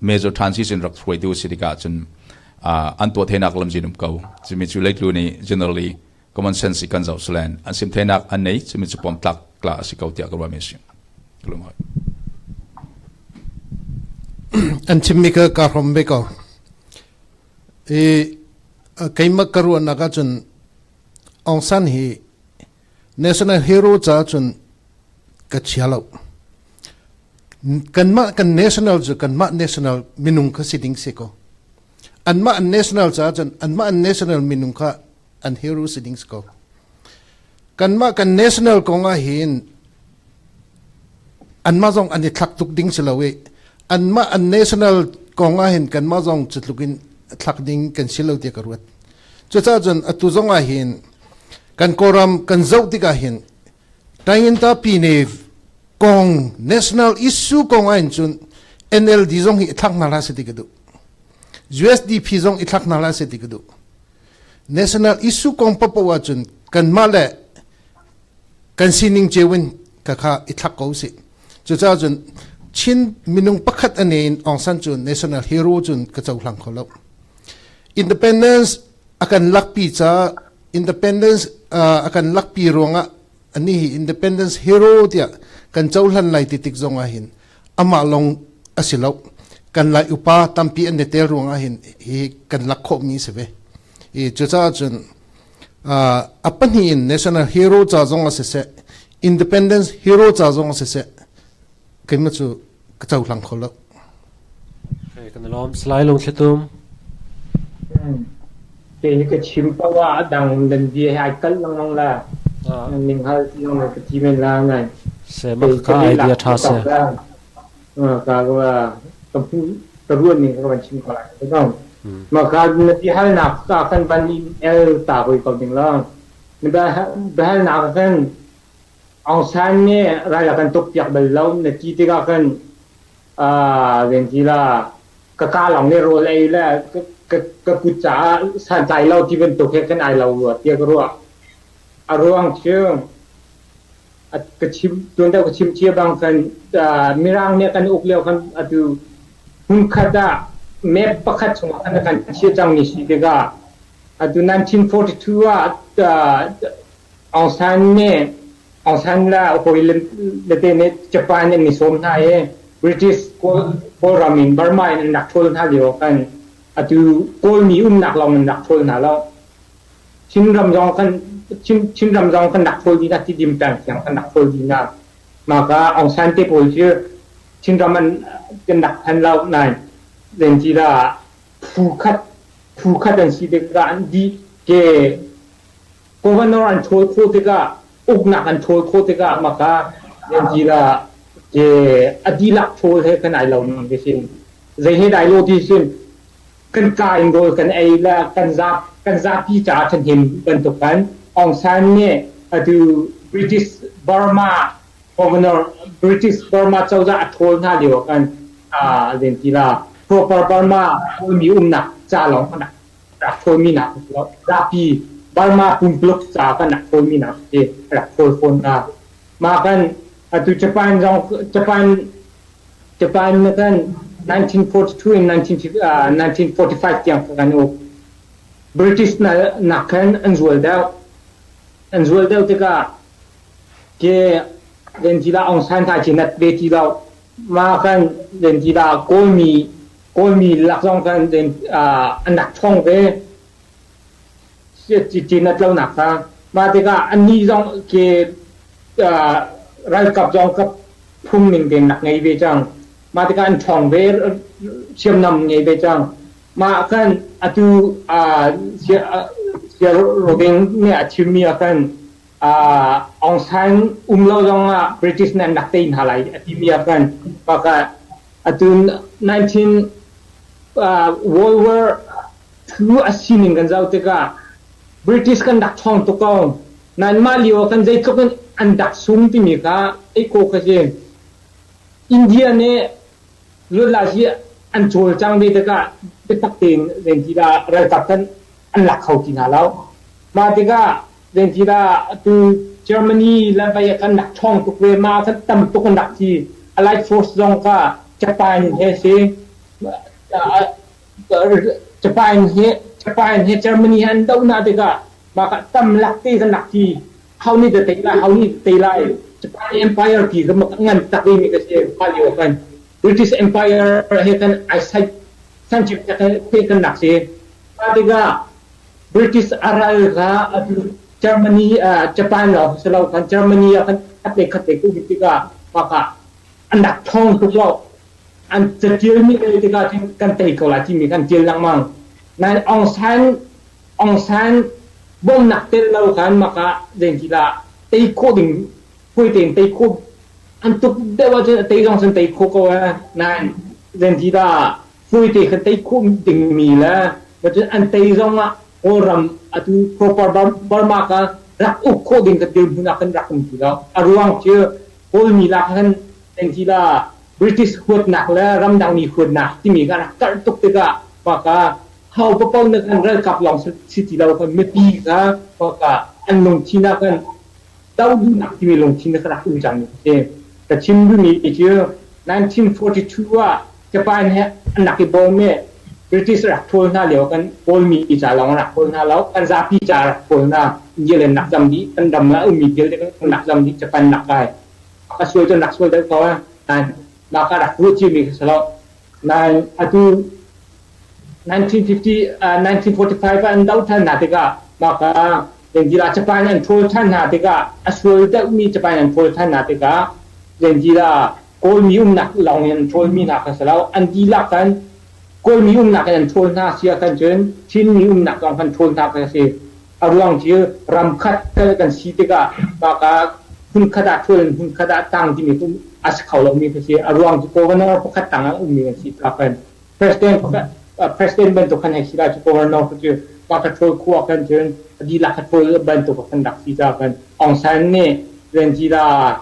major transition rak hroi tu sidiga chun an to thenak lam jinum ko chimi chu lek lu ni generally common sense kan zau slan an sim thenak an nei chimi chu pom tlak kla sikau tia garwa mi sim kluma an chimmi ka rombe ko kaima karu naga chun ong san hi national hero cha chun ka chialo kanma kan national chu kanma national minung ka sitting se ko anma an national cha chun anma an national minung ka an hero sitting ko kanma kan national ko nga hin anma jong ani thak tuk ding silawe anma an national ko nga hin kanma jong chutlukin thak ding kan silo te karwat chu cha chun atu zonga hin kan koram kan zau tika hin tayin ta pi ne kong national issue kong ain chun NLD zong hi thak na la se tikadu USDP zong i thak na la se tikadu national issue kong papo wa chun kan male kan sining chewin ka kha i thak ko se chu cha chun chin minung pakhat anein ong san chun national hero chun ka chau hlang kholo independence akan lakpi cha independence akan lakpi ronga ani independence hero dia kan chau hlan lai titik zonga hin ama long asilo kan lai upa tampi an tel ronga hin hi kan lakho mi sebe e chucha chun apan hi national hero cha zonga se independence hero cha zonga se kema chu ka chau hlang kholo kan lom slai long thletum ke ka chimpa wa dang dan di hai kal long la ning hal long ka ti men la ngai se ma ka idea tha se ka wa ka pu ka ruan ni ka ban chim ka la ka ma ka na ti hal na ka kan ban ni el ta hoi ka ding la ni ba hal na kan ong san ne ra la kan tok yak bal law na ti ti ka kan เรื่องที่ละก็การหลังในโรลไอ้แล้วก็กุจ่าสันใจเราที่เป็นตัวแค่กันไอเราเตี้ยก็รู้อารมณ์เชื่อกระชิมตัวเดียวกระชิมเชียบางกันมีร่างเนี่ยกันอุกเลี้ยวกันดูหุ่นขัดแม่ประคัดสมกันกันเชียจังนี่สิเด็กดู1942ว่าองศาเนี่ยองศาละโอ้ยเลเตเนี่ยญี่ปุ่นเนี่ยนิสมท่าBritish Kawlram in Burma inนักโทษท่าเดียวกันดูโกลมีนักลองนักโทษน่ะแล้วชินรำยองกันนักโทษดีนะที่ดิมแปลงเสียงกันนักโทษดีนะมากะองศาที่พูดชื่อชินรำมันกันนักพันเราในเรื่องที่ละผู้คัดอันสิเด็กกันดีเกGovernor อันโทษโคตรก็อุกนักอันโทษโคตรก็มากะเรื่องที่ละเจอดีลักโทษให้กันไอเราเนี่ยก็สิ่งใจให้ได้โลที่สิ่งกันกายโดยกันไอละกันซาพี่จ๋าฉันเห็นเป็นตัวกันองศาเนี่ยดู British Burma Governor British Burma เจ้าจะโทษหน้าเดียวกันเรื่องที่ละ Proper Burma มีหนักจ่าหลงหนักรักโทษมีหนักแล้วราปี Burma ปุ่มปลุกจ่ากันหนักโทษมีหนักเจรักโทษคนกันมากันดูญี่ปุ่นกัน 1942 and 1945 yang kan ook British na kan anzualdau teka ke den jila ong san ta chinat be jila ma kan den jila kolmi lakjong kan den anak chong be chinat lau nak ta ma teka anni jong ke rai kap jong kap phum ning den nak ngai be changมาติการช่องเวรเชื่อมนำไงไปจังมากันดูเสียโรเบงเนี่ยชิมีกันองศาเราจงบริติชนั่นนักเตะหาไรที่มีกันปากดูWorld War II สิ่งกันเจ้าติกาบริติชกันดักช่องตุกองนั่นมาเลียวกันใจก็เป็นอันดักสูงที่มีค่ะไอ้โคกเจนอินเดียเนี่ยรุ่นลาชีอันโจลจังเบตกะเป็นตักเต็งเรื่องที่ละรายกับกันอันหลักเขากินหาแล้วมาติกะเรื่องที่ละตัวเยอรมนีและไปกันหนักช่องตุกเวมากันตั้มตุกกันหนักที่อะไรโฟร์สจงก็ญี่ปุ่นเฮเซญี่ปุ่นเยอรมนีอันดาวนาติกะมากันตั้มหลักที่กันหนักที่เขานี่จะเตะไล่เขานี่เตะไล่ญี่ปุ่น Empire ที่ก็มันงั้นตักนี่มีก็เสียพายุกัน British Empire เห็นกันไอ้สันจิบจะเป็นกันหนักเสียมาติกา British อะไรก็เยอรมนีญี่ปุ่นเราสลับกันเยอรมนีกันขัดเด็กกูติกามาค่ะอันดับท่องทุกรอบอันจะเจอมีติกาที่กันเตะเขาละที่มีกันเจอลังมังนั่นองศาบ่มหนักเตะเรากันมาค่ะเรื่องที่ละเตะโคดิ่งคุยเตะโคอันตุกเดี๋ยวว่าจะเตะจงสันเตะโคก็ว่านั่นเรื่องที่ละคุยเตะกันเตะโคดิ่งมีแล้วว่าจะอันเตะจงอ่ะโอรัมอันตุ proper บาร์มากันรักอุกโคดิ่งกันเดิมหุ่นกันรักมันที่แล้วอารวงเชื่อโอมีรักกันเรื่องที่ละ British ขวดหนักแล้วรำดังมีขวดหนักที่มีกันรักกันตุกติกะว่ากันเขาพวกเราเนี่ยกันเรื่องกับลองสิทธิเราคนไม่ปีกันว่ากันอันลงที่นั่นกันดาวดูหนักที่มีลงที่นั่นก็รักอุจังเนี่ยแต่ชิมดูมีอีกเยอะ1942ว่าญี่ปุ่นเนี่ยอันหนักที่บอลเนี่ย British รักโทนหน้าเหลียวกันบอลมีอีจ่าลองรักโทนหน้าแล้วกันซาปีจ่ารักโทนหน้าเยอะเลยหนักจำดีกันดำแล้วมีเยอะเลยกันหนักจำดีญี่ปุ่นหนักได้ก็ช่วยจนหนักช่วยได้เพราะว่านั่นแล้วก็รักรู้ที่มีสลับนั่นอันดู1945อันดาวท่านนาติกามาก็เรื่องที่ราชปานอันโทษท่านนาติกาอัศวินได้มีญี่ปุ่นอันโทษท่านนาติกาเรื่องที่ราโกลมีหนักลองอันโทษมีหนักกันแล้วอันที่รักกันโกลมีหนักอันโทษหน้าเสียกันจนชิ้นมีหนักลองกันโทษหนักกันเสียอารมณ์ที่รำคัดกันสีติกามาก็หุ่นขดาโทษหุ่นขดาตั้งที่มีคุณอาศัยเขาเรามีกันเสียอารมณ์ที่โกวันนั้นพวกขัดตั้งมีกันสีตรากัน President bentuk kan hekira cukup warna kerja maka troll kuat kan jadi lah troll bentuk kan dak kita kan ong san ni dan jira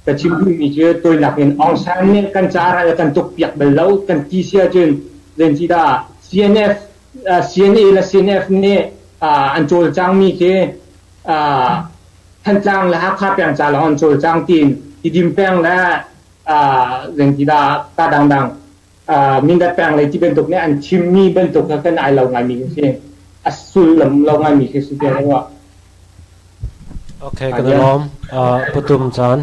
แต่ชิมพูมีเจอตัวหนักเห็นองซานเนี่ยกันจาระกันตกเปียกเบลล์กันทีเสียจนเรนจีดา CNF CNA และ CNF เนี่ยอันโจลจางมีเคท่านจางและฮักคาเปียงจาละอันโจลจางตีนที่ดิมแปงและเรนจีดาตาดังมินดัดแปลงอะไรที่เป็นตุกเนี่ยอันชิมมีเป็นตุกกันไอเราไงมีเสียงอัสุลเราไงมีคือสุดยอดว่าโอเคกันล้อมประตุมจาน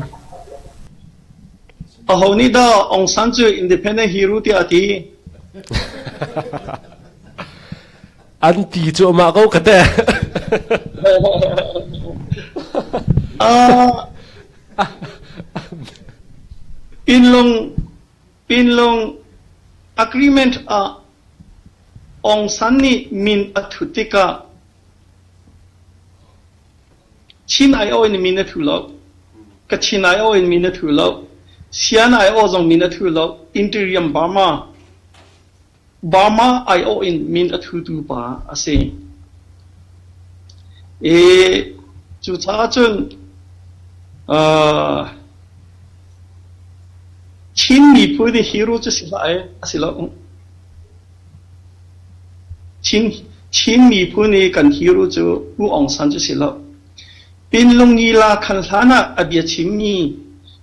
เอาหนี่ด้าองซันจูอินดิเพนเดนต์ฮีโร่ที่อาทิอันตีจูมาเขากระเตะปินลงagreement องซันนี่มินอัตุติกาชินไอโออินมินอัตุลอกกัชินไอโออินมินอัตุลอกเซียนไอโอจงมินอัตุลอกอินเตอร์เรียมบามาไอโออินมินอัตุตูปาอาเซจุดท้าจนชินมีพูดที่ฮีโร่จะสิละสิละชินมีพูดในกันฮีโร่จะผู้องซันจะสิละเป็นลงยีลาคันฐานะอภิชิมมี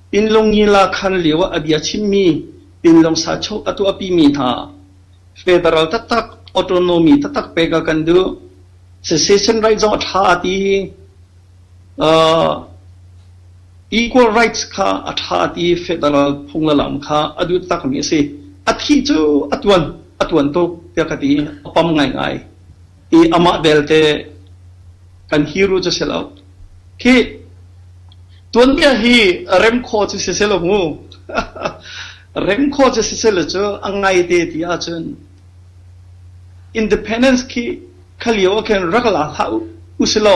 เป็นลงยีลาคันเหลียวอภิชิมมีเป็นลงสาชกอตุอภิมีธาเฟเดอรัลตักออโตโนมีตักเปกกันดูsecession rights จงท่าที่equal rights ค่ะอัฐาที่ federal พงละลำค่ะอดุตักมีสิอัฐิจูอัตวันโตเดียกตีปั๊มง่ายอามาเดลเตกันฮีโร่จะเสลาที่ตัวนี้ฮีเรมโคจะเสลามูเรมโคจะเสลาจูอังไงเดียที่อาจารย์ independence ที่ขลียวกันรักลาท่าอุสโล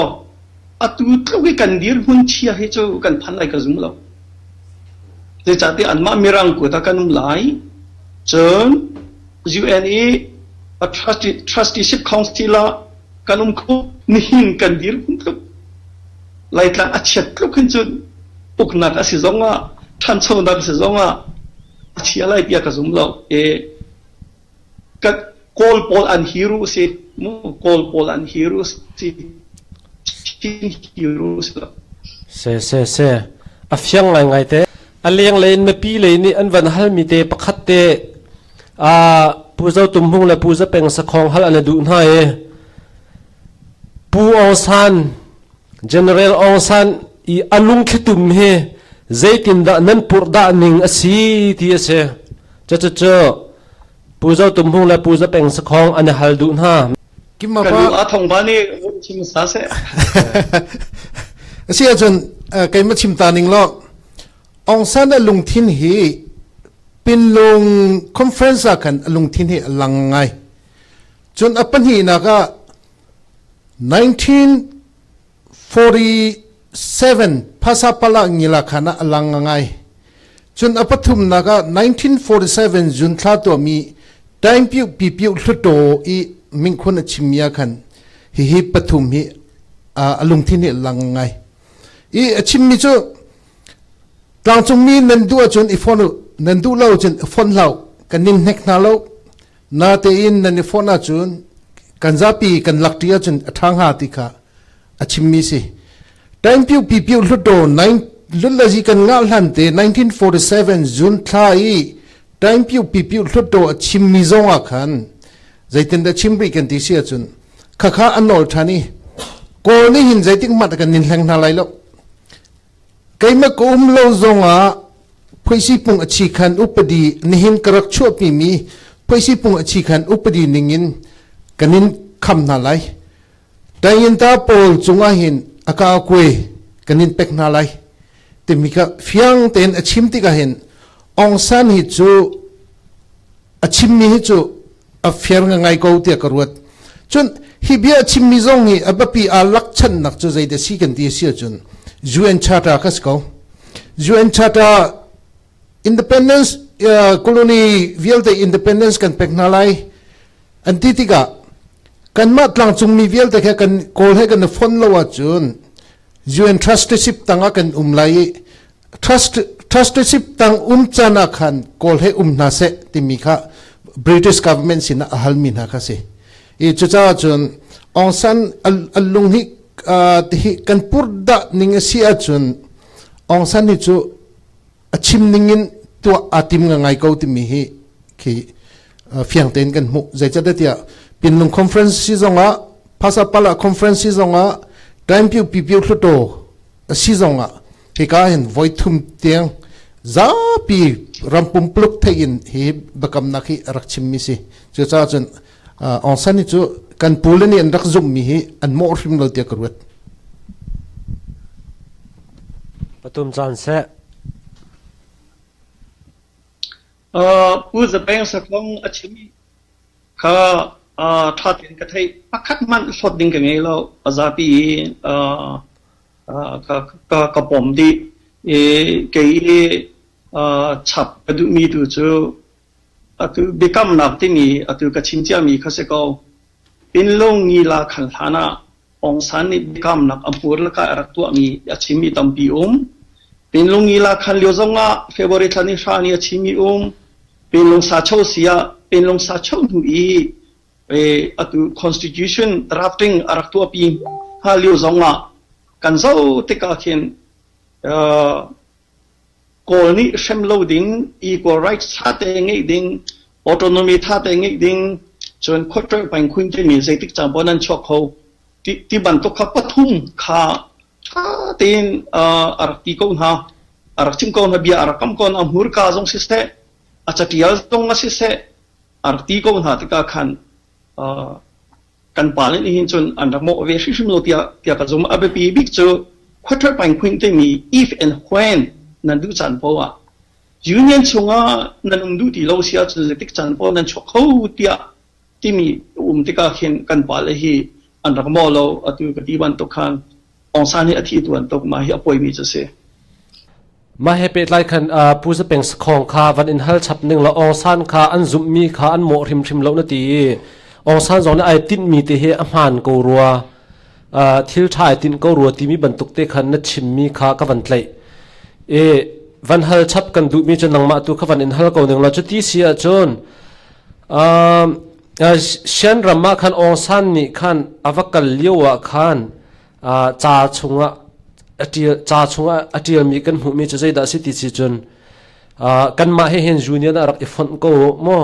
อัตุตลุกันดีร์หุ่นเชียให้เจ้ากันพันไลกันซุ่มแล้วแต่จากที่อันมามีรังกูตะกันไลจน UNA trusteeship council ละกันคู่นิ่งกันดีร์หุ่นทุกไล่กันอัดเช็ดลุกันจนอุกนักสิจงอ่ะท่านโซนักสิจงอ่ะเชียไล่เปียกันซุ่มแล้วก็call and heroes สิมูcall and heroes สิเซอฟยังไงเตอเลียงเลนมาปีเลยนี่อันวันฮัลมีเตปะคัดเตผู้เจ้าตุ่มหงและผู้เจ้าเป็นสักของฮัลอันดูน่าผู้องซัน general องซันอีอันลุงคิดตุ่มเฮใจตินดานั้นปุรดาหนึ่งอสีที่เสจะผู้เจ้าตุ่มหงและผู้เจ้าเป็นสักของอันฮัลดูน่ากิมมาป้าอาทองบานี่ชิมซาเซ่เสียจนไก่มาชิมตาหนึ่งล้อองซานลุงทินฮีเป็นลงคอนเฟรนซ์กันลุงทินฮีลังไงจนอปันฮีนัก1947ภาษาพลังยิลาขณะลังไงจนอปัทุมนัก1947จุนทลาตัวมีไดมพิวปีพิวลุดโตอีมิงคนชิมยากันฮิปทุมฮิลุงที่นี่ลังไงอีชิมมิจูกลางจงมีนันดูจนอีฟอนนันดูเล่าจนฟอนเล่ากันนินเฮกนาเล่านาเตอินนันอีฟอนาจนกันซาปีกันลักตีจนทางหาติกาชิมมิสิไดมพิวปีพิวลุดโตลุดละจีกันงาลันเต1947จุนทลายไดมพิวปีพิวลุดโตชิมมิซงอาคันใจตินดาชิมริกันที่เสียจนข้าอันนอลทานี่โกนี่หินใจติงมัดกันนินแหงนาไลแล้วไก่มากุมโลซงอ่ะพอยสิปุงอชิคันอุปดีนิหินกระชัวปีมีพอยสิปุงอชิคันอุปดีนิงินกันนินคำนาไลแต่ยินตาโปลจงอาหินอากาควยกันนินเป็กนาไลแต่มีก็เฟียงเต็นอชิมติกาเห็นองซันฮิจูอชิมมีฮิจูอเฟียงไงก็อุตยากรวดจนฮิบิอาชิมมิซงฮีอับปีอาลักชันนักจุใจเดสิกันที่เสียจนUN Charter ก็สกาว UN Charter Independence Colony วิลเต Independence กันเป็กนาไลอันที่ติกะกันมาตลังจุงมีวิลเตแค่กันโกลให้กันฟอนละว่าจนUN Trusteeshipตั้งกันไล trusteeship tang chana khan kol he na se ti mi kha British government sin ahal min ha kha se e chucha chun ong san alung hi ti hi kan purda ning si a chun ong san ni chu achim ningin to atim nga ngai ko ti mi hi ki fiang ten kan mu zai cha da tia pinlung conference si zonga phasa pala conference si zonga time piu hluto si zonga he ka hen voithum tiang za pi rampum pluk thein he bakam na khi rakchim mi si chu cha chun ong san ni chu kan pulani an rak zum mi hi an mo rim lo tia karwat patum chan seผู้จะเป็นสักของอาชีพข้าถ้าเป็นกระเทยปักขัดมันสดดิ่งกันไงเราอาจจะปีกระผมดีเกี่ยฉับกระดูมีตัวเจ้าตัวเบกัมนักที่มีตัวกระชินเจ้ามีข้าศึกเอาเป็นลงงีลาขันธานะองศานี่เบกัมนักอัมพูรละก็รักตัวมีอาชีพมีตั้มปีเป็นลงงีลาขันเลี้ยวจงอ่ะเฟเวอร์ทันนิชานี่อาชีพมีเป็นลงสาชาวเสียเป็นลงสาชาวดูตัว constitution drafting อารักตัวปีฮาเลียวจงอ่ะกันเจ้าติกาเขียนกอนี้เชมโลดิ้ง equal rights ท่าเตงดิ้ง autonomy ท่าเตงดิ้งจนควอเตอร์เป็นคุณจะมีใจติกจำบนนั้นชอบเขาที่บรรทุกขับปทุมขาท่าเต็นอารักตีกอนฮะอารักชิงกอนฮะเบียอารักคำกอนอัมหูร์กาจงสิสเตอาจจะที่ยาจงสิสเตอารักตีกอนฮะติกาขันกันป่าเลยนี่จนอันดับโมเวชิชิมโลเตียกระจงอาเบปีบิ๊กโจควอเตอร์เป็นคุณจะมี if and when นั่นดูจันโปะยูเนียนชงอ่ะนั่นดูที่เราเสียจนจะติกจันโปนั่นชกเขาเตียที่มีติกาเขียนกันป่าเลยที่อันดับโมเราตัวกติบันตกขันองศาเนี่ยอาทิตย์วันตกมาให้อภัยมีจะเสียมาให้เป็นไรคันผู้จะเป็นของข้าวันอินฮัลชับหนึ่งละองศาข้าอันซุมมีข้าอันโมริมแล้วนั่นตีองศาจงนั้นไอตินมีที่ให้อาหารกูรัวทิลชายตินกูรัวที่มีบรรทุกเตขันนัดชิมมีข้ากับวันไลวันฮัลชับกันดูมีจนนังมาตัวข้าวันอินฮัลกูหนึ่งละจุดที่เสียจนเช่นรำมาขันองศานี่ขันอวักเลี้ยวขันจ่าชงจ่าชงมีกันหูมีจะใจได้สิติสิจนกันมาให้เห็นจูเนียร์รักอีฟอนก็โม่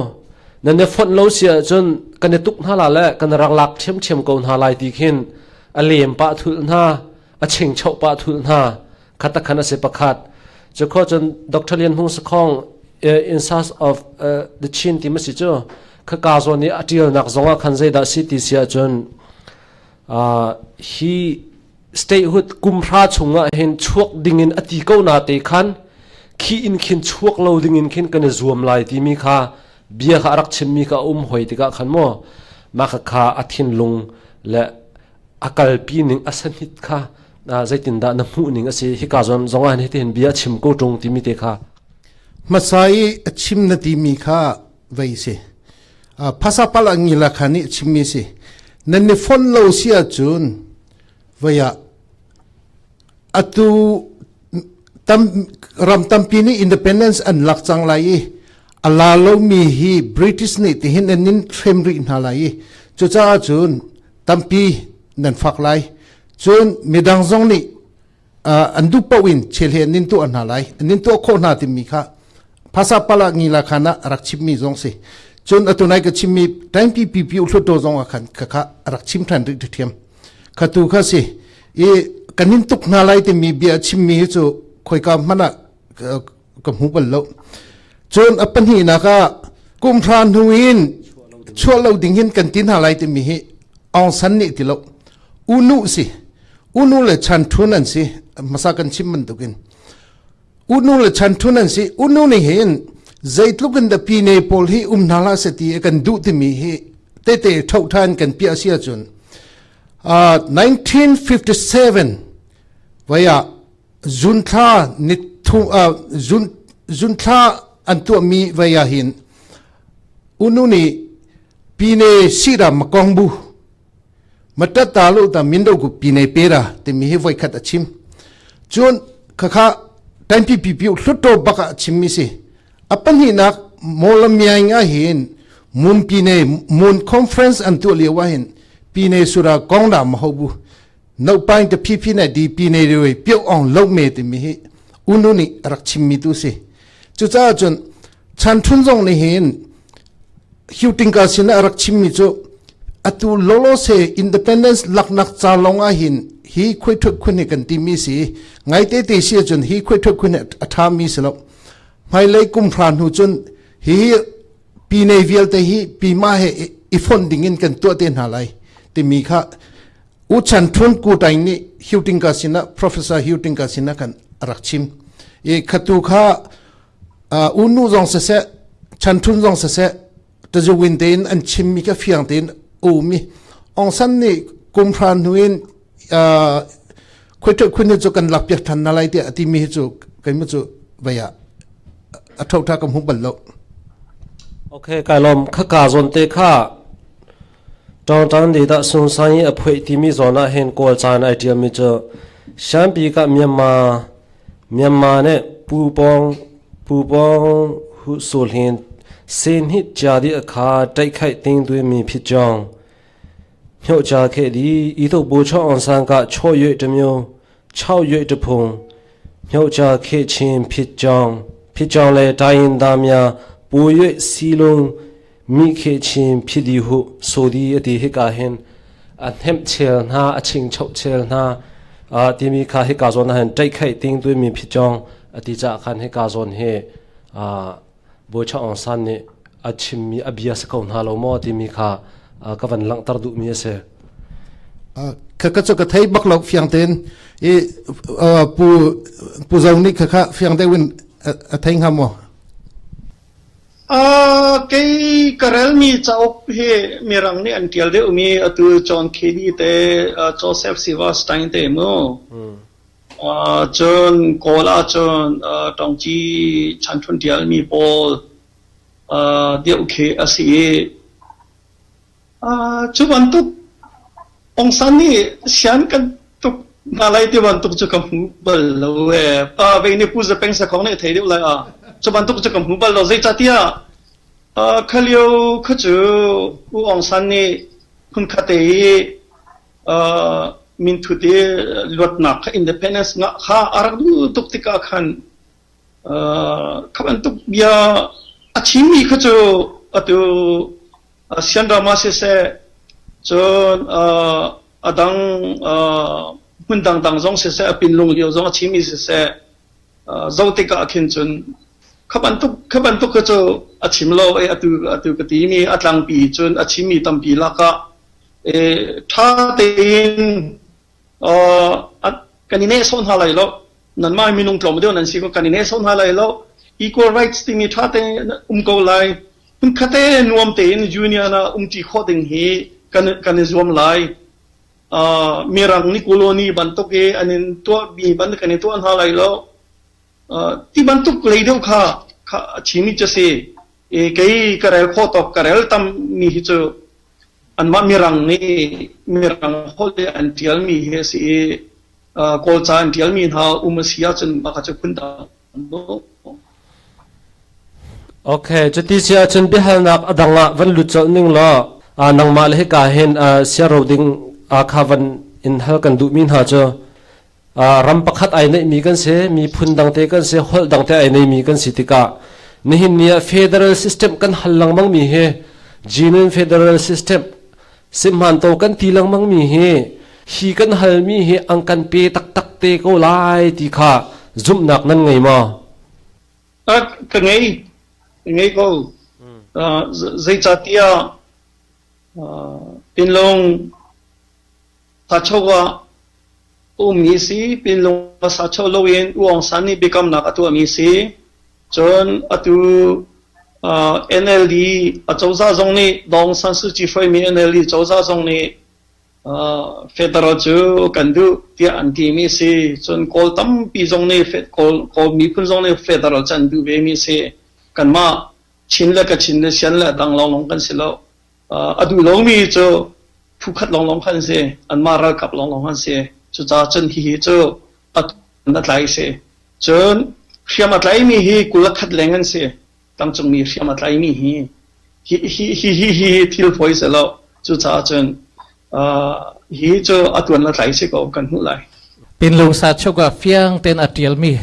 นั่นเนี่ยฟอนเราเสียจนกันเนี่ยตุกน่าละแหละกันรักหลักเชื่อมก็น่าลายตีขึ้นอเลียมปะทุลน่าเชิงเฉาปะทุลน่าขัดตะขันเสปขัดจะข้อจนดร.เลียนฮงสกองin source of the chin ที่มันสิจ้าข้ากาโซนี่อดีลนักจงขันใจได้สิติเสียจนฮีstatehood กุมพระชงเห็นชวกดิ่งอินอติเก้านาเตขันขี้อินขินชวกเราดิ่งอินขินกันรวมลายที่มีข้าเบียข้ารักชิมมีข้าหอยติกาขันโมมาข้าอธินลงและอากาลปีนิงอสนิทข้าใจตินดาน้ำมูนิงอสิฮิกาจนจงอันเห็นเบียชิมกูตรงที่มีเตข้ามาใส่ชิมนาทีมีข้าไว้สิภาษาพลังงีละขันนี่ชิมมีสินั่นเนี่ยฟอนเราเสียจุนว่าอัตุตัมรำตัมปีนี้ independence อันหลักจังไรอัลลาโลมีฮี British นี่ที่เห็นนินเฟมรินหาไรจุจ้าจุนตัมปีนั่นฝักไรจุนมีดังจงนี่อันดูปวินเชลเฮนินตัวอันหาไรนินตัวโคนาติมีค่ะภาษาพลังงีละขันนะรักชิมมีจงสิจนอัตุนัยก็ชิมมีไทม์ปีอุลโตจงขันค่ะรักชิมทันริกเทียมขัตุค่ะสิกันนินตุกนาไลที่มีเบียชิมมีจูคอยกำมันกับหูบลโลจนอปันหีนะคะกุมพรานหูอินชัวเราดิ่งหินกันตินนาไลที่มีองสันนิติโลอุนุสิอุนุเลชันทุนันสิมาสักันชิมมันตุกินอุนุเลชันทุนันสิอุนุนี่เห็นใจลุกันดปีเนปอลฮีนาลาสติกันดูที่มีเตเท่เท่าทานกันเปียเสียจน1957 vaya junta nitu junta antu mi vaya hin ununi pine sira makongbu mata talu ta mindo gu pine pera te mi voi khat achim chun khakha time piu hluto baka chimmi si apan hi nak molamia nga hin mun pine mun conference an tu liwa hin pine sura Kawlram hobu no pain te pipi na di pine re pyo ong lo me te mi hi unu ni rak chimmi tu si chu cha chun chan thun jong ni hin shooting ka sina rak chimmi chu atu lolo se independence laknak cha longa hin hi khoi thuk khuni kan ti mi si ngai te si chun hi khoi thuk khuni atha mi selo mai lai kum phran hu chun hi pi nei vial te hi pi ma he I funding in kan to ten halai ti mi kha u chan thun ku tai ni shooting ka sina professor shooting ka sina kan rakchim e khatu kha unu jong se chan thun jong se ta ju win ten an chim mi ka fiang ten o mi ong san ni kum phran huin khoi thuk khuni chu kan lak pek than na lai te ati mi chu kai mu chu baya a thau tha kam hu bal lo okay Kawlram kha ka zon te kha tong tang de da sung sai a phoi ti mi zona hen kol chan idea mi chu shampi ka Myanmar ne pu bong hu sol hin sen hit cha di a kha tai khai ting tu mi phi chong Hyo cha khe di I tho bo cho on san ka cho yue de myo 6 yue de phung Hyo cha khe chin phi chong le dai in da mya pu yue si long mi khe chin phi di hu so di ati he ka hen a hem chel na a ching chau chel na a ti mi kha he ka zon han tai khai ting tu mi phi chong ati cha khan he ka zon he a bo cho on san ne a chim mi abias ko na lo mo ti mi kha ka van lang tar du mi se kha chu ka thai bak lok fiang ten e pu zong ni kha fiang te win a theng ham mo cái karel mi chau he mirang ni antial de umi atu John Kennedy te Joseph Silverstein te mo John Kola John tongji chanthun dial mi pol dia okay asi chu bantuk ong san ni sian kan tuk nalai te bantuk chu kam bal lo we ve ni pu za peng sa khong ne thei de lai chu bantuk chu kam bal lo zai chatia khalio khachu u ong san ni kun khate min thu de lot na kha independence nga kha arak du tuk tika khan khaban tuk bia achimi khachu atu Chinram se chon adang mundang dang zong se Panglong liu zong chimi se zautika khin chun khaban tuk khachu achim lo e atu kati mi atlang pi chun achimi tampi laka e tha tein kanine son halai lo nan mai minung tlom de nan si ko kanine son halai lo equal rights ti mi tha te ko lai kun khate nuam te in junior na ti khoding hi kan zoom lai mirang ni koloni bantok e anin to bi ban kan to an halai lo ti bantuk leideu kha chimi chase e kai karel khotok karel tam mi hi chu an ma mirang hole antial mi he si kol cha antial mi ha umasia chen ba kha chu kun da okay chati sia chen Kherhhlainak adanga van lu chal ning lo nang mal he ka hen sia roding khavan in hal kan du min ha cho ram pakhat ai nei mi kan se mi phun dang te kan se hol dang te ai nei mi kan sitika nihin nia federal system kan hallang mang mi he genuine federal system simhan to kan tilang mang mi he hi kan hal mi he ang kan pe tak te ko lai ti kha zum nak nan ngai ma ka ngay ko zai chatia Panglong sa chowa mi si Panglong sa chow loin uong sani become nak atu mi si chon atu NLD chawza zong ni dong san su chi fai mi NLD chawza zong ni federal chu kandu tia anti mi si chon kol tam pi zong ni kol mi phun zong ni federal chan du be mi si kan ma chin la sian la dang long kan silo adu long mi chu phu khat long kan se an ma ra kap long kan se chu cha chen hi chu at na lai se chon เชื่อมาไลมีฮีกุลขัดแรงกันเสียตั้งจงมีเชื่อมาไลมีฮีทิลพอยส์แล้วจุดจ้าจนฮีจะอัตวันละไลเสก็กันหุ่นไหลเป็นลงสัตว์ชกเฟียงเต็นอัตยลมี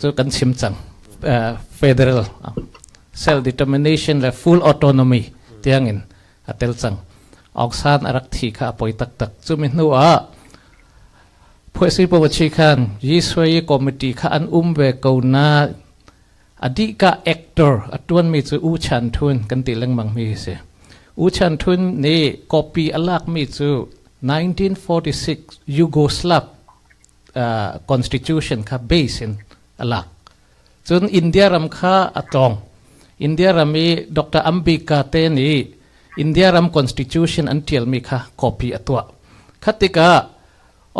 จะกันชิมจังfederal self determination และ full autonomy เตียงอินอัตเตลจังออกสารอรักที่ข้าปอยตักจุมินัวผู้สิบวัชิคันยิสวยคอมมิตี้ข้าอันเวกูนาอดีตกับ actor อัตวันมีจูอูชันทุนกันติลังมังมีเสอูชันทุนนี่ copy อลักมีจู1946 Yugoslav constitution ข้า base in อลักจนอินเดียรำข้าอัตองอินเดียรำมีดร.อัมบิกาเตนี่อินเดียรำ constitution อันเทียลมีข้า copy อัตัวขัติกา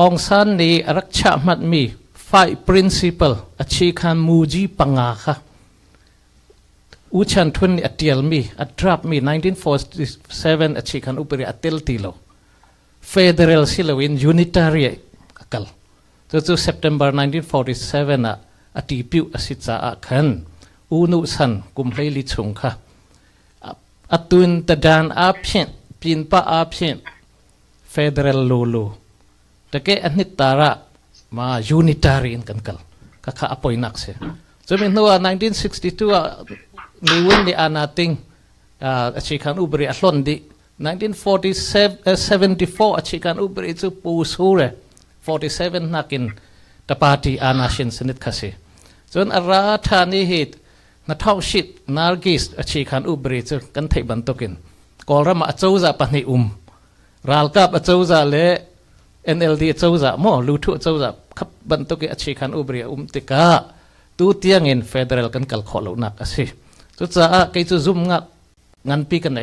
องซานนี่รักษามัดมี five principle อัชีคันมูจีปังอาค่ะอุชันทุนอัตเทียลมีอัตรับมี1947อัชีคันอุปริอัตเตลติโล federal สิลวิน unitary กัลจู่ๆ September 1947อ่ะอติปิวอสิจ้าขันอุนุสันกุมเลลิชงค่ะอตุนตะดานอาเพียนปินปะอาเพียน federal โลโลแต่แกอันนี้ตาระมา unitary กันกัลก็ข้าอภัยนักเสียจะเป็นตัว1962มีวันนี้อานาติงอาชีคันอุบริอัลลอนดี1974อาชีคันอุบริจูปูสูเร47นักินตะปาตีอานาชินสนิทคาสิจนอาราธานิฮิตนัทเอาชิดนาร์กิสอาชีคันอุบริจูกันเทบันตุกินกอลรามาอจูซาปนิรัลกับอจูซาเล NLD อจูซาโมลูทุอจูซาขับบันตุกิอาชีคันอุบริติกาตูเตียงอิน federal กันกัลขอลุนักสิจุดจ้าใครจะซุ่มงันปีกันไหน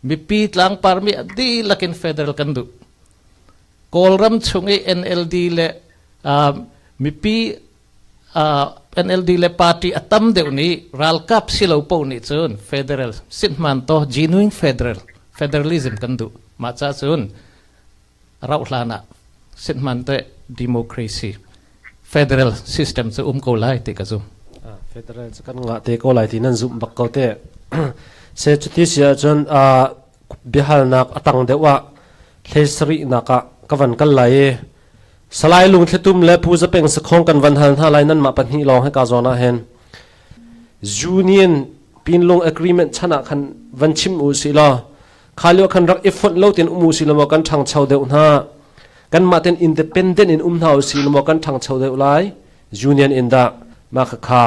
มีปีหลังปาร์มีดีลักิน federal กันดูกอลรัมชงไอ NLD เลมีปี NLD เลปาร์ตี้อัตมเดี๋ยวนี้รัลกับสิลาปูนี่จน federal สินมันโต genuine federalism กันดูมาจ้าจนเราหลานะสินมันโต democracy federal system จะโกไลติกาซุfederal จะกันงะเตโกไลที่นั่นซุบักเกาเตเซจุติเสียจนบิฮัลนักตังเดว่าเลสรีนักกวันกันไหลสลายลุงเทตุมและผู้จะเป็นสกองกันวันหันท่าไรนั่นมาปัญหาลองให้กาจอนาเห็น union ปีนลง agreement ชนะคันวันชิมอุสิลาขาเลียวคันรักเอฟฟอนเล่าเต็นอุสิลามากันทางชาวเดียวน่ากันมาเต็น independent in เท่าสิลามากันทางชาวเดียวไล union in ดะมาค่ะ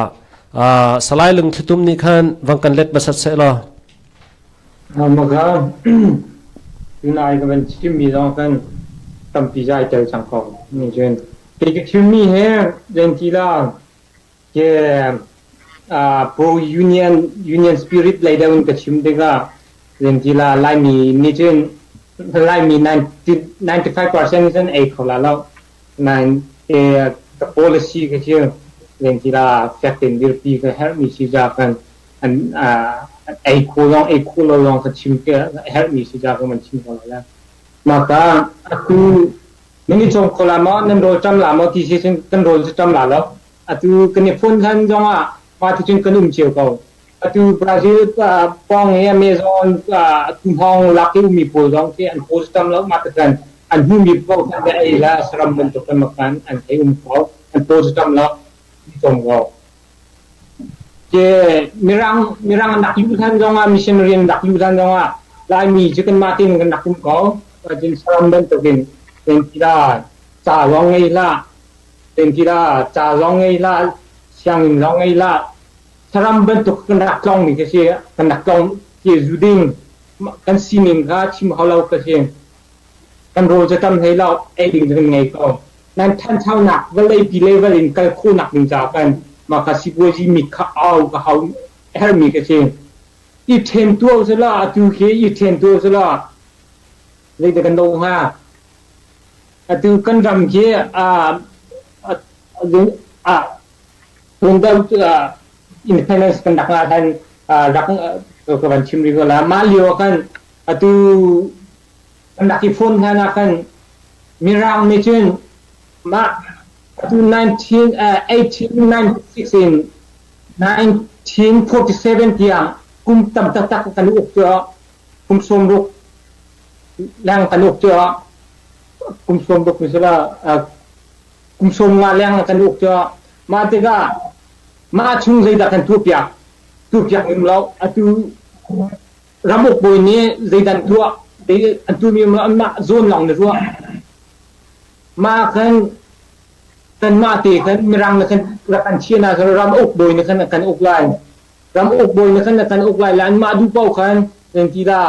สลายลุงเทตุมนี่คันวังกันเล็ดมาสัตเสลามาครับยูนายก็เป็นชิมมีลองกันตั้มปีใจเจอสังคมนี่เช่นเด็กชิมมีเฮเรนทีละเกี่ยpro union spirit เลยเดินกับชิมเด็กเรนทีละไล่มีนี่เช่นไล่มี95% นั่นเองเขาแล้วนั่นpolicy ก็เชื่อเรนทีละ fact in theปีก็เฮมีสิจากกันอันไอ้คู่ลองกับชิมก็เฮมีสิจากกันมันชิมเขาแล้วmaka aku ini jom kolama nem ro cham la mo ti se kan ro cham la lo atu kene phone than jonga pa tu chin kanum chiu ko atu brazil pong amazon tum hong la ki mi pol jong ke an post tam lo ma kan an hu mi po kan da ai la sram men to kan makan an ai ko an post tam lo jom ko ke mirang nak yu than jonga missionary nak yu than jonga lai mi chicken martin kan nak ko jin salam ben to bin den tira cha long ei la den tira cha long ei la siang long ei la salam ben to kan rak long ni ke se kan rak long ke juding kan sining ga chim halau ka se kan ro ja tam hei la ei ding ding ngai ko nan than chau nak velai bi level in kal khu nak ding ja kan ma ka si bo ji mi kha au ka hau her mi ke se i them tu se la tu ke i them tu se la lấy được cái nông ha từ căn rằm kia vùng đông independence kan dak ngadan dak ke ban chim rigo la malio kan tu kan dak phone kan akan mirang ni chun ma to 1896 in 1947 tiang kum tam tak kan uk cho kum som ruk lang kan uk cho kum som ruk misala kum som nga lang kan uk cho ma tega ma chung zai da kan tu piak im lau atu ramuk boy ni zai dan tua de atu mi ma zone long de tua ma kan ma ti kan mirang kan rakan china kan ram uk boy ni kan uk lai ram uk boy ni kan uk lai lan ma du pau kan yang tida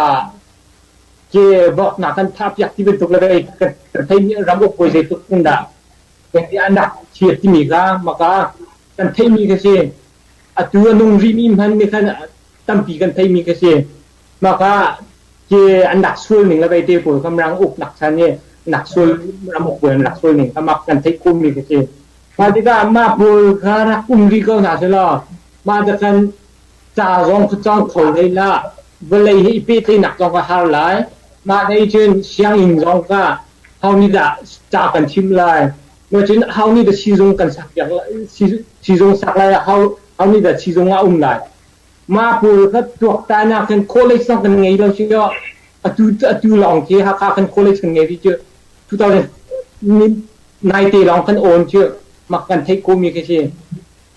ke bok na kan thap yak ti bentuk la dai kan thai ram uk boy zai tu kunda yang ti anak chiet ti mi ga maka kan thai mi ka se atu nung ri mi man ni kan tampi kan thai mi ka se maka ke anak sul ning la bai te pol kamrang uk nak chan ni nak sul ramuk boy nak sul ning kamak kan thai kum mi ka se ma ti ga ma pol kha ra kum ri ko na se la ma da kan cha rong khu chang khol dai la belai hi pe te nak jong ka har lai ma dai chen siang in jong ka hau ni da cha kan chim lai no chen hau ni da si jong kan sak yak si jong sak lai hau ni da si jong a lai ma pul ka tuak ta na kan college sang kan ngai lo chi yo atu long ke ha ka kan college kan ngai ri che 2090 long kan on che mak kan thai ko mi ke che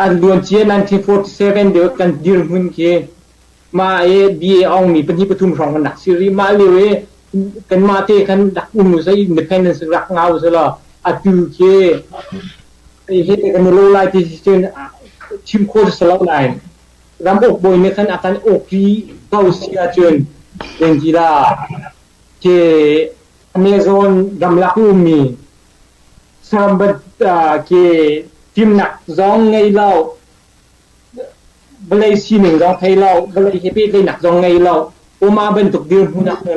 an luan che 1947 de kan Dirhmun ke ma e ba ong mi pani pathum rong kan nak siri ma lewe kan ma te kan dak sai independence rak ngau se la atu ke e he kan lo lai ti chen chim ko se la lai ram ok boy ne kan akan okri kau sia chen den jira ke amazon dam la ku mi sambat ke tim nak zong ngai lau belai sining zong thai lau belai hepi dai nak zong ngai lau oma bentuk dir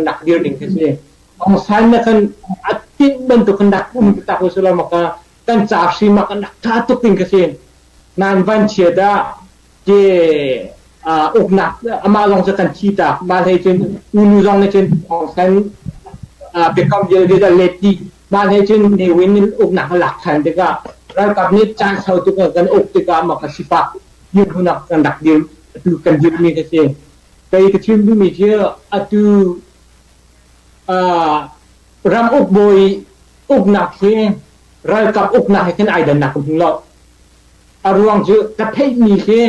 nak dir ding ke se ong san na kan atin bentuk hendak tak usul maka kan capsi maka nak tatuk ting ke se nan van cheda ke uk nak ama long se kan cita ma hai chen unu zong ne chen ong san pe kam je de leti ma hai chen ne win uk nak lak than de ga ran kap ni chan sau tu kan uk te ga maka sipa yin hunak kan dak dir tu kan dir mi ke se kai ke chim du mi je atu ram uk boy uk nak ke ran kap uk nak kan ai dan nak kum lo aruang je ka thai mi ke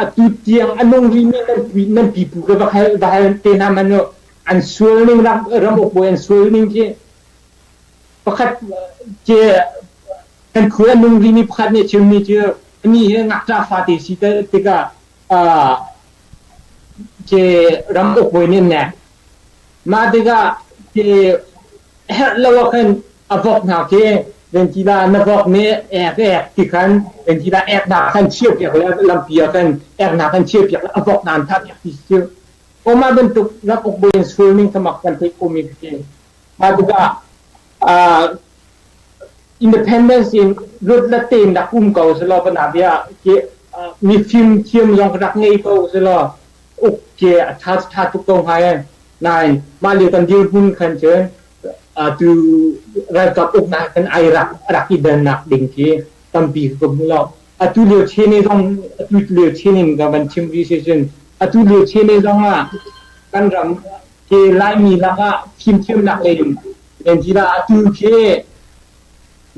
atu tiang anong ri mi nan pi pu ka ba hai te na man no an sul ning ram uk boy an sul ning ke pakhat ke kan khuya nung ri mi pakhat ne chim ni je ni he ngak ta fa ti si te ka ke ram uk boy ne na ma de ga ke her lo kan avok na ke den ti da na vok ne ti kan den ti da na kan chiep ya lam pia kan na kan chiep ya avok nan ta ya ti chiep o ma bentuk ram uk boy swimming kamak kan te ko mi ke ma de ga independence in rut la ten da kum ko se lo pa na bia ke mi film thiam jong rak ngei ko se lo ok ke tha tu ko hai nai ma li kan Dirhmun kan che tu ra ka ok na kan ai rak i dan nak ding ke tampi ko lo atu le chene jong atu le chene ga ban chim recession atu le chene jong a kan ram ke lai mi la ga kim thiam nak le en ji la atu ke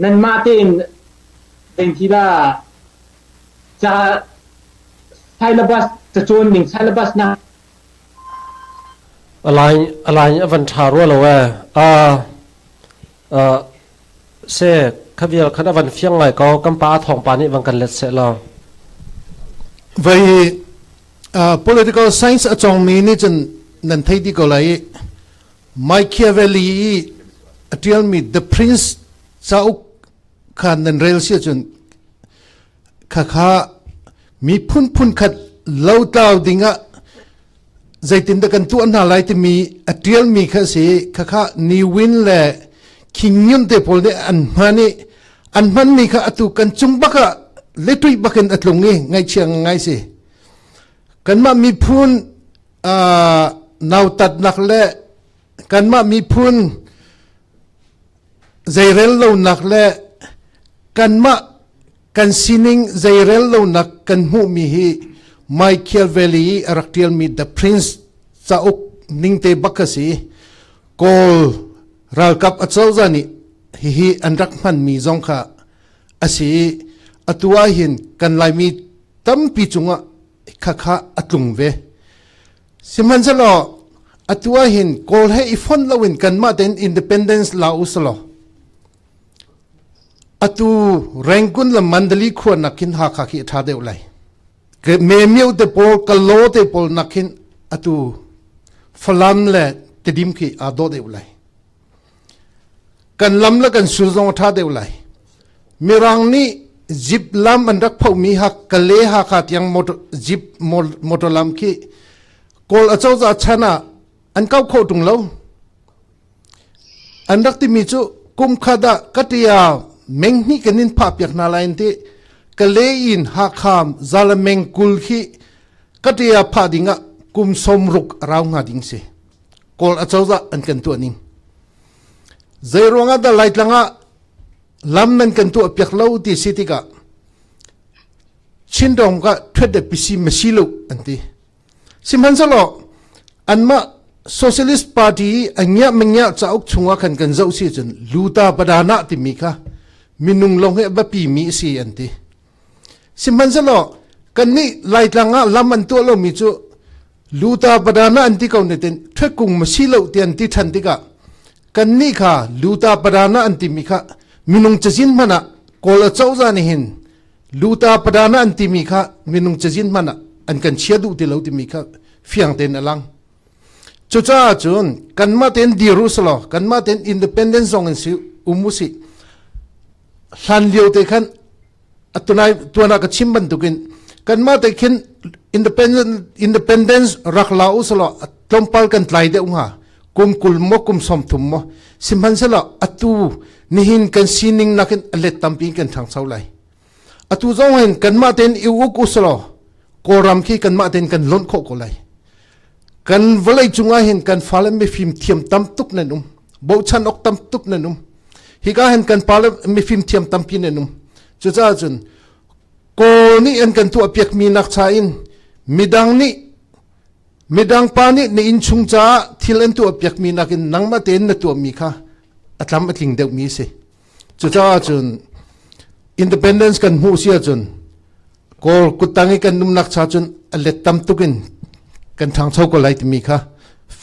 nan matin den tida cha syllabus cha chon ning syllabus na alai avan tharo lo wa se khavial khan avan fiang ngai ko kampa thong pa ni wang kan let se lo vậy political science achong mi ni chen nan thei di ko lai Machiavelli tell me the prince sau khan nan rel sia chun kha mi phun khat lo taw dinga zaitin da kan tu an halai ti mi atial mi kha se kha ni win le kingnyum te pol de an man mi kha atu kan chung baka letui baken atlungi ngai chiang ngai se kan ma mi phun naw tat nak le kan ma mi phun zairel lo nak le กันมากันซินิงใจเรลโลนักกันหูมีฮีไมเคิลเวลีรักเดียลมี the prince จะอุกนิงเตบักสีกอลรัลกับอัจฉริยะนี่ฮีอันรักมันมีจงค่ะอาศัยอัตัวหินกันลายมีตั้มปีจุงะข้าอัตลุงเวสิมันจะลออัตัวหินกอลให้อีฟอนลาวินกันมาเดิน independence ลาอุสลออัตูแรงกุนละมันดลีควรนักขินหาขาขีท่าเดียวไลเกิดเมมิวเตปอลกัลโลเตปอลนักขินอัตูฟลัมเล่เตดิมขีอาโดเดียวไลกันลำละกันสุจงท่าเดียวไลมีรังนี้จิบลำอันรักพอมีหักกะเลหักขาดยังมดจิบมดลำขีกอลอาเจ้าจะชนะอันเก้าโคตุงเล่าอันรักที่มีจุกุมขาดะกัตยาเมงนี่กันนินภาพอยากนาลายน์ที่กะเลอินหักขามซาลเมงกุลขีกัตยาพาดิงะกุมสมรุกราวงาดิงเสกอลอาเจ้าจะอันกันตัวนิ่งใจรวงada lait langa lam nan kan tu apyak lau ti sitika Chinram ka thwed de pisi masilo anti simhan salo anma socialist party anya mengya chauk chunga khan kan zau si chun luta padana ti mi kha minung long he ba pi mi si anti simhan salo kan ni lait langa lam an tu lo mi chu luta padana anti kaun ne ten thwekung masilo ti anti thantikaกันนี่ค่ะลูตาปราณอันติมิค่ะมินุงจะจินมันอ่ะกอลเจ้าจานี่เห็นลูตาปราณอันติมิค่ะมินุงจะจินมันอ่ะอันกันเชียดูติเลวติมิค่ะเฟียงเต็นอลังจุจ้าจุนกันมาเต็นดีรุสลอกันมาเต็นอินดิเพนเดนซ์ซองกันสิมุสิสันเลียวเตขันตัวนักชิมบันตุกินกันมาเตขันอินดิเพนเดนซ์รักลาอุสลอตอมพัลกันไลเดอุงฮากุมกุลโมกุมสมทุมโมสิมันสละอตูนิหินกันซีนิงนักเล็ดตัมปีกันทางเสาไลอตูจงเห็นกันมาเต็นอิวกุสลอกอรัมคีกันมาเต็นกันล้นโคกไลกันวลัยจุงอาเห็นกันฟาเลมฟิมเทียมตัมตุกนันุมบ่ชันออกตัมตุกนันุมฮิกาเห็นกันฟาเลมฟิมเทียมตัมปีนันุมจุจ้าจุนโกนี่อันกันตัวเปียกมีนักชาอินมิดังนี่มีดังปานี่ในอินชุงจ้าที่เล่นตัวเปียกมีนักนังมาเต้นในตัวมีค่ะอัตลามัดลิงเดียวมีสิจุดจ้าจุนอินดิเพนเดนซ์กันหูเสียจุนก็กุตังกันนุ่มนักชาจุนอเล็ดตำตุกินกันทางเช่าก็ไล่ที่มีค่ะ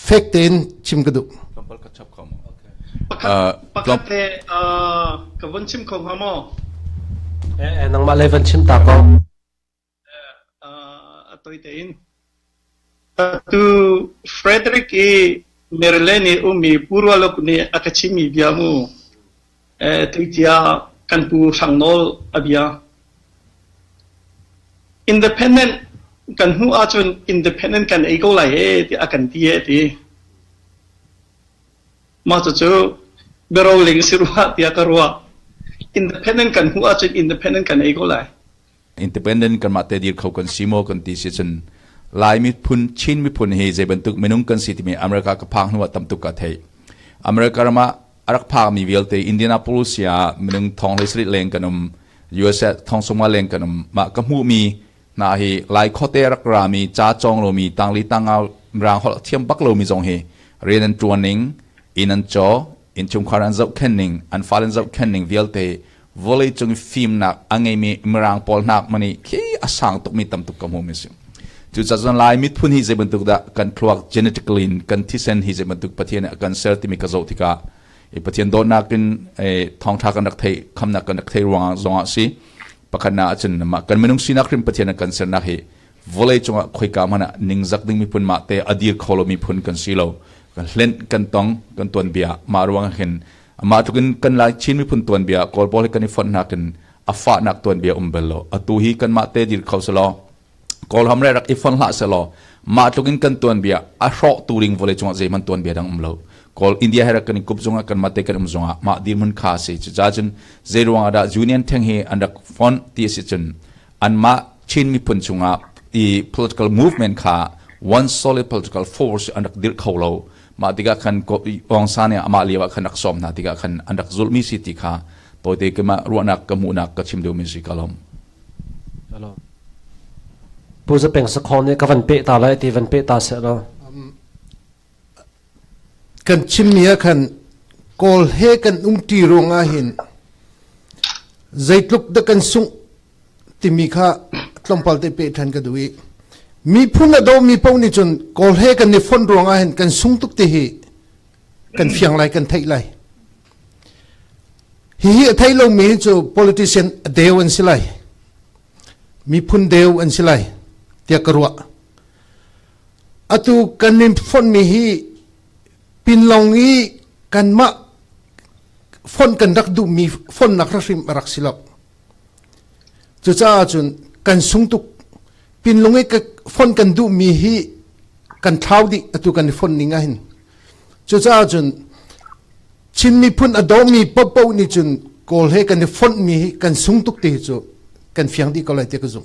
เฟกเต้นชิมกระดูปกติกับวันชิมของฮามอนังมาเลวันชิมตากองตัวเต้นtu Frederick Merleni umi purwalok ni akachimi biamu tuitia kanpu sangnol abia independent kan hu achun independent kan ego lai ti akan tie ti ma chu berowling sirwa ti akarwa independent kan hu achun independent kan ego lai independent kan mate dir khau kan simo kan ti se chenลายมิพุนชินมิพุนเฮเจบันตุกเมนุงกันสิที่มีอเมริกากพังหัวตั้มตุกกะเทยอเมริกามาอารักพังมีเวลเตอินเดียนาโพลิสยาเมนุงทองเลสริเลงกันUS ทองสมาเลงกันมากระหูมีนาฮีลายข้อเตรักรามีจ้าจองโลมีตังลีตังเอารางหอเทียมบักโลมีจงเฮเรียนตัวนิงอินันจออินชุมคารันเจ้าแค่นิงอันฟาเลนเจ้าแค่นิงเวลเตวอลเลย์จงฟิล์มนักอังเงมีมรางปอลนักมันนี่ขี้อาสังตุกมีตั้มตุกกระหูมีสิจุดจัดลายมิตรพุ่นฮิเจบันตุกดะกันคลวก genetically กันที่เซนฮิเจบันตุกปะเทียนกันเซอร์ติมิกาโซติกาปะเทียนโดนนักกินทองทากันนักเทยคำนักกันนักเทยรวงจงอาศีปะกันนาจันมากันเมนุงสีนักริมปะเทียนกันเซอร์นักเฮวอลเลย์จงอาคุยกามันนิงจักดิ้งมีพุ่นมาเตอดีร์โคโลมีพุ่นกันสีโลกันเล่นกันตองกันตัวนเบียมารวงเห็นมาทุกินกันลายชินมีพุ่นตัวนเบียกอลบอลกันนิฟอนนักกันอัฟฟ้านักตัวนเบียเบลโลอตูฮีกันมาเตดีร์เขาสโลกอลทำเรื่องอีฟันละเสลอมาตุกินกันตัวเบียอาชอตูริงวอลเลจงใจมันตัวเบียดังเลกอลอินเดียให้รักกันกุบจงกันมาเตกันจงมาดีมันคาสิจ้าจันเจรวงอาดาจูเนียนเทงเฮอันดักฟอนที่สิจันอันมาชินมีปุ่นจงอี political movement ค่ะ one solid political force อันดักดิร์เขาเรามาติกาขันองซาเนี่ยมาเลียวขันนักสมนาติกาขันอันดักจุลมีสิติค่ะ ตัวเด็กมารัวนักกมูนักก็ชิมดูมิสิกลมผู้จะเป็นสักคนเนี่ยก็วันเปตาเลยที่วันเปตาเสร็จแล้วกันชิมเมียกันกอลเฮกันตีรงอาหินใจลุกตะกันสุงที่มีข้าลมพัลเตเปทันกันด้วยมีพูนดอมีพวกนี้จนกอลเฮกันในฟอนรองอาหินกันสุงตุกที่ฮีกันเฟียงไรกันไทยไรฮีไทยเรามีจู politician เดียวอันสิไลมีพูนเดียวอันสิไลเตียกรัวอตุกันในฟอนมีฮีปินลองอีกันมาฟอนกันรักดูมีฟอนนักริมรักสิลอกจุจ้าจุนกันสุงตุกปินลงอีกันฟอนกันดูมีฮีกันเท้าดิอตุกันฟอนนิงาหินจุจ้าจุนชินมีพุนอดอมีปะปะนี่จุนกอลเฮกันฟอนมีฮีกันสุงตุกตีจุกันเฟียงดีก็เลยเตะกจุ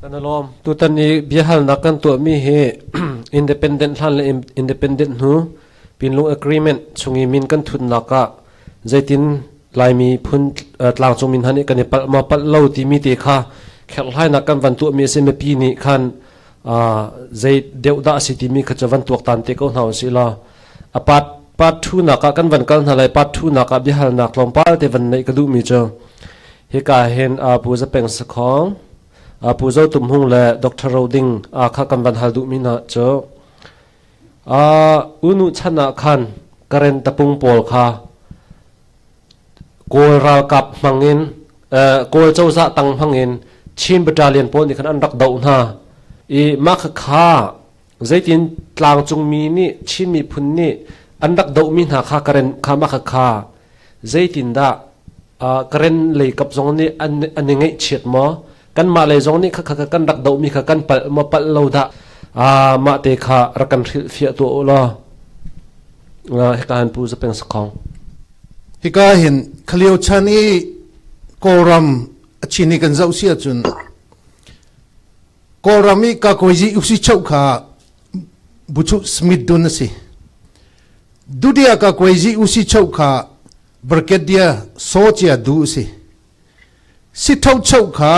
ตันลมตัวตันนี้เบียหัลนักกันตัวมีเฮ independent หันและ independent หูปินลง agreement ชงมินกันทุนนักะใจตินลายมีพุนตลางชงมินหันนี่กันเนี่ยมาปัดเล่าที่มีเตะค่ะแค่ให้นักกันวันตัวมีเสมปีนี้คันใจเดียวดาสิที่มีขจวันตัวตันเตะก็หนาวสิละปัดทุนักกันวันกันอะไรปัดทุนักเบียหัลนักลงปัดเทวันในกระดูมีเจอเฮกาเห็นผู้จะเป็นสักของผู้เจ้าตุ่มหงและดรโรดิงข้ากันบันฮัลดุมินาเจ้าอุนุชนะคันกระเรนตะปุงปอลค่ะโกลรากับมังอินโกลเจ้าจะตังมังอินชินบัตรเลียนปอนี่คันอันรักดาวน่ะอีมักข้าใจตินตลางจงมีนี่ชินมีพุนนี่อันรักดาวมินาข้ากระเรนข้ามักข้าใจตินดากระเรนเลยกับจงนี่อันยังไงเฉียดมั้งกันมาเลยจงนี้ข้ากันดักดาวมีข้ากันปัลมาปัลเราดะมาเตะข้ารักันเฟียตัวละเฮกาเห็นผู้จะเป็นสักของเฮกาเห็นขลียวชานีกอรัมชินีกันเจ้าเสียจุนกอรามีกากวยจีอุสิเจ้าข้าบุชุสมิดดุนสิดูดียกากวยจีอุสิเจ้าข้าบรเกตเดียโซเจียดูสิสิเท่าเจ้าข้า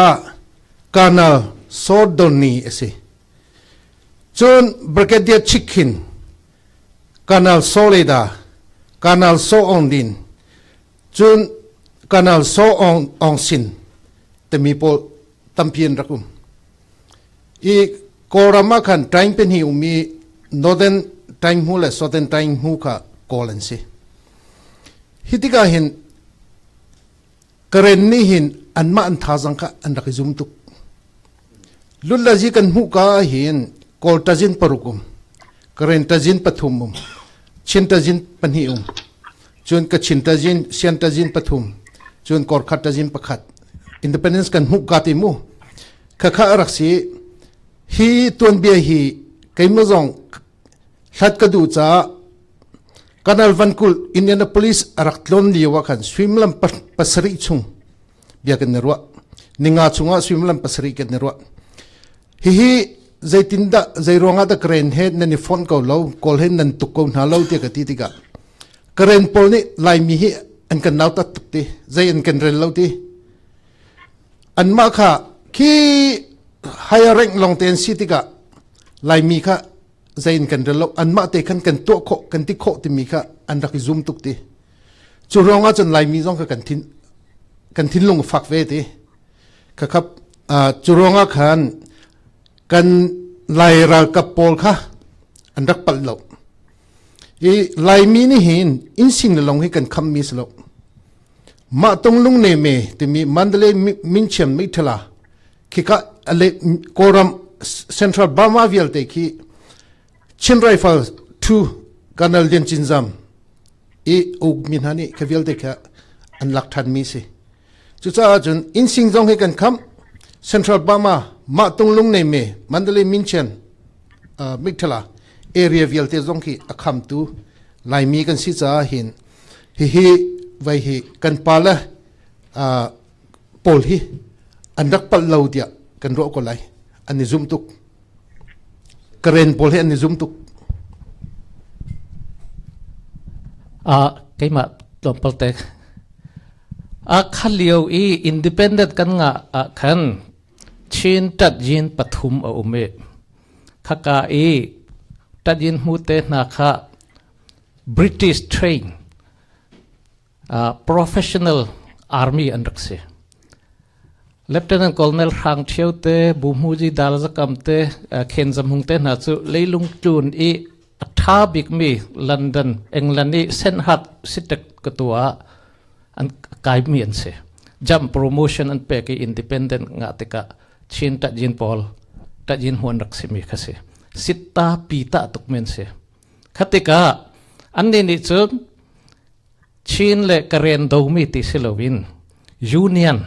การ์โซดอนีเอสิจนบริเกเดียชิคกินการ์โซเลดาการ์โซองดินจนการ์โซองซินแต่มีพอตั้มเพียนรักุมอีกอรามาขันไทม์เป็นหิวมีโนเดนไทม์หูและโซเดนไทม์หูค่ะกอลันสิฮิติกาเห็นกระเรนนี่เห็นอันมาอันท่าจังค่ะอันรักจุมตุกลุลลาจีกันหูกาเห็นกอลตาจินปรุกุมกระเรนตาจินปฐุมชินตาจินปันหิอุมจนกชินตาจินเซียนตาจินปฐุมจนกอลขัดตาจินปะขัดอินดิเพนเดนซ์กันหูกาติมูข้ารักสีฮีตัวนเบียฮีไก่มือจงขัดกระดูจ้าการัลวันกุลอินเดียนาโพลิสรักล้นเลียวกันสวิมลัมปัสริชุงเบียกันเนรัวนิงาชุงะสวิมลัมปัสริกันเนรัวฮีใจตินดาใจรองอาตะเกรนเฮดนันฟอนเกาเล่ากอลเฮนันตุกเกาหน้าเล่าเตียกติติกะเกรนปอลนี่ลายมีฮีอันกันนาวตัดตุกตีใจอันกันเรนเล่าตีอันมาค่ะคีไฮเร่งลองเตนสิติกะลายมีค่ะใจอันกันเรนเล่าอันมาเตกันกันตัวโคกันติโคติมีค่ะอันรักซุ่มตุกตีจุรองอาจนลายมีจงกันทินลงฝักเวทีครับจุรองอาขันกันไล่รากับปอลค่ะอันรักปัลลบอีไล่มีนี่เห็นอินสิงลงให้กันคำมีสลบมาตรงลุงเนเมที่มีมันเดลมินเชมมิทลาคิกะอะไรกอรัมเซ็นทรัลบามาวิลเตคีชินไรฟัล2กันนัลเดียนจินซัมอีอุกมินฮันนี่ควิลเตคะอันลักทันมีสิจุดจ้าจนอินสิงลงให้กันคำเซ็นทรัลบามาตรงลุงเนเมมันเดลมินเชนมิทลาเอเรียวิลเตจงคีอักคำตูไลมีกันสิจ้าเห็นฮีไว้ฮีกันปาละปอลฮีอันรักปัลลาวเดียกันรอก็ไลอันนี้ซุมตุกกระเรนปอลฮีอันนี้ซุมตุกcái mà tổng bậc tế ขัดเลี้ยวอินดิเพนเดนต์กันงะขันชินตัดยินปฐุมอุเมข้ากาตัดยินมูเตนาคา British train professional army อันรักเส Lieutenant Colonel รังเที่ยวเตบุมูจีดาลจักรเตเข็นจำหงเตน่าจูเลยลุงจูนท่าบิกมีลอนดอนอังกฤษนี่เซนฮัดสิทธิ์กตัวอันกายมีอันเสจัมโปรโมชั่นอันเป็กอินดิเพนเดนต์งาติกาชินตัดยินพอลตัดยินหัวนักสิมีข้าเสสิตาปีตาตุกเมนเสขัติกาอันนี้นิจุนชินเล่กเรียนดูมีติสิโลวินยูเนียน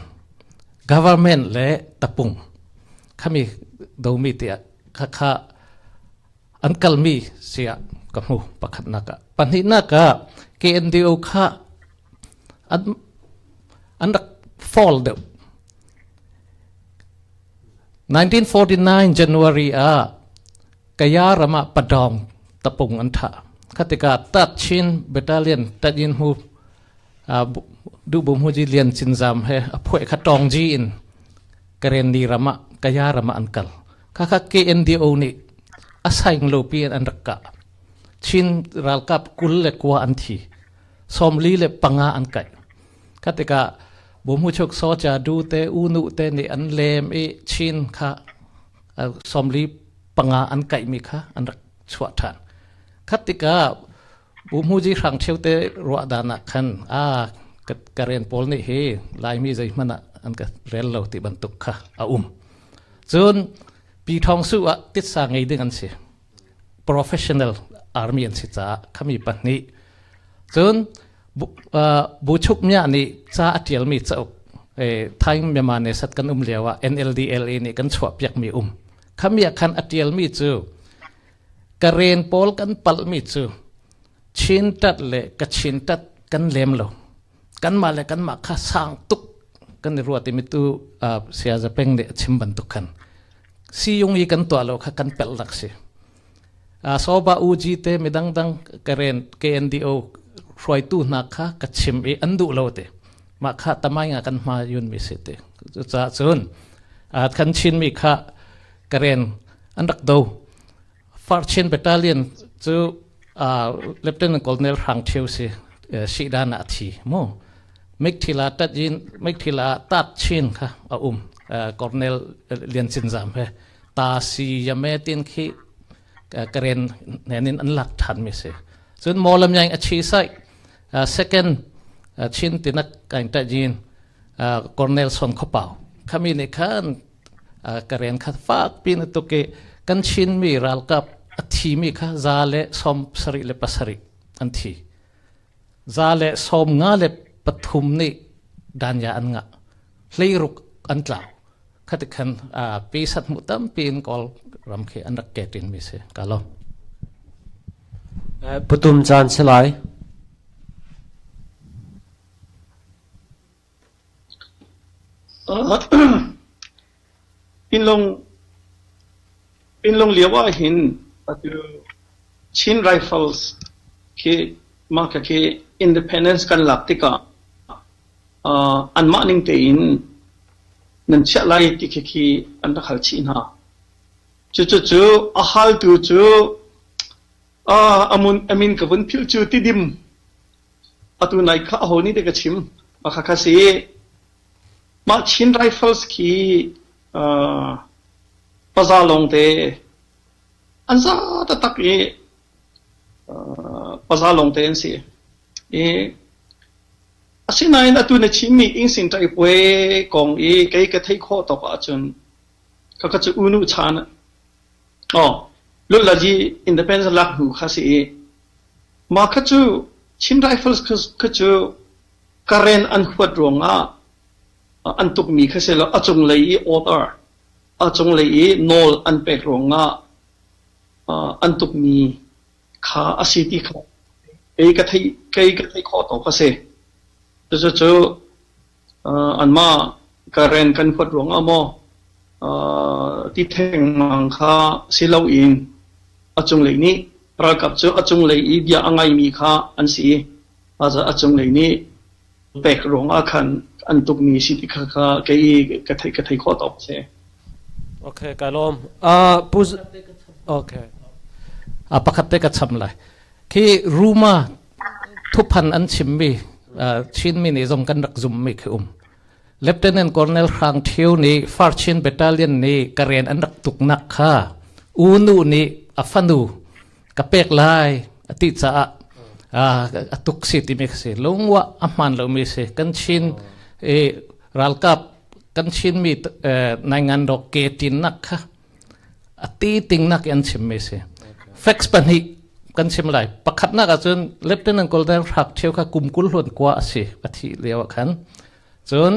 government เล่ตะปุงข้ามีดูมีติข้าอันกัลมีเสียกับหูปักขัดนักปัญหานักKNDO ข้าอันดัก fall เดียว1949 January กายารมาปดองตะปุงอันท่าขัติกาตัดชินเบตาเลียนตัดยินหูดูบุมหูจีเลียนจินจามเฮพวยขัดตองจีนกเรนดีรามะกายารมาอันกัลข้าKNDO นี่อาศัยโลปีอันรักกะชินรัลกับกุลเล็กว่าอันทีสมลีเล็ปังอาอันไก่ขัติกาบุมุชกโซจาดูเตอูนุเตนี่อันเลมชินค่ะสมลีปังอาอันไก่มีค่ะอันรักสวัสดิ์ขัติกาบุมุจีรังเที่ยวเตรัวดานักขันกเรียนพอลนี่เฮลายมีใจมันอันก็เรียนเราติบันตุกค่ะจนปีทองสู้ติดสางไงดึงอันเสี professional army อันสิจ้าขมีปันนี้จนบุชุกเนี่ยนี่จ้าอัดเยลมีจ้าไทม์เมียมาเนสัตกันเลียวNLDLA นี่กันสวบยักมีขมีขันอัดเยลมีจูกเรียนพอลกันปัลมีจูชินตัดเละกับชินตัดกันเลมโลกันมาเลยกันมาข้าสร้างตุกกันรัวติมิตูเสียจะเป็นเดชิมบันตุกันซียงอีกันตัวเราข้ากันเปลลักสิโซบาอูจีเตมิดังกเรนKNDO รวยตู้นักข้ากัดชิมอันดุเราเตมาข้าทำไมงากันมายุนมิสิเตจะส่วนขันชินมีข้ากเรนอันดักดูฟาร์ชินเบตาเลียนจูLieutenant Colonel รังเที่ยวสิชีดานาทีโมมิกทิลาตัดยินมิกทิลาตัดชินค่ะColonel เลียนจินจามเฮตาซียาเมตินขี้กเรนเนี่ยนินอันหลักฐานมิเสส่วนมอลำยังอชีไซsecond ชินตินักการตัดยินColonel ส่วนขบ่าวขามีในขันกเรนขัดฟากปีนตุกเกกันชินมีรัลกับทีมีค่ะซาเลสมสริเลปัสริอันทีซาเลสมงาเลปฐุมนี่ดันยาอันงะเลยรุกอันกล่าวขัดขันปีสัตมุตัมปีนกอลรำเคอันรักเกตินมิเสกาลปฐุมจานสลายปินลงเลียวว่าเห็นชินไรเฟิลส์ที่มาจากอินดิเพนเดนซ์กันหลักที่ก็อันมาหนึ่งเตียนนั่นเชื่อไรที่อันรักขัลชินฮะจู่อาหารจู่อามินกับวันพิวจู่ที่ดิมตัวไหนข้าโหนี่เด็กชิมมาข้าเสียมาชินไรเฟิลส์ที่ภาษาลงเตอันซาตักภาษาลงเตนสิสิ่งนั้นตัวนี้ชิมีอินสินใจป่วยกองเกี่ยที่ข้อต่อไปจนเขาก็จะอุนุชานะลุลาจีอินดิเพนเดนซ์ลักหูข้าสิมาขจูชินไรเฟิลส์ขจูการเรนอันหัวดวงอันตุกมีข้าสิแล้วจงเลยออเดอร์จงเลยโนลอันเป็กรวงอันตุกมีข้าอาศัยที่เขาเกี่ยที่ข้อต่อข้าสิจู่อันมาการเรนกันหัวดวงโมที่แทงมังค่าสิเลาอินจงเลยนี้ประกับจู่จงเลยเดียอังไงมีค่าอันสีอาจจะจงเลยนี้เป็กรวงคัน อันตุกมีสิที่ข้าเกี่ยกระไทยข้อตอบเช่โอเคกายลมปุ้โอเคประคัตเตกัดซ้ำเลยที่รู้มาทุพันอันชิมบีชินมีนิยมกันรักจุมมีคือเลฟเทนต์คอร์เนลครางเทียวนี่ฟาร์ชินเบตาเลียนนี่กระเรียนอันรักตุกนักค่ะอูนูนี่อัฟันูกับเป็กไลติดจ้าตุกสิติมิกสิลงว่าอัมมันเรามีสิกันชินรัลกับกันชินมีในงานดอกเกตินนักค่ะตีติงนักยันชิมมีสิเฟกซ์ปันฮิกันชิมไรประคัตนักจนเลฟเทนต์คอร์เนลครางเทียวค่ะกุมกุลหวนกว่าสิปฏิเลียวขันจน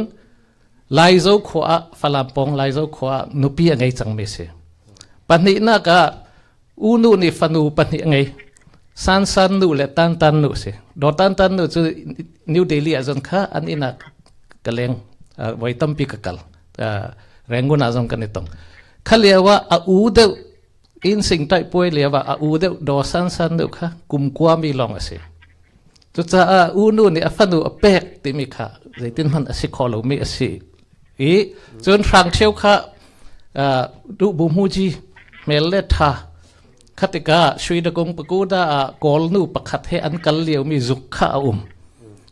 ลายโจขวาฝรั่งปองลายโจขวานุปียังไงจังไม่เสียปัญหาหน้าก็อูนูนี่ฟันูปัญหาไงสันนูและตันนูเสียดอตันนูจะนิวเดลีอาจารย์ข้าอันนี้นักกะเลงไว้ตั้มปีกกลแรงกุนอาจารย์กันนี่ตรงข้าเรียกว่าอูเดวอินสิ่งใดป่วยเรียกว่าอูเดวดอสันนูข้ากุมกว่ามีลองเสียจุดจะอูนูนี่ฟันูเป็กติมิข้าใจตินมันสิขอเราไม่สิจนฟังเชี่ยวข้าดูบุมูจีเมลเลธาคติกาช่วยดกงปกูดากอลนูปขัดให้อันกัลเลียวมีจุกข้า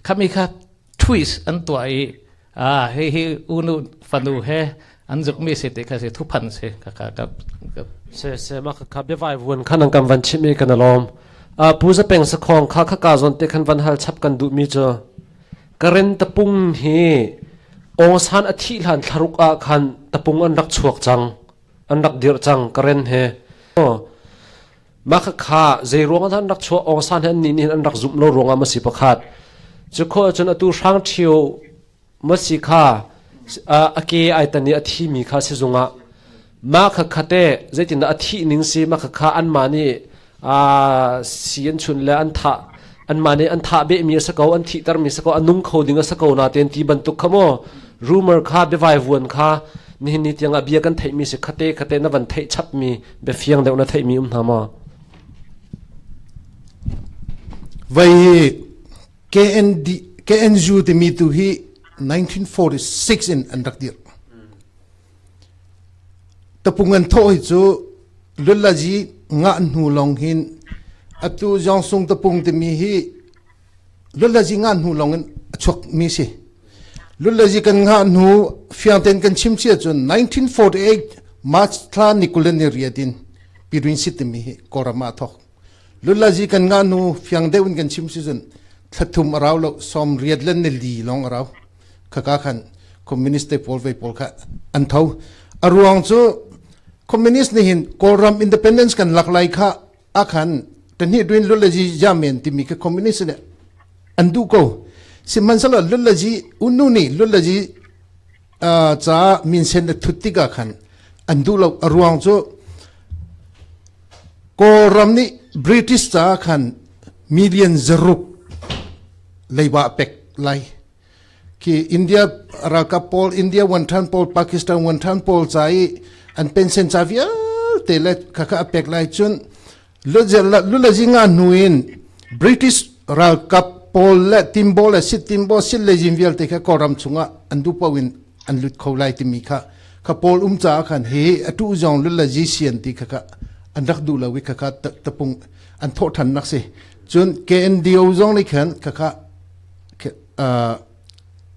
ข้ามีข้าทวิสอันตัวเฮ้อูนูฟันูเฮอันจุกมีสิทธิ์ข้าสิทุพันสิข้ากับเสมาข้าเบวายวนขันงกำวันชิมีกันลมผู้จะเป็นสักของข้ากาจนเตขันวันฮัลชับกันดูมีเจอกระเรนตะปุงเฮองสันอธิหลันทารุกอาคันตะปุงอันรักชวกจังอันรักเดียร์จังกระเรนเฮมาข้าใจรวงอันรักชวกองสันเฮนี่อันรักจุ่มโลรวงอามาสิปขัดจะข้อจนอตุช่างเที่ยวมาสิข้าอาเกยไอตันนี้อธิมีข้าสิจงะมาข้าเตะใจจินอธินิงสีมาข้าอันมานี่เสียนชุนและอันทะอันมาเนี่ยอันท่าเบมีสกาวอันที่ตรมีสกาวอันนุ่งเขาดิ่งสกาวนาเต็นที่บรรทุกขโมรูมอร์ข้าเบวายวนข้านี่นี่ยังเบียกันไทยมีสิคเตนับวันไทยชับมีเบฟียงเดียวนัไทยมีนามาไว้ KNU ที่มีตัวที่1946 in อันรักเดียร์แต่ปุ่งเงินโทษจูลุลลาจีงานหูลองหินอัตุจงส่งตะปุงตมีฮีลุลจีงานหูลงชกมีสิลุลจีกันงานหูฟิอันเทนกันชิมเชียจน1948มาร์ชทลานิคุลเนเรียดินปีรินสิตมีฮีกอรามาทอกลุลจีกันงานหูฟิอันเดวินกันชิมเชียจนทัดทุมเราเราสมเรียดเล่นเนลีลองเราข้าขันคอมมิวนิสต์เปอลเวปอลข้าอันเท่าอรวงจูคอมมิวนิสต์นี่เห็นกอรัมอินดิเพนเดนซ์กันหลักหลายข้าอาขันแต่นี่ด้วยลุลจีจามินที่มีกับคอมมิวนิสต์เนี่ยอันดูก็สิมันสละลุลจีอุนุนี่ลุลจีจะมินเซนทุติกาขันอันดูเรารวงโจก็รำนี่บริติชจะขันมิลเลียนจรุกเลยว่าเป็กไลที่อินเดียรักกับพอลอินเดียวันทันพอลปากีสถานวันทันพอลใจอันเป็นเซนซาวิอาเตเล็ดข้าเป็กไลจนลุลจีงานนูอินบริติชรักกับพอลและทิมโบและสิทิมโบสิเลจิมวิลเตะกอรัมชุงะอันดูปวินอันลุดเขาไล่ที่มีข้าพอลจ้าขันเฮอตุจงลุลจีเซียนที่ข้าอันรักดูละวิข้าตะปุงอันโทษทันนักสิจนเกณฑ์เดียวจงเลยขันข้า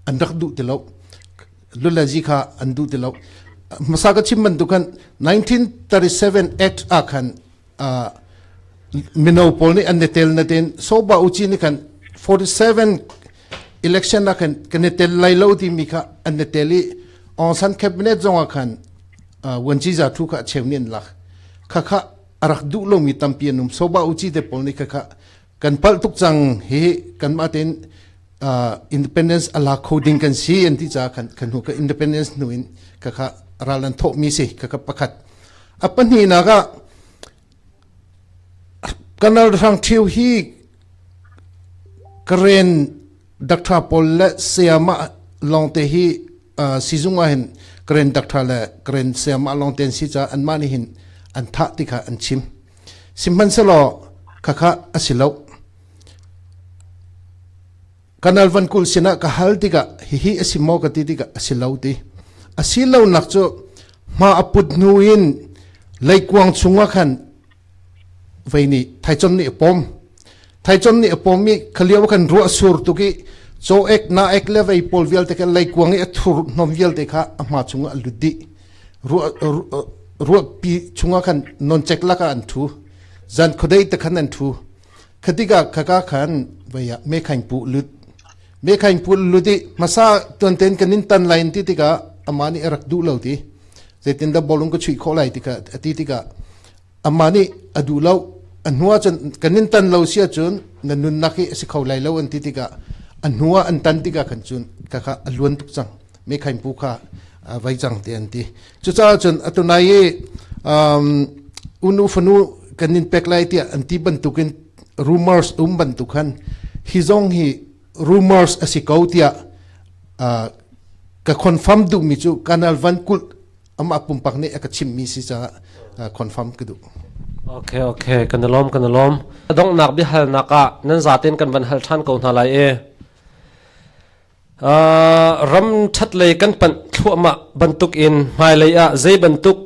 อันรักดูที่เราลุลจีข้าอันดูที่เรามาสักชิมมันดูกัน1937 Act อาขันมินเอาพอลนี่อันเนเตลนั่นเองโซบะอุจินี่กัน47 election นักกันเนเตลไล่เล่าที่มีค่ะอันเนเตลีออนสันแคบิเนตจงอาขันวันที่จะทุกข์เชื่อมเนียนหลักข้ารักดูลงมีตั้มเปียนุมโซบะอุจิเดพอลนี่ข้ากันพัลทุกจังเฮกันมาเต็นindependence อลาโคดิ้งกันซีอันที่จะกันหัวกับ independence นู่นข้ารัลันโตมีสิข้าประคัดปัญหาหนักกันเราทางเที่ยวฮีกเรนดักทาพอลและเซียมาลองเตฮีซีซุงว่าเห็นกเรนดักทาและกเรนเซียมาลองเตนซีจ้าอันมานี่เห็นอันทักที่ข้าอันชิมสิมันสลอข้าอสิลาว kanal van kul sina ka hal tika hi asimo ka ti tika asilauti asilau nak chu ma aput nuin leikwang chunga khan veini thaichon ni pom mi khaliaw khan ru sur tuki so ek na ek le vei pol vial te ka leikwang e thur nom vial te kha ama chunga ludi ru pi chunga khan non chek la ka an thu zan khodei te khan an thu khadiga khaka khan veya me khain pu lut me khain pu ludi masa ton ten kanin tan line ti tika amani erak du lo ti zetin da bolung ko chui kholai tika ati tika amani adu lo anhuwa chan kanin tan lo sia chun nanun naki si kholai lo an ti tika anhuwa an tan tika khan chun kaka alun tuk chang me khain pu kha vai chang te an ti chu cha chun atunai unu fanu kanin peklai ti anti bantukin rumors bantukan hizong hi rumors asikautia ka confirm du mi chu kanal van kul ama pumpak ne ka chim mi si cha confirm ke du okay kanalom dong nak bi hal naka nan zaten kan van hal than ko na lai e ram that le kan pan thuama bantuk in mai le a zai bantuk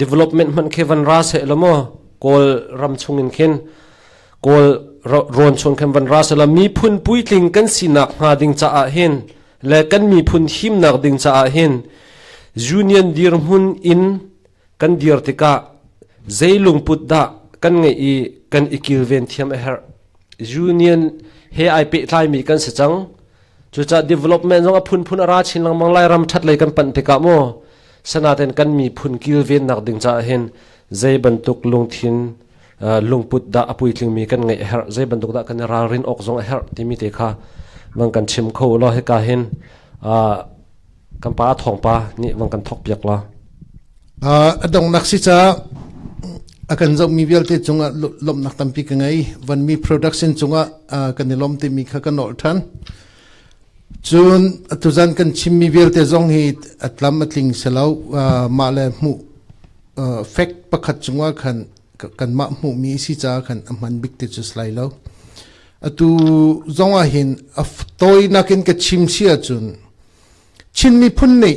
development man ke van ra se lomo kol ram chungin khin kol ron chon khem van ra se la mi phun pui tling kan sinak ha ding cha a hin le kan mi phun him nak ding cha a hin union dirhmun in kan dir tika zailung put da kan ngai i kan ikil ven thiam a her union he ai pe thlai mi kan se chang chu cha development zong a phun ara chin lang mang lai ram that lai kan pan tika mo sanaten kan mi phun kil ven nak ding cha hin zai bantuk lung thin lungput da apui tling mi kan ngai her zai banduk da kan ral rin ok zong her timi te kha bang kan chim kho lo he ka hin kan pa thong pa ni bang kan thok piak la adong naksi cha akan zong mi vial te chunga lom nak tampi ka ngai van mi production chunga kan lom te mi kha kan ol than chun atuzan kan chim mi vial te zong hi atlam atling selau ma le mu fact pakhat chunga khan kan ma mu mi si cha khan aman big te chu slai lo atu zonga hin af toy nakin ka chim sia chun chin mi phun nei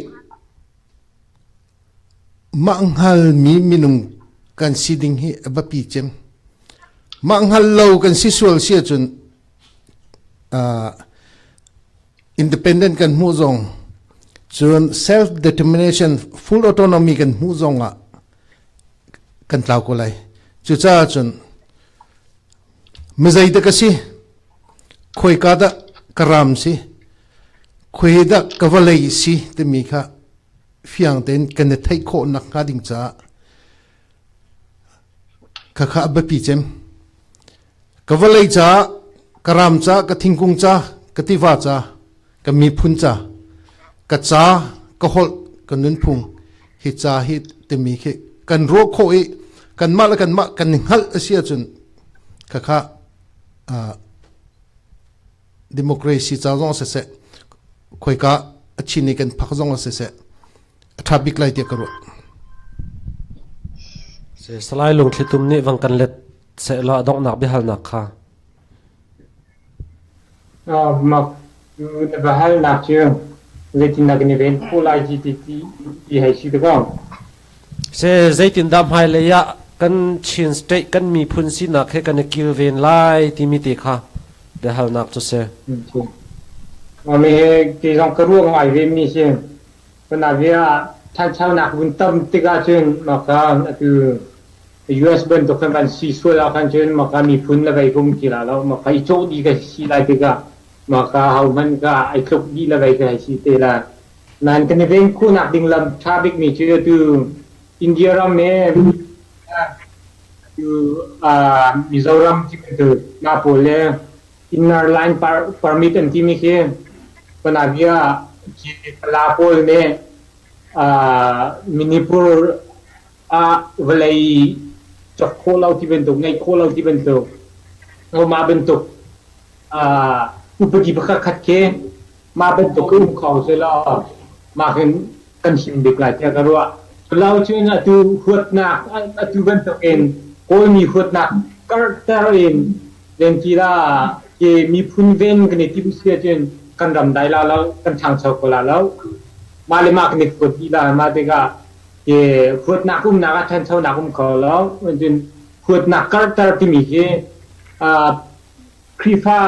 manghal mi minung kan siding hi abapi chem manghal lo kan sisual sia chun independent kan mu zong chun self determination full autonomy kan mu zonga kan tlaw ko lai chu cha chun mizai da kasi khoi ka da karam si khoi da kavalai si te mi kha fiang ten kan thai kho nak ka ding cha kha kha ba pi chem kavalai cha karam cha ka thingkung cha ka tiwa cha ka mi phun cha ka cha ka hol ka nun phung hi cha hi te mi khe kan ro khoi kan ma kan hal asia chun kha democracy cha zong se khoi ka achini kan phak zong se thabik lai te karo se salai lung thlitum ni wang kan let se la dong nak bi hal nak kha mak ba hal nak che letin nak ni ven pulai ji ti hai si de gong se zaitin dam hai le ya kan chin state kan mi phun si na khe kan kil ven lai ti mi ti kha de hal nak chu se me ki jong ka ruang ai ve mi se pana via than chau nak bun tam ti ga chen ma ka tu US ban to kan si so la kan chen ma ka mi phun la vai gum ki la lo ma kai cho di ga si lai ti ga ma ka hau man ka ai klok di la vai ga si te la nan kan ven khu nak ding lam thabik mi che tu India ram me tu Mizoram chi tu na pole inner line permit and timi ke panavia ki la pol me Manipur velai chok kholau ti bento ngai kholau ti bento o ma bento upagi baka khat ke ma bento ku khau se la ma kan sim dik la cha karwa lao chuyện là từ huột nạc từ bên thực hiện coi mi huột nạc các teroin đến chỉ là มีพุนเวนกันที่บุษเจนกันรำได้แล้วกันช่างเช่าก็แล้วมาเลยมากนิดกว่าที่ละมาเด็กอะขวดนักนักท่านเช่านักเขาแล้วมันจนขวดนักก็แต่ที่มีครีฟ้า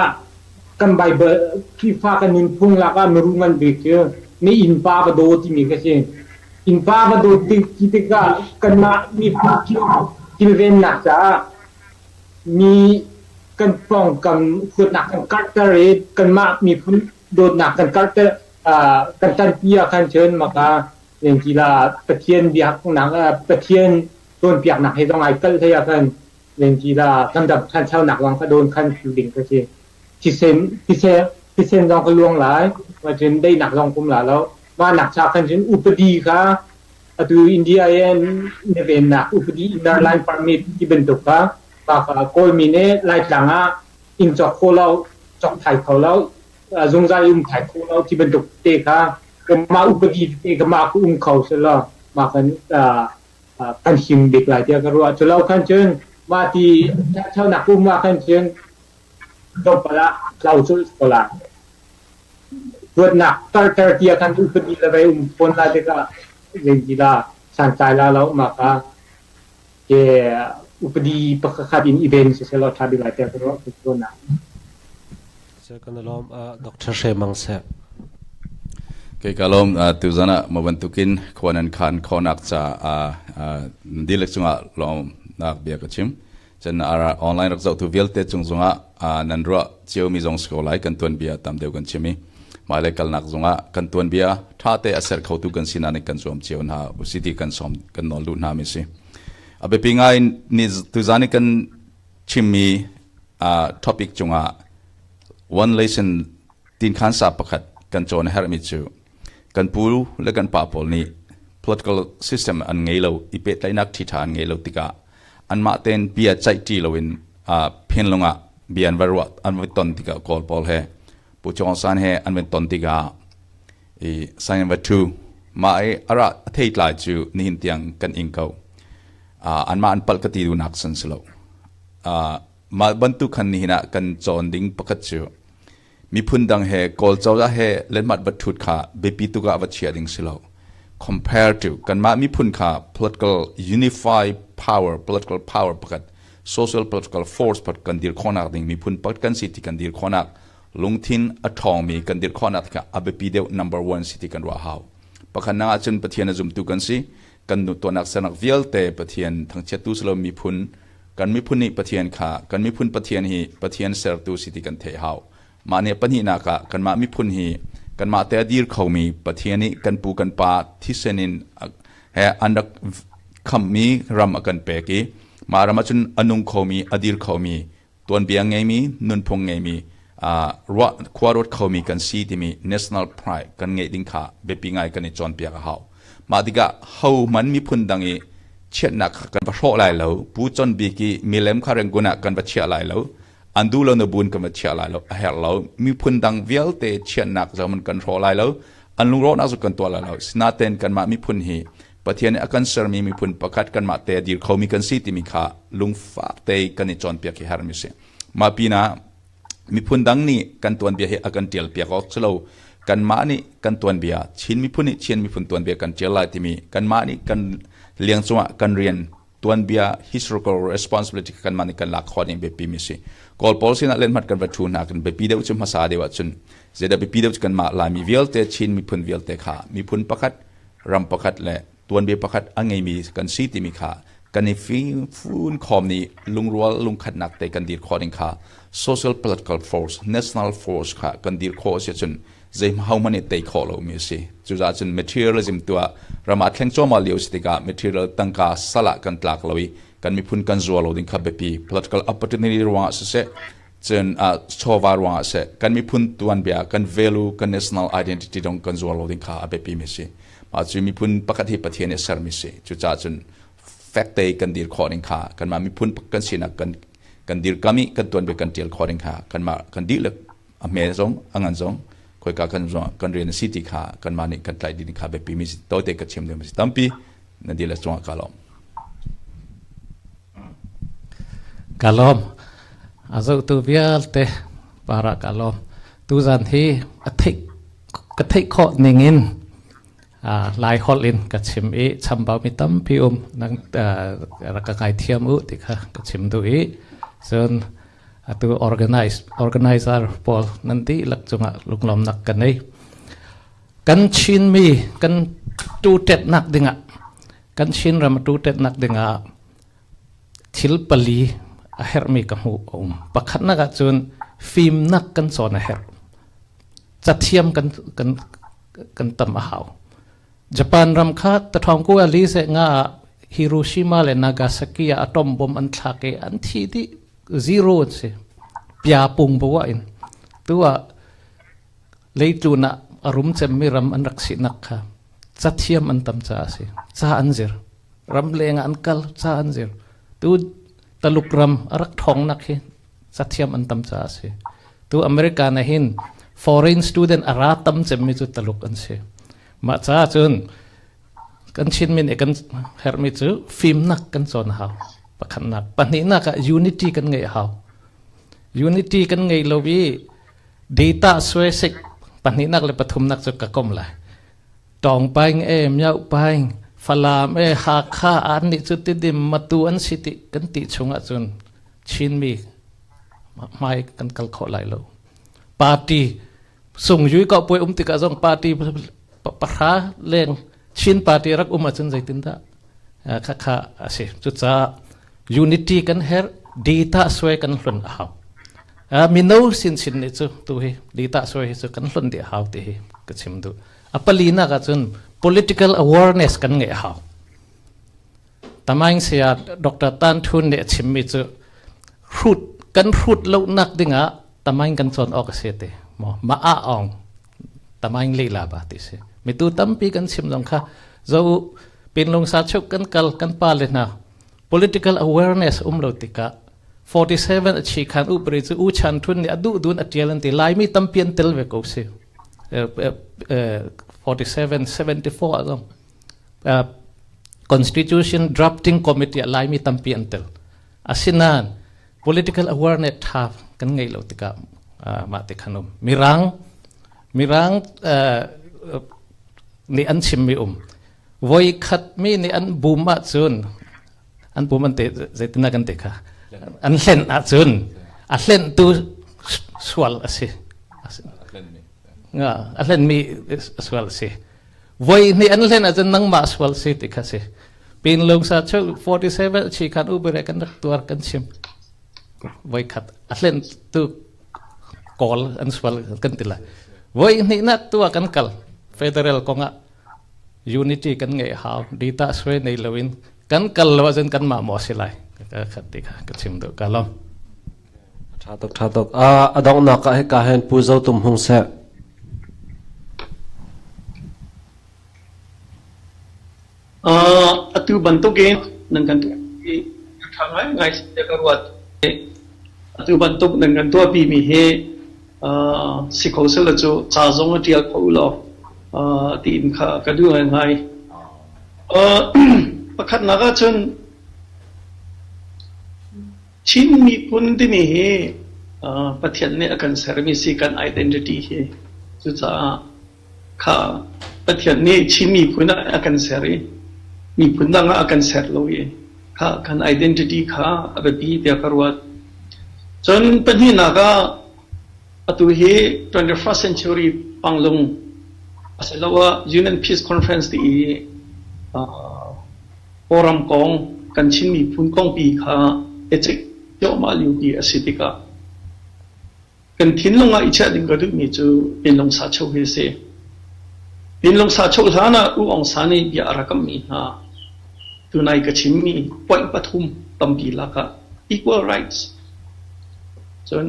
กันใบเบอร์ครีฟ้ากันนินพุ่งแล้วก็ไม่รู้มันเบียดนี่อินป้าบดูที่มีก็ใช่อินป้าบดูที่ติกากันมามีผู้ที่เวนนักจ้ามีกันป้องกันขวดนักกันกัดเตอร์กันมามีผู้โดนนักกันกัดเตอร์กันตันเปียกันเชิญมากาอย่างกีฬาประเทียนเบียกหนักประเทียนโดนเปียกหนักให้ต้องไงก็เทียกันอย่างกีฬาลำดับขั้นเช่าหนักวังก็โดนขั้นผิวดิ่งก็ใช่ที่เซนลองก็ล่วงหลายมาจนได้หนักลองกุมหลายแล้วมาหนักชากันจนอุปดีค่ะตัวอินเดียเองเนเวนนักอุปดีอินเดอร์ไลน์พาร์มิทที่เป็นตุกค่ะปากโกลมีเน่ไล่หลังอินจอกโคเราจอกไทยเขาแล้วจงใจไทยโคเราที่เป็นตุกเตะค่ะก็มาอุปดีเตะก็มาเขาเสร็จแล้วมากันหิมเด็กหลายเดียวก็รู้จนเราขั้นเชิงมาที่เช่าหนักมาขั้นเชิงจบไปละเราช่วยสละเพื่อหนักตั้งเทียกันอุปดีเลยคนละเด็กก็เรียนกีฬาสันใจแล้วมาค่ะอุปดีประกาศอีเวนต์เสร็จแล้วทำดีหลายเดียวก็รู้ทุกคนนะเจ้ากันล้อมดร.เชมังเสะKalau tu zana membentukin kawanan kan konak sa dilek sunga lom nak biar kecim, jen ara online rakzau tu vialte cung sunga nandra cio mi zong sekolah kan tuan biar tam deu kan cimi, malai kal nak sunga kan tuan biar thate aser kau tu kan sinane kan som cio na usiti kan som kan nolu na misi. Abe pingai ni tu zani kan cimi topik sunga one lesson tin kan sa pakat kan jon hermitu. Kan pulu le kan papol ni political system an ngelo ipet lainak thitha an ngelo tika an ma ten bia chai ti loin phenlonga bian warwat an ton tika kol pol he pu chong san he an ton tika e san wa tu ma e ara theit lai chu ni hin tiang kan ingkau an ma an pal ka ti du nak san slo ma bantu khan ni hina kan chon ding pakat chuมีพุ่นดังเฮกอลเจ้าเฮเล่นมัดบัตถุขาเบปีตุกะวัชเชียดิงสิโล compare to กันมามีพุ่นขา political unified power political power ประกัด social political force ประกันดีร์ข้อนักดิ่งมีพุ่นประกันสิทธิกันดีร์ข้อนักลงทินอัฐองมีกันดีร์ข้อนักค่ะอาเบปีเดียว number one สิทธิกันว่าฮาวประกันน่าจะประเทศนจุมตุกันสิกันตัวนักสนักเวียลเตประเทศทั้งเชตุสโลมีพุ่นกันมีพุ่นนี่ประเทศค่ะกันมีพุ่นประเทศฮีประเทศเซอร์ตูสิทธิกันเทฮาวมาเนี่ยปัญหานักกันมามีพุ่นฮีกันมาแต่ดีร์เขามีประเทศนี้กันปูกันปาที่เซนินเฮอันดักคำมีรำกันเปกีมารำจนอนุงเขามีอดีร์เขามีตัวเบียงไงมีนุนพงไงมีรัวควารถเขามีกันซีที่มี national pride กันไงดิ้งขาเบปีไงกันในจอนเปียกเขามาดิกะเขามันมีพุ่นดังนี้เช็ดนักกันประโชว์ไหลแล้วผู้จนบีกีมีเล่มคารงกุนักกันประเชียไหลแล้วอันดูเราในบุญกันมาเชียร์ไรแล้วเฮเรามีพุ่นดังเวียลเตเชียร์หนักจะมันกันโรไรแล้วอันลุงโรนักสุกันตัวแล้วสนาเตนกันมามีพุ่นฮีประเทศนี้อาการเสริมมีพุ่นประคัดกันมาเตดีเขามีกันซีติมีขาลุงฝากเตกันในจอนเปียกฮาร์มิเซมาปีน่ะมีพุ่นดังนี้กันตัวเบียอาการเตียลเปียกออกสโลกันมานี่กันตัวเบียชินมีพุ่นนี่ชินมีพุ่นตัวเบียกันเจียลไลที่มีกันมานี่กันเลี้ยงสวะกันเรียนตัวเบีย historical responsibility กันมานี่กันหลักข้อนี้เบปีมิเซกอลพอลสินะเล่นมัดกันประชุนหากันไปปีเดียวจุ่มภาษาเดียวจุนเจดไปปีเดียวกันมาลายมีเวลเตชินมีพุ่นเวลเตขามีพุ่นประคัดรำประคัดและตัวเบียประคัดอังไงมีกันซีติมีขากันในฟูนคอมนี้ลุงรัวลุงขัดหนักแต่กันดีร์คอดิงขา social political force national force ขากันดีร์คอเสียจุนเจมเฮามันเตยคอเรามีสิจุดาจุน materialism ตัวรามาแข่งโจมาเลียวสติกา material ตั้งกาสละกันตลากลอยกันมีพุ่นกันจัวเราดิ้งขับไปปี political opportunity รวงเสะจนชาวารวงเสะกันมีพุ่นตัวเบียกัน value กัน national identity ตรงกันจัวเราดิ้งขับไปปีมีสิมาจุมีพุ่นปกติประเทศเนี่ยเสริมมีสิจุดาจุน fact เตยกันดีร์คอดิ้งขากันมามีพุ่นกันสินะกันดีร์กามีกันตัวเบียกันเตียลคอดิ้งขากันมากันดีเล็กอเมซงอังอันซงคอยกันกันเรียนสิทธิขากันมานี่กันไล่ดิ้งขาไปปีมีสิโตเตกันเชื่อมเดิมสิตั้มปีนั่นดีเลยจงกาลอมKalom, azau tu vial te para kalom tu zan hi athik kho ningin lai holin kachim e chambau mitam pium nang rakakai thiam u tikha kachim du e son atu organizer pol nanti lakchunga luklom nak kanai kan chin mi kan tu tet nak dinga kan Chinram tu tet nak dinga thil pali a her mi ka hu pakhat na ka chun film nak kan son a her chathiam kan tam a hau Japan ram kha ta thong ku ali se nga Hiroshima le Nagasaki atom bomb an thlake an thi di zero se pya pung bawa in tua leituna arum chem mi ram an raksi nak kha chathiam an tam cha se cha anzir ram lenga an kal cha anzir tu taluk ram arak thong nak hi chathiam an tam cha se tu America na hin foreign student aratam chem mi chu taluk an se ma cha chun kan chin min kan her mi chu film nak kan chon haw pakhan nak pani na ka unity kan ngai haw unity kan ngai lobi data swesik pani nak le pathum nak chu ka kom la tong paing myau paing falam ha kha an ni chu ti dim matu an siti kan ti chunga chun chin mi mai kan kal kho lai lo party sung yui ko poi ti ka jong party parha leng chin party rak chun zaitin da kha ase chu cha unity kan her data sway kan hlon haw mi no sin ni chu tu hi data sway chu kan hlon de haw te hi ka chim du apalina ka chun political awareness kan nge haw tamang sia Dr. Tan Thun ne chimmi chu fruit lo nak dinga tamang kan chon ok se te mo ma a ong tamang leila ba ti se mi tu tampi kan chim jong kha zo pinlong sa chuk kan pa le na political awareness lo tika 47 achi khan upri chu u chan thun ni adu dun atialan ti lai mi tampian tel ve ko se 47 74 azam constitution drafting committee lai mi tampian tel asinan political awareness tha kan ngai lo tika ma te khanum mirang ni an chim mi voi khat mi ni an buma chun an buman te zaitina kan te kha an hlen a chun a hlen tu swal ase nga a hlen mi swal se voi ni an hlen a chun nang ma swal se te kha se pin long sa chok 47 chi khan ubere kan tuar kan chim voi khat a hlen tu kol an swal kan tila voi ni na tua kan kal federal konga unity kan ngai haw data sway nei lowin kan kal wa zen kan ma mo silai ka khati ka chim do kalom thatok adong na ka hen pu zo tum hung se atu bantu gen nang kan tu thangai ngai se karwat atu bantu nang kan tu pi mi he sikho se la chu cha zong tial ko lo tin kha ka du ngai pakhat naga chun chin mi pun di mi he pathian ne akan service kan identity he chu cha kha pathian ne chin mi pun akan seri mi pun da nga akan ser lo ye kha kan identity kha ababi dia karwat chun pani naga atu he 21st century Panglong asalawa Union Peace Conference di Kawlram kong kan chin mi pun kong pi kha echek yo ma liu pi asitika kan thin longa icha ding ga du mi chu pinlong sa chho he se pinlong sa chho thana u ong sa ni bia arakam mi ha tunai ka chim mi point pathum tampi laka equal rights chon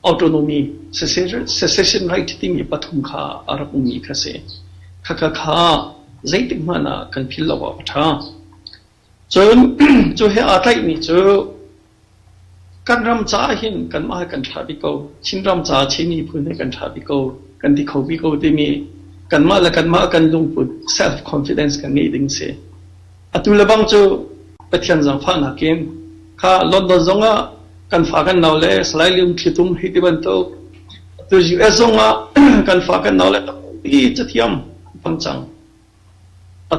autonomy secession right ti mi pathum kha arapum mi kha se kha zaitik mana kan phil lawa tha chon chu he atai mi chu kanram cha hin kan ma kan thabi ko chinram cha chini phune kan thabi ko kan ti khobi ko ti mi kan ma kan lungput self confidence kan ni ding se atulabang chu pathian jang pha na ken kha london zonga kan fa kan naw le slai lium thitum hitiban to ตัวอยู่ซงอ่ะกันฝากกันเอาเลยที่จะเทียมปังจัง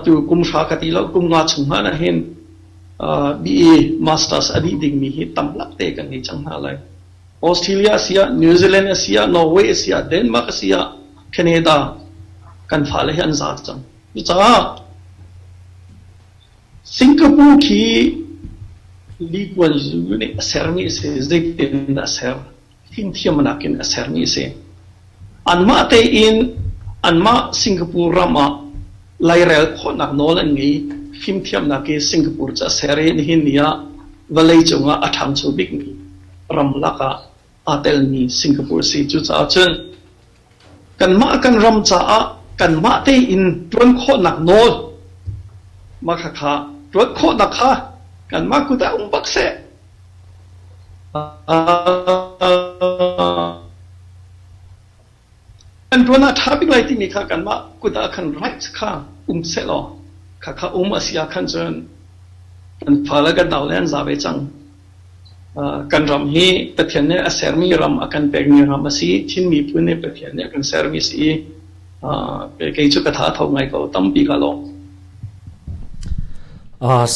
ตัวกุมชาคติแล้วกุมงาชงฮานะเห็นBA Masters อดีตดิ่งมีตั้มหลักเตกันในจังหาเลยออสเตรเลียเสียนิวซีแลนด์เสียนอร์เวย์เสียเดนมาร์กเสียแคนาดากันฝาเลยอันซาจังนี่จ้าสิงคโปร์ที่ลีกวันยูนี่เซอร์มิเซเด็กเดินเซอร์ทิ้งเทียมนักกินเซอร์มิเซอันมาเตอินอันมาสิงคโปร์รามาไล่เร็วคนนักโนลันงี้ฟิมเทียมนักสิงคโปร์จะเซรีนี่เนียวันเลยจงอ่ะอัฐานชูบิกนี่รำลักอ่ะอาเตลนี่สิงคโปร์สิจุดจ้าเชนกันมากันรำจ้ากันมาเตอินตวนคนนักโนลมาค่ะตวนคนนักค่ะกันมากูได้บักเสกันตัวน่าท้าบิกไลที่มีค่ะกันมากูได้คันไรส์ค่ะเสลอค่ะอาศัยคันจนกันฟ้าแล้วกันดาวเล่นซาเบจังกันรำฮีประเทศเนี่ยเสร์มีรำกันเปกมีรำสีชินมีปุ่นเนี่ยประเทศเนี่ยกันเสร์มีสีเป็นกิจกรรมท้าทายไงก็ตั้มปีกันลง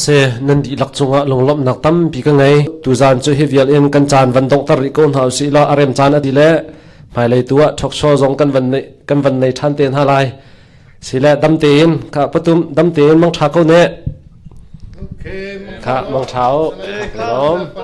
เซนันดีหลักจงลงลบนักตั้มปีกันไงตูจานจะเฮียเอ็นกันจานวันดงตริโกนเฮาสิลาอารมจานอดีเล่ภายเลยตัวทอกโชว์จงกันวันในทันเตียนฮาไลสิเล่ดำเตียนข้าประตูดำเตียนมังชาเขาเนี่ยข้ามังเช้าครับ